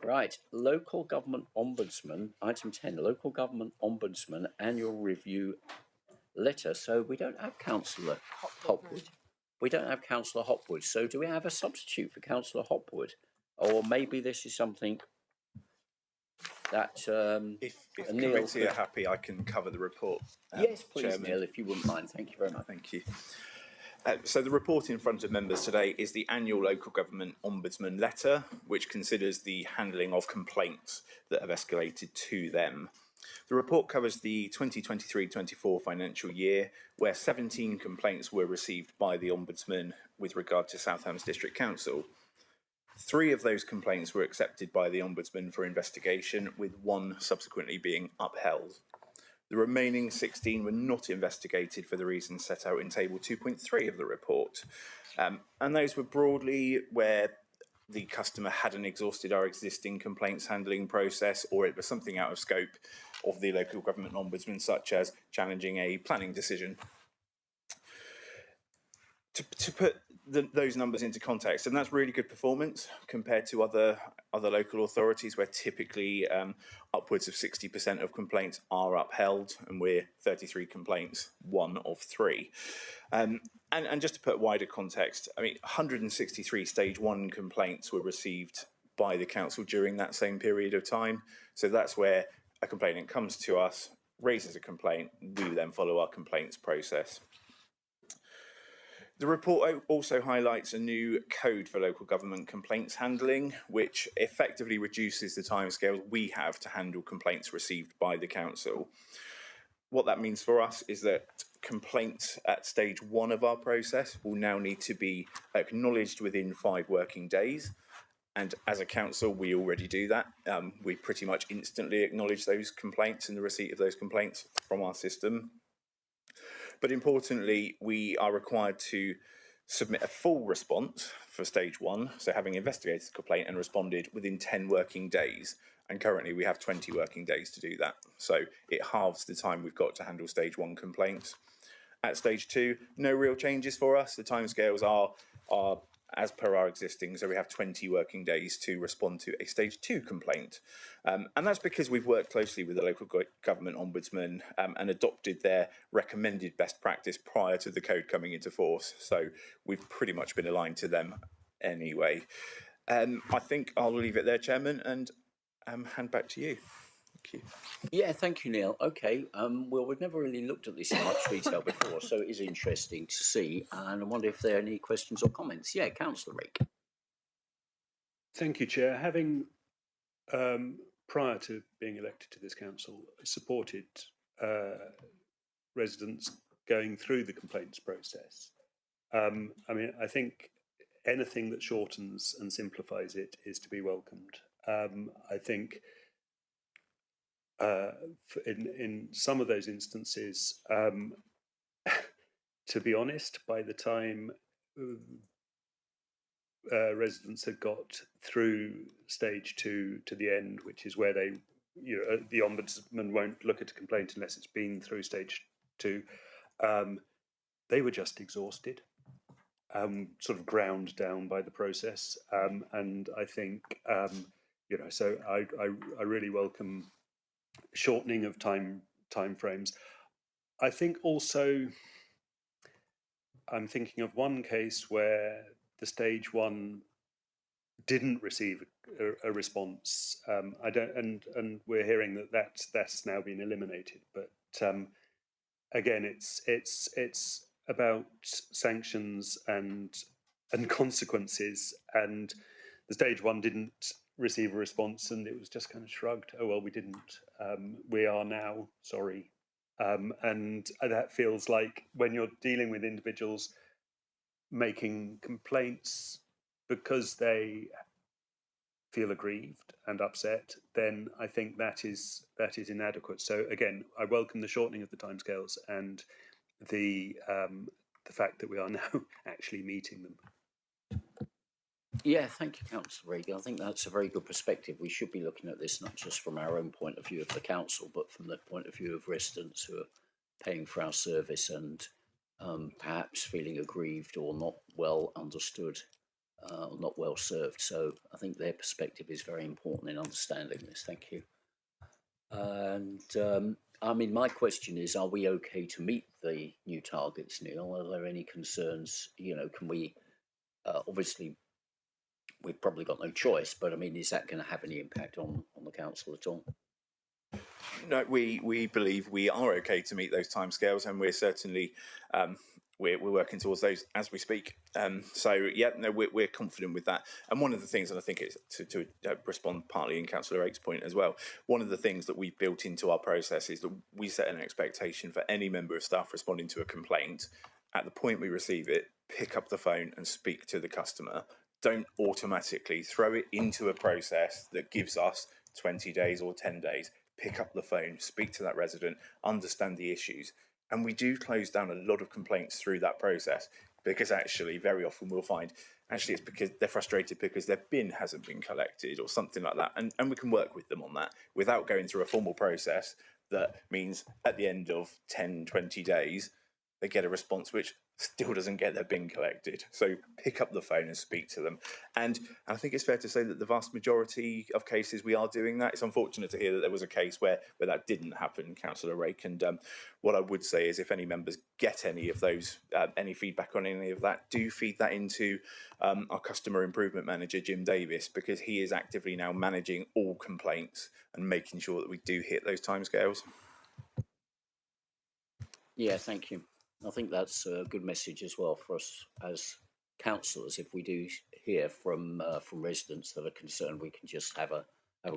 Right. Local Government Ombudsman, item 10. Local Government Ombudsman Annual Review Letter. So we don't have Councillor Hopwood. We don't have Councillor Hopwood, so do we have a substitute for Councillor Hopwood? Or maybe this is something that
if
Neil
committee are happy, I can cover the report.
Yes, please,
Chairman.
Neil, if you wouldn't mind. Thank you very much.
Thank you. So the report in front of members today is the annual Local Government Ombudsman letter, which considers the handling of complaints that have escalated to them. The report covers the 2023-24 financial year, where 17 complaints were received by the Ombudsman with regard to Southampton District Council. 3 of those complaints were accepted by the Ombudsman for investigation, with 1 subsequently being upheld. The remaining 16 were not investigated for the reasons set out in Table 2.3 of the report. And those were broadly where the customer hadn't exhausted our existing complaints handling process, or it was something out of scope of the Local Government Ombudsman, such as challenging a planning decision. To put those numbers into context, and that's really good performance compared to other local authorities, where typically upwards of 60% of complaints are upheld, and we're 33 complaints, 1 of 3. And just to put wider context, I mean, 163 stage 1 complaints were received by the council during that same period of time. So that's where a complainant comes to us, raises a complaint, we then follow our complaints process. The report also highlights a new code for local government complaints handling, which effectively reduces the timescales we have to handle complaints received by the council. What that means for us is that complaints at stage 1 of our process will now need to be acknowledged within 5 working days. And as a council, we already do that. We pretty much instantly acknowledge those complaints and the receipt of those complaints from our system. But importantly, we are required to submit a full response for stage 1, so having investigated the complaint and responded within 10 working days. And currently we have 20 working days to do that. So it halves the time we've got to handle stage 1 complaints. At stage 2, no real changes for us. The timescales are as per our existing, so we have 20 working days to respond to a stage 2 complaint. And that's because we've worked closely with the local government ombudsman and adopted their recommended best practice prior to the code coming into force. So we've pretty much been aligned to them anyway. I think I'll leave it there, Chairman, and hand back to you. Thank you.
Yeah, thank you, Neil. Okay, well, we've never really looked at this in much detail before, so it is interesting to see. And I wonder if there are any questions or comments. Yeah, Councillor Rake.
Thank you, Chair. Having, prior to being elected to this council, supported residents going through the complaints process. I mean, I think anything that shortens and simplifies it is to be welcomed. I think in some of those instances, to be honest, by the time residents had got through stage 2 to the end, which is where they, the ombudsman won't look at a complaint unless it's been through stage 2, they were just exhausted, sort of ground down by the process, and I think so I really welcome shortening of time frames. I think also I'm thinking of one case where the stage 1 didn't receive a response. I don't, and we're hearing that's now been eliminated. But again, it's about sanctions and consequences. And the stage 1 didn't receive a response, and it was just kind of shrugged. Oh well, we didn't. We are now sorry. And that feels like when you're dealing with individuals making complaints because they feel aggrieved and upset, then I think that is inadequate. So again, I welcome the shortening of the timescales and the fact that we are now actually meeting them.
Yeah, thank you, Councillor Regan. I think that's a very good perspective. We should be looking at this not just from our own point of view of the council, but from the point of view of residents who are paying for our service and perhaps feeling aggrieved or not well understood, or not well served. So I think their perspective is very important in understanding this. Thank you. And I mean, my question is, are we okay to meet the new targets, Neil? Are there any concerns? Can we, obviously, we've probably got no choice, but I mean, is that going to have any impact on the council at all?
No, we believe we are okay to meet those timescales, and we're certainly we're working towards those as we speak. So yeah, no, we're confident with that. And one of the things, and I think it's to respond partly in Councillor Rake's point as well, one of the things that we've built into our process is that we set an expectation for any member of staff responding to a complaint. At the point we receive it, pick up the phone and speak to the customer. Don't automatically throw it into a process that gives us 20 days or 10 days. Pick up the phone, speak to that resident, understand the issues. And we do close down a lot of complaints through that process, because actually very often we'll find actually it's because they're frustrated because their bin hasn't been collected or something like that. And we can work with them on that without going through a formal process that means at the end of 10, 20 days, they get a response which still doesn't get their bin collected. So pick up the phone and speak to them. And I think it's fair to say that the vast majority of cases we are doing that. It's unfortunate to hear that there was a case where that didn't happen, Councillor Rake. And what I would say is if any members get any of those, any feedback on any of that, do feed that into our customer improvement manager, Jim Davis, because he is actively now managing all complaints and making sure that we do hit those timescales.
Yeah, thank you. I think that's a good message as well for us as councillors. If we do hear from residents that are concerned, we can just have a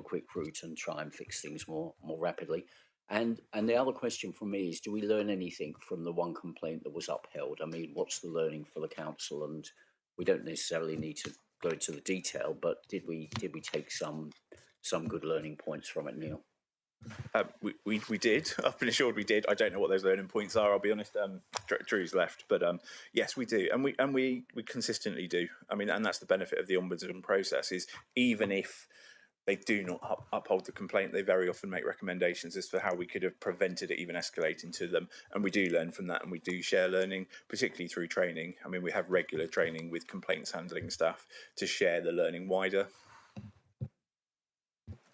quick route and try and fix things more rapidly. And the other question from me is, do we learn anything from the one complaint that was upheld? I mean, what's the learning for the council? And we don't necessarily need to go into the detail, but did we take some good learning points from it, Neil?
We did. I've been assured we did. I don't know what those learning points are. I'll be honest. Drew's left, but yes, we do, and we consistently do. I mean, and that's the benefit of the ombudsman process. Is even if they do not uphold the complaint, they very often make recommendations as to how we could have prevented it even escalating to them, and we do learn from that, and we do share learning, particularly through training. I mean, we have regular training with complaints handling staff to share the learning wider.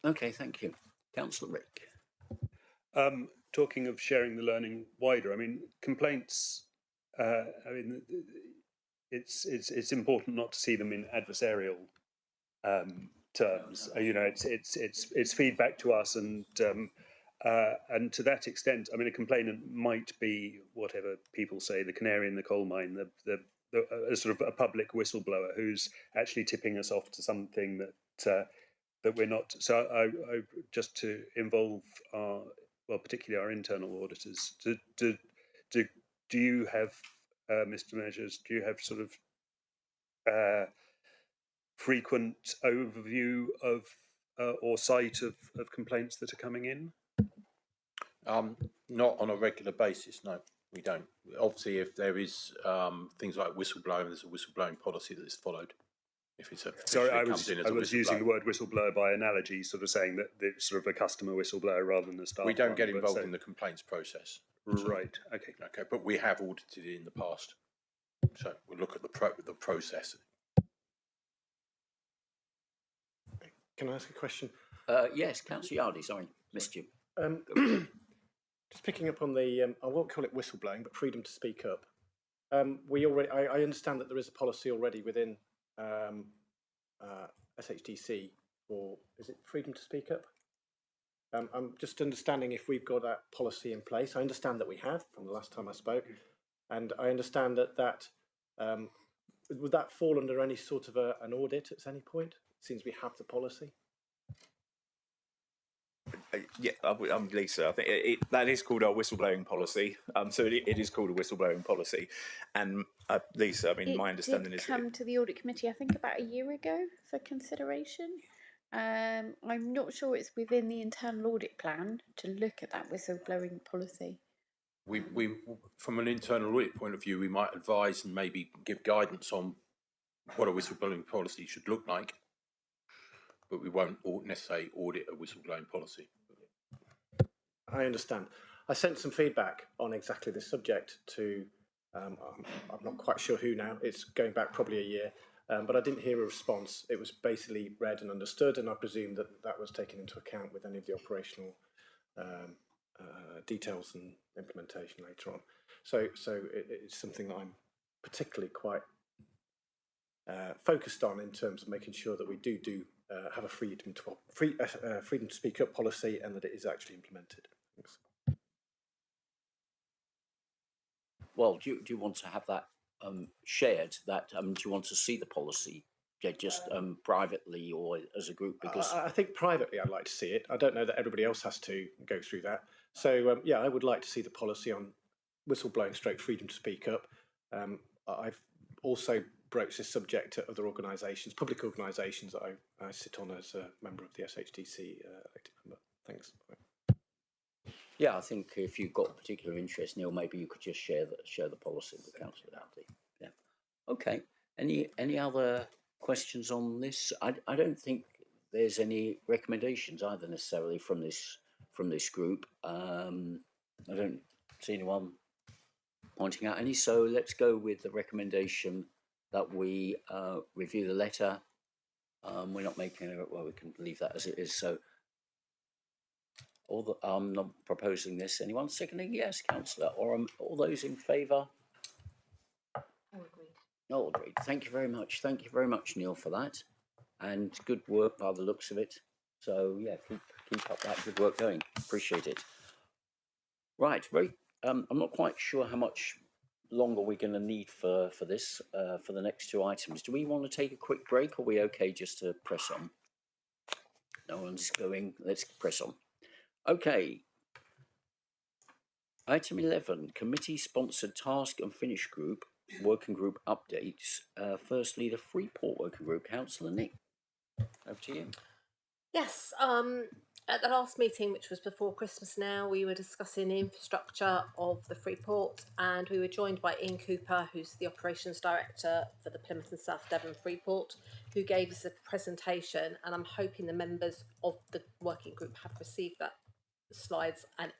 Okay, thank you, Councillor Rick.
Talking of sharing the learning wider, I mean, complaints. I mean, it's important not to see them in adversarial terms. You know, it's feedback to us, and to that extent, I mean, a complainant might be whatever people say, the canary in the coal mine, a sort of a public whistleblower who's actually tipping us off to something that we're not. So I just to involve our, well, particularly our internal auditors. Do you have, Mr. Measures? Do you have sort of frequent overview of or sight of complaints that are coming in?
Not on a regular basis, no, we don't. Obviously, if there is things like whistleblowing, there's a whistleblowing policy that is followed. If it's
sorry, I was using the word whistleblower by analogy, sort of saying that it's sort of a customer whistleblower rather than a staff.
We don't get involved in the complaints process.
Right. Okay.
Okay, but we have audited it in the past, so we'll look at the process.
Can I ask a question?
Yes, Councillor Yardy. Sorry, missed you.
Just picking up on the, I won't call it whistleblowing, but freedom to speak up. I understand that there is a policy already within SHDC for, is it freedom to speak up? I'm just understanding if we've got that policy in place. I understand that we have from the last time I spoke, and I understand that would that fall under any sort of an audit at any point, since we have the policy?
Yeah, I'm Lisa. I think that is called our whistleblowing policy. So it is called a whistleblowing policy. And Lisa, I mean, my understanding is
it come to the audit committee, I think, about a year ago for consideration. I'm not sure it's within the internal audit plan to look at that whistleblowing policy.
We from an internal audit point of view, we might advise and maybe give guidance on what a whistleblowing policy should look like, but we won't necessarily audit a whistleblowing policy.
I understand. I sent some feedback on exactly this subject to, I'm not quite sure who now, it's going back probably a year, but I didn't hear a response. It was basically read and understood, and I presume that was taken into account with any of the operational details and implementation later on. So it's something that I'm particularly quite focused on in terms of making sure that we do have a freedom to speak up policy and that it is actually implemented. Thanks.
Well, do you want to have that shared? That do you want to see the policy just privately or as a group? Because
I think privately I'd like to see it. I don't know that everybody else has to go through that. So yeah, I would like to see the policy on whistleblowing / freedom to speak up. I've also broached this subject at other organisations, public organisations that I sit on as a member of the SHDC elected member. Thanks.
yeah, I think if you've got a particular interest, Neil, maybe you could just share the policy with Councillor Dowdy. Yeah. Okay. Any other questions on this? I don't think there's any recommendations either necessarily from this group. I don't see anyone pointing out any. So let's go with the recommendation that we review the letter. We're not making it, well, we can leave that as it is. So I'm not proposing this. Anyone seconding? Yes, councillor. Or all those in favour?
All agreed.
All agreed. Thank you very much. Thank you very much, Neil, for that. And good work by the looks of it. So yeah, keep up that good work going. Appreciate it. Right, I'm not quite sure how much longer we're going to need for this for the next two items. Do we want to take a quick break, or are we okay just to press on? No one's going. Let's press on. Okay. Item 11: committee-sponsored task and finish group working group updates. Firstly, the Freeport working group. Councillor Nick, over to you.
Yes, at the last meeting, which was before Christmas now, we were discussing the infrastructure of the Freeport, and we were joined by Ian Cooper, who's the Operations Director for the Plymouth and South Devon Freeport, who gave us a presentation, and I'm hoping the members of the working group have received that slides, and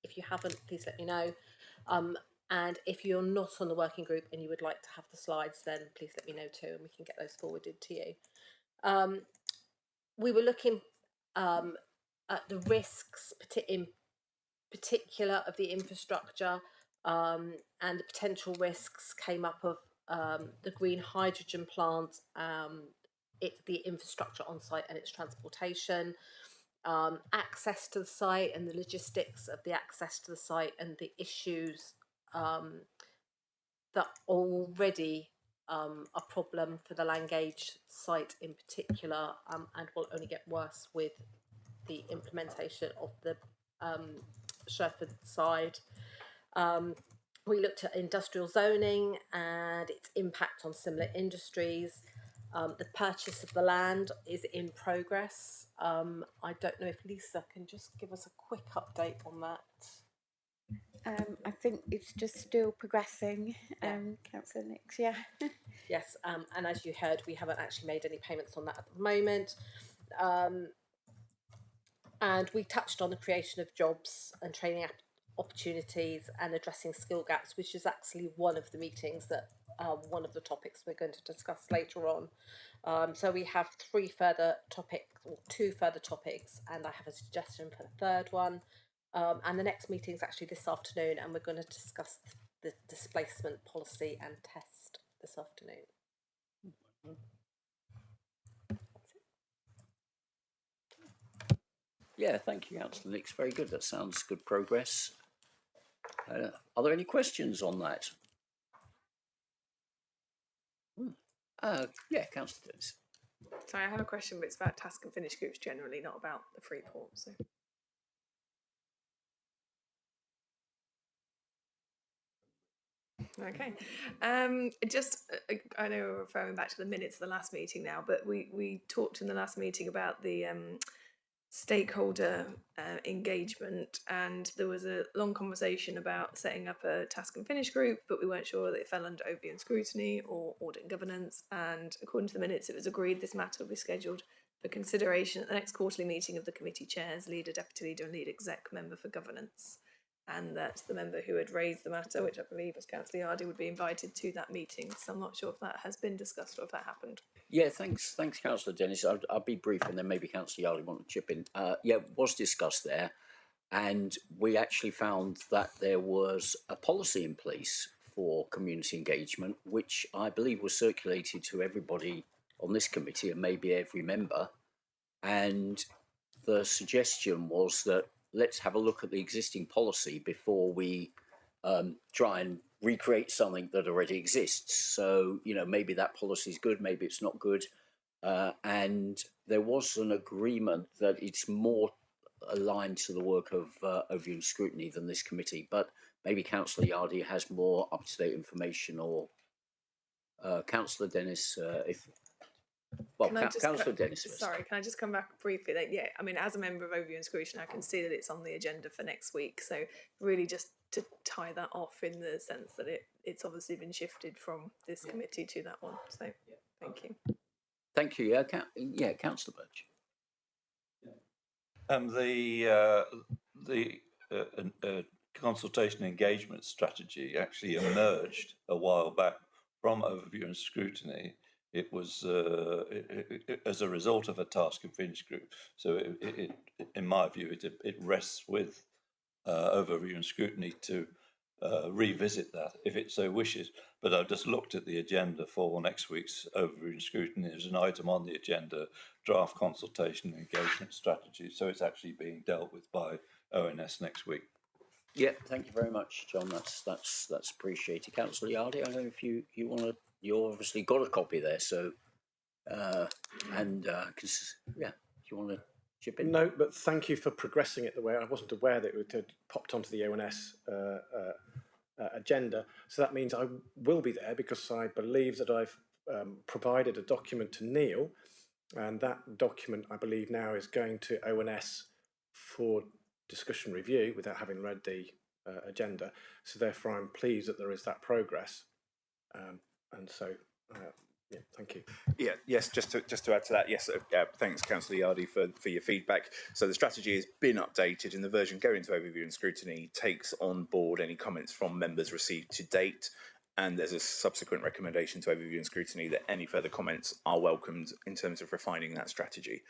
if you haven't, please let me know. And if you're not on the working group and you would like to have the slides, then please let me know too, and we can get those forwarded to you. We were looking at the risks in particular of the infrastructure, and the potential risks came up of the green hydrogen plant, the infrastructure on site and its transportation, access to the site and the logistics of the access to the site, and the issues that already a problem for the Langage site in particular, and will only get worse with the implementation of the Sherford side. We looked at industrial zoning and its impact on similar industries. The purchase of the land is in progress. I don't know if Lisa can just give us a quick update on that.
I think it's just still progressing, Councillor Nix, yeah.
Yes, and as you heard, we haven't actually made any payments on that at the moment. And we touched on the creation of jobs and training opportunities and addressing skill gaps, which is actually one of the meetings that one of the topics we're going to discuss later on. So we have two further topics, and I have a suggestion for the third one. And the next meeting is actually this afternoon, and we're going to discuss the displacement policy and test this afternoon.
Yeah, thank you, Councillor Nix. Very good. That sounds good progress. Are there any questions on that? Yeah, Councillor Dennis.
Sorry, I have a question, but it's about task and finish groups generally, not about the Freeport. So. Okay, I know we're referring back to the minutes of the last meeting now, but we talked in the last meeting about the stakeholder engagement, and there was a long conversation about setting up a task and finish group, but we weren't sure that it fell under overview and scrutiny or audit and governance, and according to the minutes it was agreed this matter will be scheduled for consideration at the next quarterly meeting of the committee chairs, leader, deputy leader and lead exec member for governance, and that the member who had raised the matter, which I believe was Councillor Yardy, would be invited to that meeting. So I'm not sure if that has been discussed or if that happened.
Yeah, thanks, Councillor Dennis. I'll be brief, and then maybe Councillor Yarley want to chip in. Yeah, it was discussed there, and we actually found that there was a policy in place for community engagement, which I believe was circulated to everybody on this committee and maybe every member. And the suggestion was that let's have a look at the existing policy before we try and recreate something that already exists. So, you know, maybe that policy is good, maybe it's not good. And there was an agreement that it's more aligned to the work of overview and scrutiny than this committee. But maybe Councillor Yardy has more up-to-date information, or Councillor Dennis, Councillor Dennis first.
Sorry, can I just come back briefly? Yeah, I mean, as a member of Overview and Scrutiny, I can see that it's on the agenda for next week. So really just to tie that off in the sense that it's obviously been shifted from this committee to that one. So thank you.
Thank you. Yeah, Councillor Birch.
consultation engagement strategy actually emerged a while back from overview and scrutiny. It was as a result of a task and finish group. So in my view, it rests with overview and scrutiny to revisit that if it so wishes. But I've just looked at the agenda for next week's overview and scrutiny. There's an item on the agenda, draft consultation and engagement strategy. So it's actually being dealt with by ONS next week.
Yeah, thank you very much, John. That's appreciated. Councillor Yardy, I don't know if you want to. You obviously got a copy there, so because if you want to chip in.
No, but thank you for progressing it the way I wasn't aware that it had popped onto the ONS agenda. So that means I will be there because I believe that I've provided a document to Neil, and that document I believe now is going to ONS for discussion review without having read the agenda. So therefore I'm pleased that there is that progress. And so yeah, thank you.
Yeah, yes, just to add to that, yes, thanks, Councillor Yardy, for your feedback. So the strategy has been updated, and the version going to overview and scrutiny takes on board any comments from members received to date, and there's a subsequent recommendation to overview and scrutiny that any further comments are welcomed in terms of refining that strategy.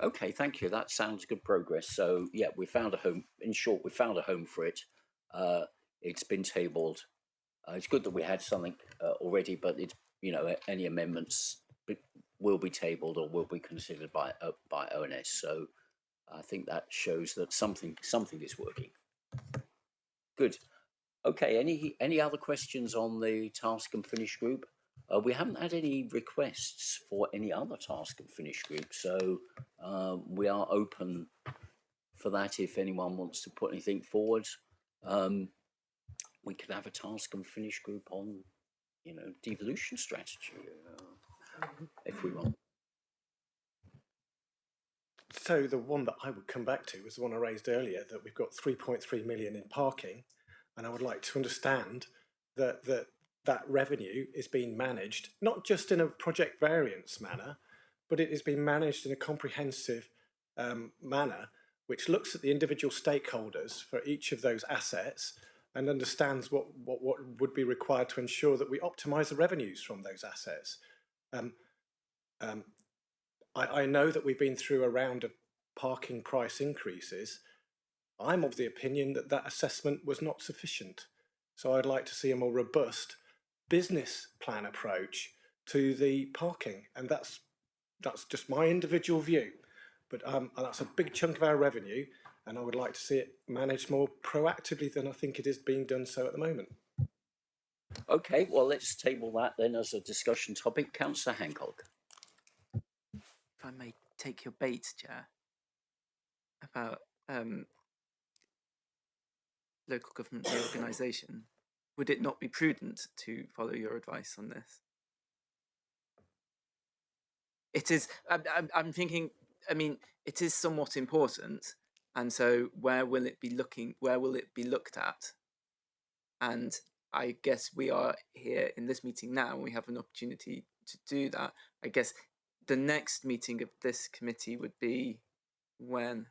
Okay, thank you. That sounds good progress. So yeah, we found a home. In short, we found a home for it. It's been tabled. It's good that we had something already, but it's any amendments will be tabled or will be considered by ONS. So I think that shows that something is working. Good. Okay. Any other questions on the task and finish group? We haven't had any requests for any other task and finish group, so we are open for that if anyone wants to put anything forward. We could have a task and finish group on, devolution strategy, if we want.
So the one that I would come back to was the one I raised earlier, that we've got 3.3 million in parking, and I would like to understand that revenue is being managed, not just in a project variance manner, but it is being managed in a comprehensive manner, which looks at the individual stakeholders for each of those assets and understands what would be required to ensure that we optimise the revenues from those assets. I know that we've been through a round of parking price increases. I'm of the opinion that assessment was not sufficient. So I'd like to see a more robust business plan approach to the parking, and that's just my individual view. But that's a big chunk of our revenue, and I would like to see it managed more proactively than I think it is being done so at the moment.
Okay, well, let's table that then as a discussion topic. Councillor Hancock.
If I may take your bait, Chair, about local government reorganisation, would it not be prudent to follow your advice on this? It is. I'm thinking. I mean, it is somewhat important, and so where will it be looking? Where will it be looked at? And I guess we are here in this meeting now, and we have an opportunity to do that. I guess the next meeting of this committee would be when?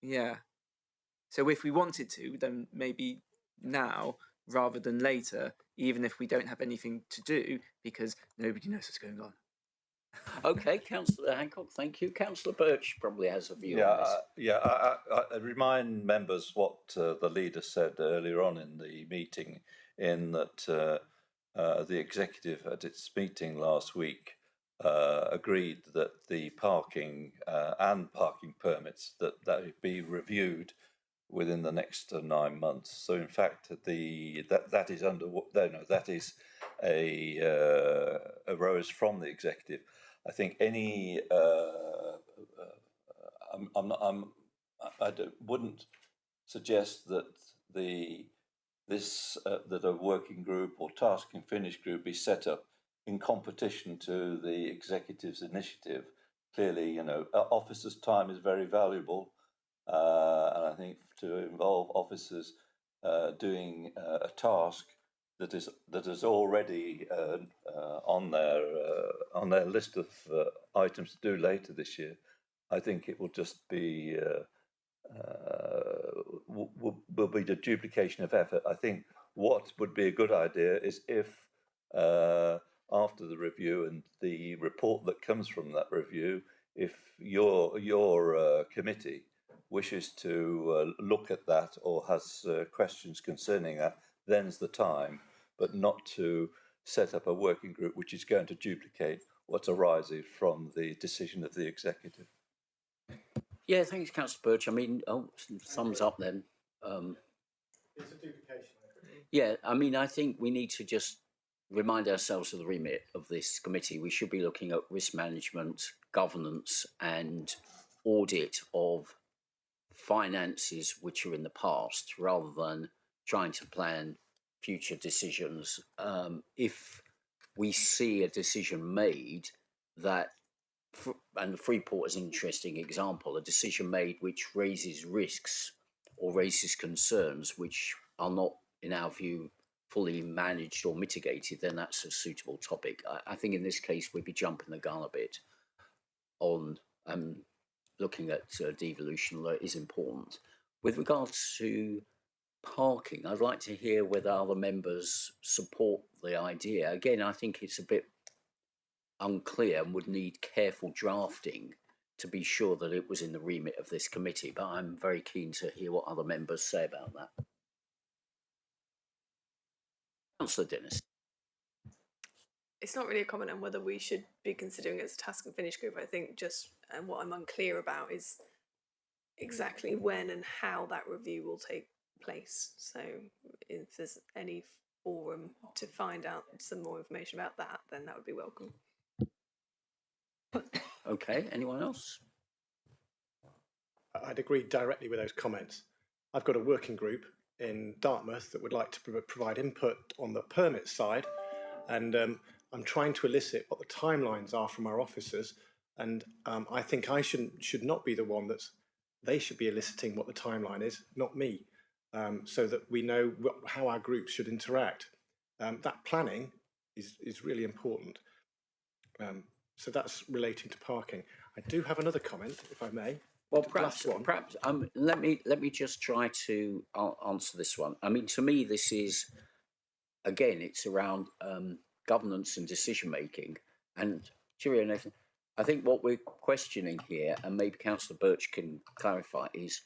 Yeah. So if we wanted to, then maybe now rather than later, even if we don't have anything to do, because nobody knows what's going on.
Okay, Councillor Hancock, thank you. Councillor Birch probably has a view on this.
I remind members what the leader said earlier on in the meeting, in that the executive at its meeting last week agreed that the parking and parking permits that would be reviewed within the next 9 months. So in fact, that is that is arose from the executive. I think any wouldn't suggest that that a working group or task and finish group be set up in competition to the executive's initiative. Clearly, officers' time is very valuable, and I think to involve officers doing a task that is already on their list of items to do later this year, I think it will just be will be the duplication of effort. I think what would be a good idea is if after the review and the report that comes from that review, if your committee wishes to look at that or has questions concerning that, then's the time, but not to set up a working group which is going to duplicate what's arising from the decision of the executive.
Yeah, thanks, Councillor Birch. I mean, thumbs up then.
It's a duplication.
Yeah, I mean, I think we need to just remind ourselves of the remit of this committee. We should be looking at risk management, governance, and audit of finances which are in the past, rather than trying to plan future decisions. If we see a decision made that, and Freeport is an interesting example, a decision made which raises risks or raises concerns which are not, in our view, fully managed or mitigated, then that's a suitable topic. I think in this case we'd be jumping the gun a bit on looking at devolution, although it is important. With regards to parking, I'd like to hear whether other members support the idea. Again, I think it's a bit unclear and would need careful drafting to be sure that it was in the remit of this committee, but I'm very keen to hear what other members say about that. Councillor Dennis.
It's not really a comment on whether we should be considering it as a task and finish group. I think just what I'm unclear about is exactly when and how that review will take place. So if there's any forum to find out some more information about that, then that would be welcome.
Okay, anyone else?
I'd agree directly with those comments. I've got a working group in Dartmouth that would like to provide input on the permit side, and I'm trying to elicit what the timelines are from our officers, and I think I should not be the one they should be eliciting what the timeline is, not me, so that we know how our groups should interact. That planning is really important. So that's relating to parking. I do have another comment, if I may.
Well, perhaps let me just try to answer this one. I mean, to me, this is, again, it's around governance and decision making. And Cheerio, Nathan. I think what we're questioning here, and maybe Councillor Birch can clarify, is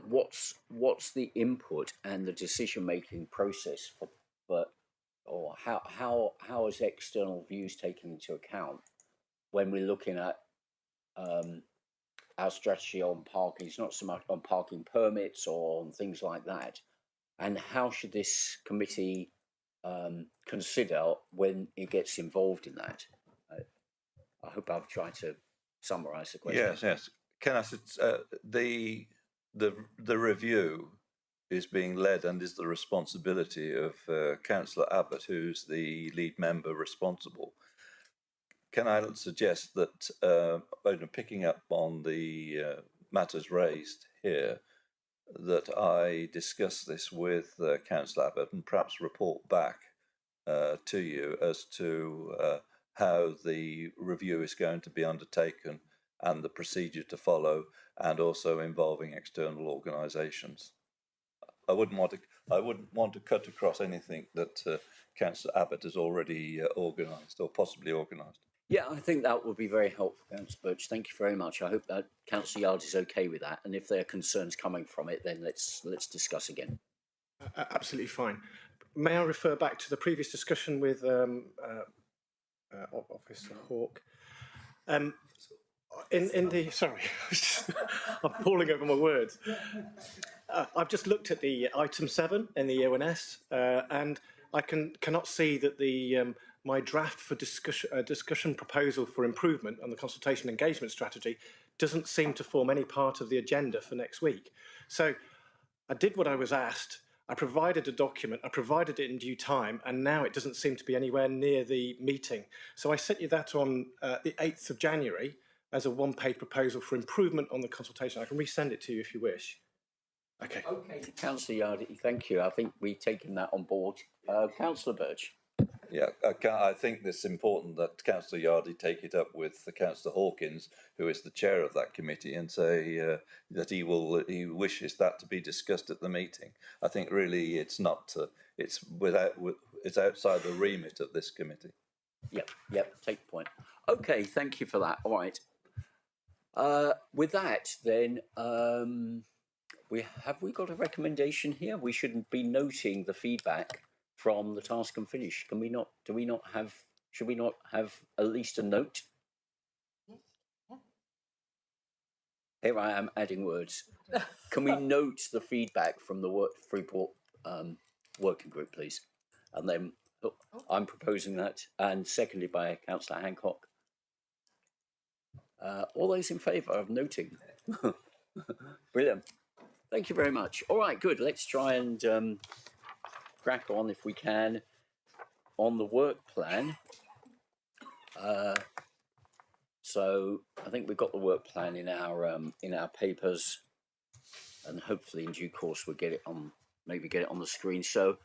what's the input and the decision making process or how is external views taken into account when we're looking at our strategy on parking? It's not so much on parking permits or on things like that. And how should this committee consider when it gets involved in that? I hope I've tried to summarise the question.
Yes. Can I say the review is being led and is the responsibility of Councillor Abbott, who's the lead member responsible. Can I suggest that, picking up on the matters raised here, that I discuss this with Councillor Abbott and perhaps report back to you as to how the review is going to be undertaken and the procedure to follow, and also involving external organisations. I wouldn't want to cut across anything that Councillor Abbott has already organised or possibly organised.
Yeah, I think that would be very helpful, Councillor Birch. Thank you very much. I hope that Councillor Yard is okay with that, and if there are concerns coming from it, then let's discuss again.
Absolutely fine. May I refer back to the previous discussion with Officer Hawke? Sorry, I'm falling over my words. I've just looked at the item 7 in the ONS, and I cannot see that the my draft for discussion proposal for improvement on the consultation engagement strategy doesn't seem to form any part of the agenda for next week. So I did what I was asked. I provided a document, I provided it in due time, and now it doesn't seem to be anywhere near the meeting. So I sent you that on the 8th of January as a one-page proposal for improvement on the consultation. I can resend it to you if you wish. Okay.
Okay, Councillor Yardy, thank you. I think we've taken that on board. Councillor Birch.
Yeah, I think it's important that Councillor Yardy take it up with Councillor Hawkins, who is the chair of that committee, and say that he wishes that to be discussed at the meeting. I think really it's not, it's outside the remit of this committee.
Yep, take the point. Okay, thank you for that. All right. With that, then, we got a recommendation here? We shouldn't be noting the feedback from the task and finish. Can we not? Should we not have at least a note? Here I am adding words. Can we note the feedback from the Freeport working group, please? And then I'm proposing that, and seconded by Councillor Hancock. All those in favour of noting? Brilliant. Thank you very much. All right, good. Let's try and crack on if we can on the work plan. So I think we've got the work plan in our papers, and hopefully in due course we'll get it on, maybe get it on the screen. So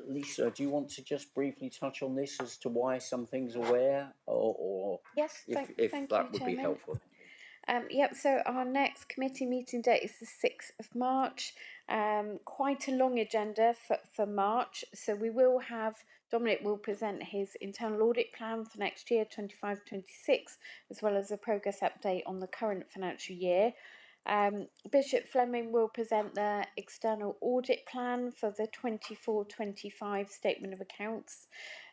Lisa, do you want to just briefly touch on this as to why some things are where, or
yes,
if that would be helpful?
Yep, so our next committee meeting date is the 6th of March. Quite a long agenda for March. So we will have, Dominic will present his internal audit plan for next year, 25-26, as well as a progress update on the current financial year. Bishop Fleming will present the external audit plan for the 24-25 statement of accounts.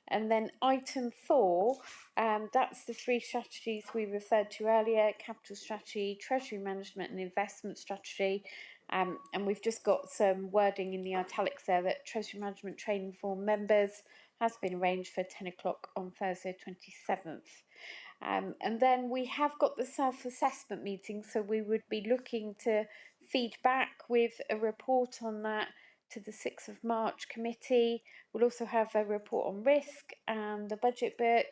And then item 4, that's the 3 strategies we referred to earlier: capital strategy, treasury management and investment strategy. And we've just got some wording in the italics there that treasury management training for members has been arranged for 10 o'clock on Thursday 27th. And then we have got the self-assessment meeting, so we would be looking to feed back with a report on that to the 6th of March committee. We'll also have a report on risk and the budget book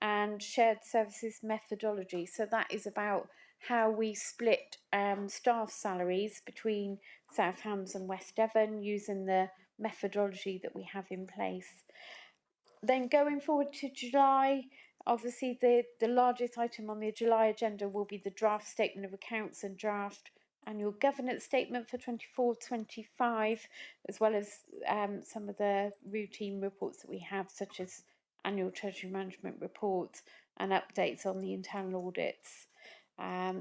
and shared services methodology. So that is about how we split staff salaries between South Hams and West Devon using the methodology that we have in place. Then going forward to July, obviously the largest item on the July agenda will be the draft statement of accounts and draft annual governance statement for 24-25, as well as some of the routine reports that we have, such as annual treasury management reports and updates on the internal audits.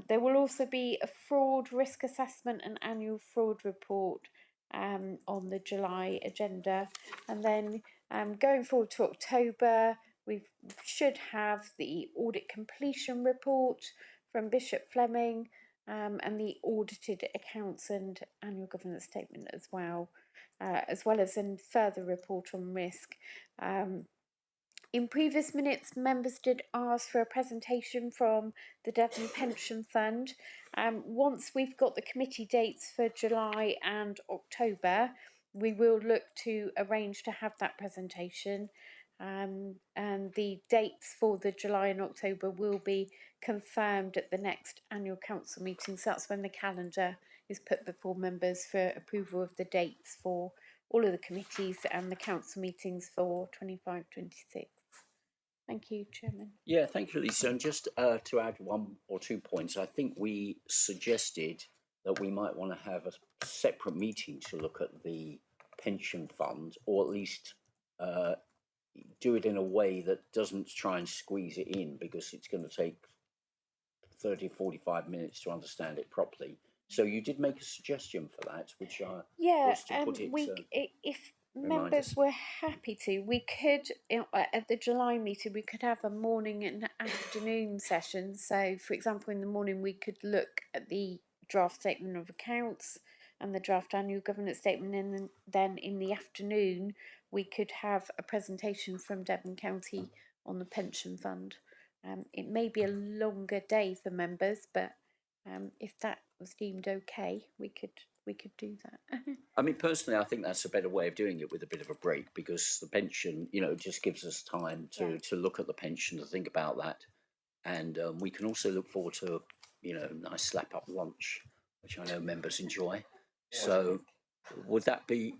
There will also be a fraud risk assessment and annual fraud report on the July agenda. And then going forward to October, we should have the audit completion report from Bishop Fleming, and the audited accounts and annual governance statement as well as a further report on risk. In previous minutes, members did ask for a presentation from the Devon Pension Fund. Once we've got the committee dates for July and October, we will look to arrange to have that presentation. And the dates for the July and October will be confirmed at the next annual council meeting. So that's when the calendar is put before members for approval of the dates for all of the committees and the council meetings for 25-26. Thank you, Chairman.
Yeah, thank you, Lisa. And just to add 1 or 2 points, I think we suggested that we might want to have a separate meeting to look at the pension fund, or at least do it in a way that doesn't try and squeeze it in, because it's going to take 30-45 minutes to understand it properly. So you did make a suggestion for that, which was to put it.
If members were happy to, we could at the July meeting we could have a morning and afternoon session. So, for example, in the morning we could look at the draft statement of accounts and the draft annual governance statement, and then in the afternoon we could have a presentation from Devon County on the pension fund. It may be a longer day for members, but if that was deemed okay, we could do that.
I mean, personally, I think that's a better way of doing it, with a bit of a break, because the pension, just gives us time to look at the pension, to think about that, and we can also look forward to nice slap up lunch, which I know members enjoy. So would that be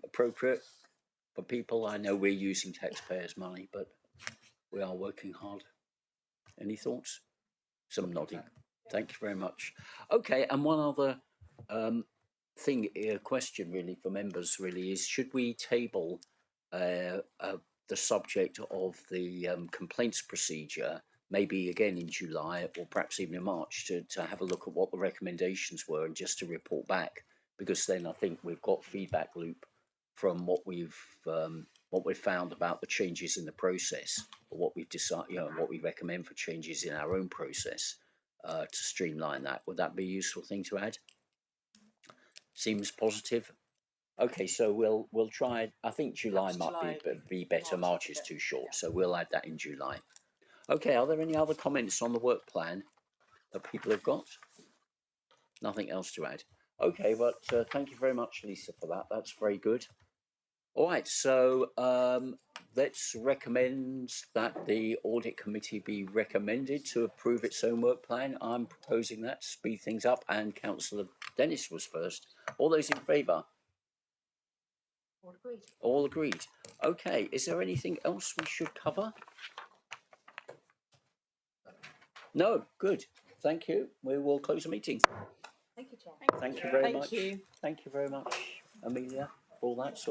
appropriate? for people. I know we're using taxpayers' money, but we are working hard. Any thoughts? Some nodding. Thank you very much. Okay, and one other question really for members really is, should we table the subject of the complaints procedure, maybe again in July or perhaps even in March, to have a look at what the recommendations were and just to report back, because then I think we've got feedback loop from what we've found about the changes in the process, or what we've decided, what we recommend for changes in our own process to streamline that. Would that be a useful thing to add? Seems positive. Okay, so we'll try. I think July might be better. March is too short, so we'll add that in July. Okay, are there any other comments on the work plan that people have got? Nothing else to add. Okay, but thank you very much, Lisa, for that. That's very good. All right, so let's recommend that the audit committee be recommended to approve its own work plan. I'm proposing that to speed things up, and Councillor Dennis was first. All those in favour?
All agreed.
All agreed. Okay, is there anything else we should cover? No, good. Thank you. We will close the meeting.
Thank you, Chair.
Thank you very much. Thank you very much, Amelia, for all that. So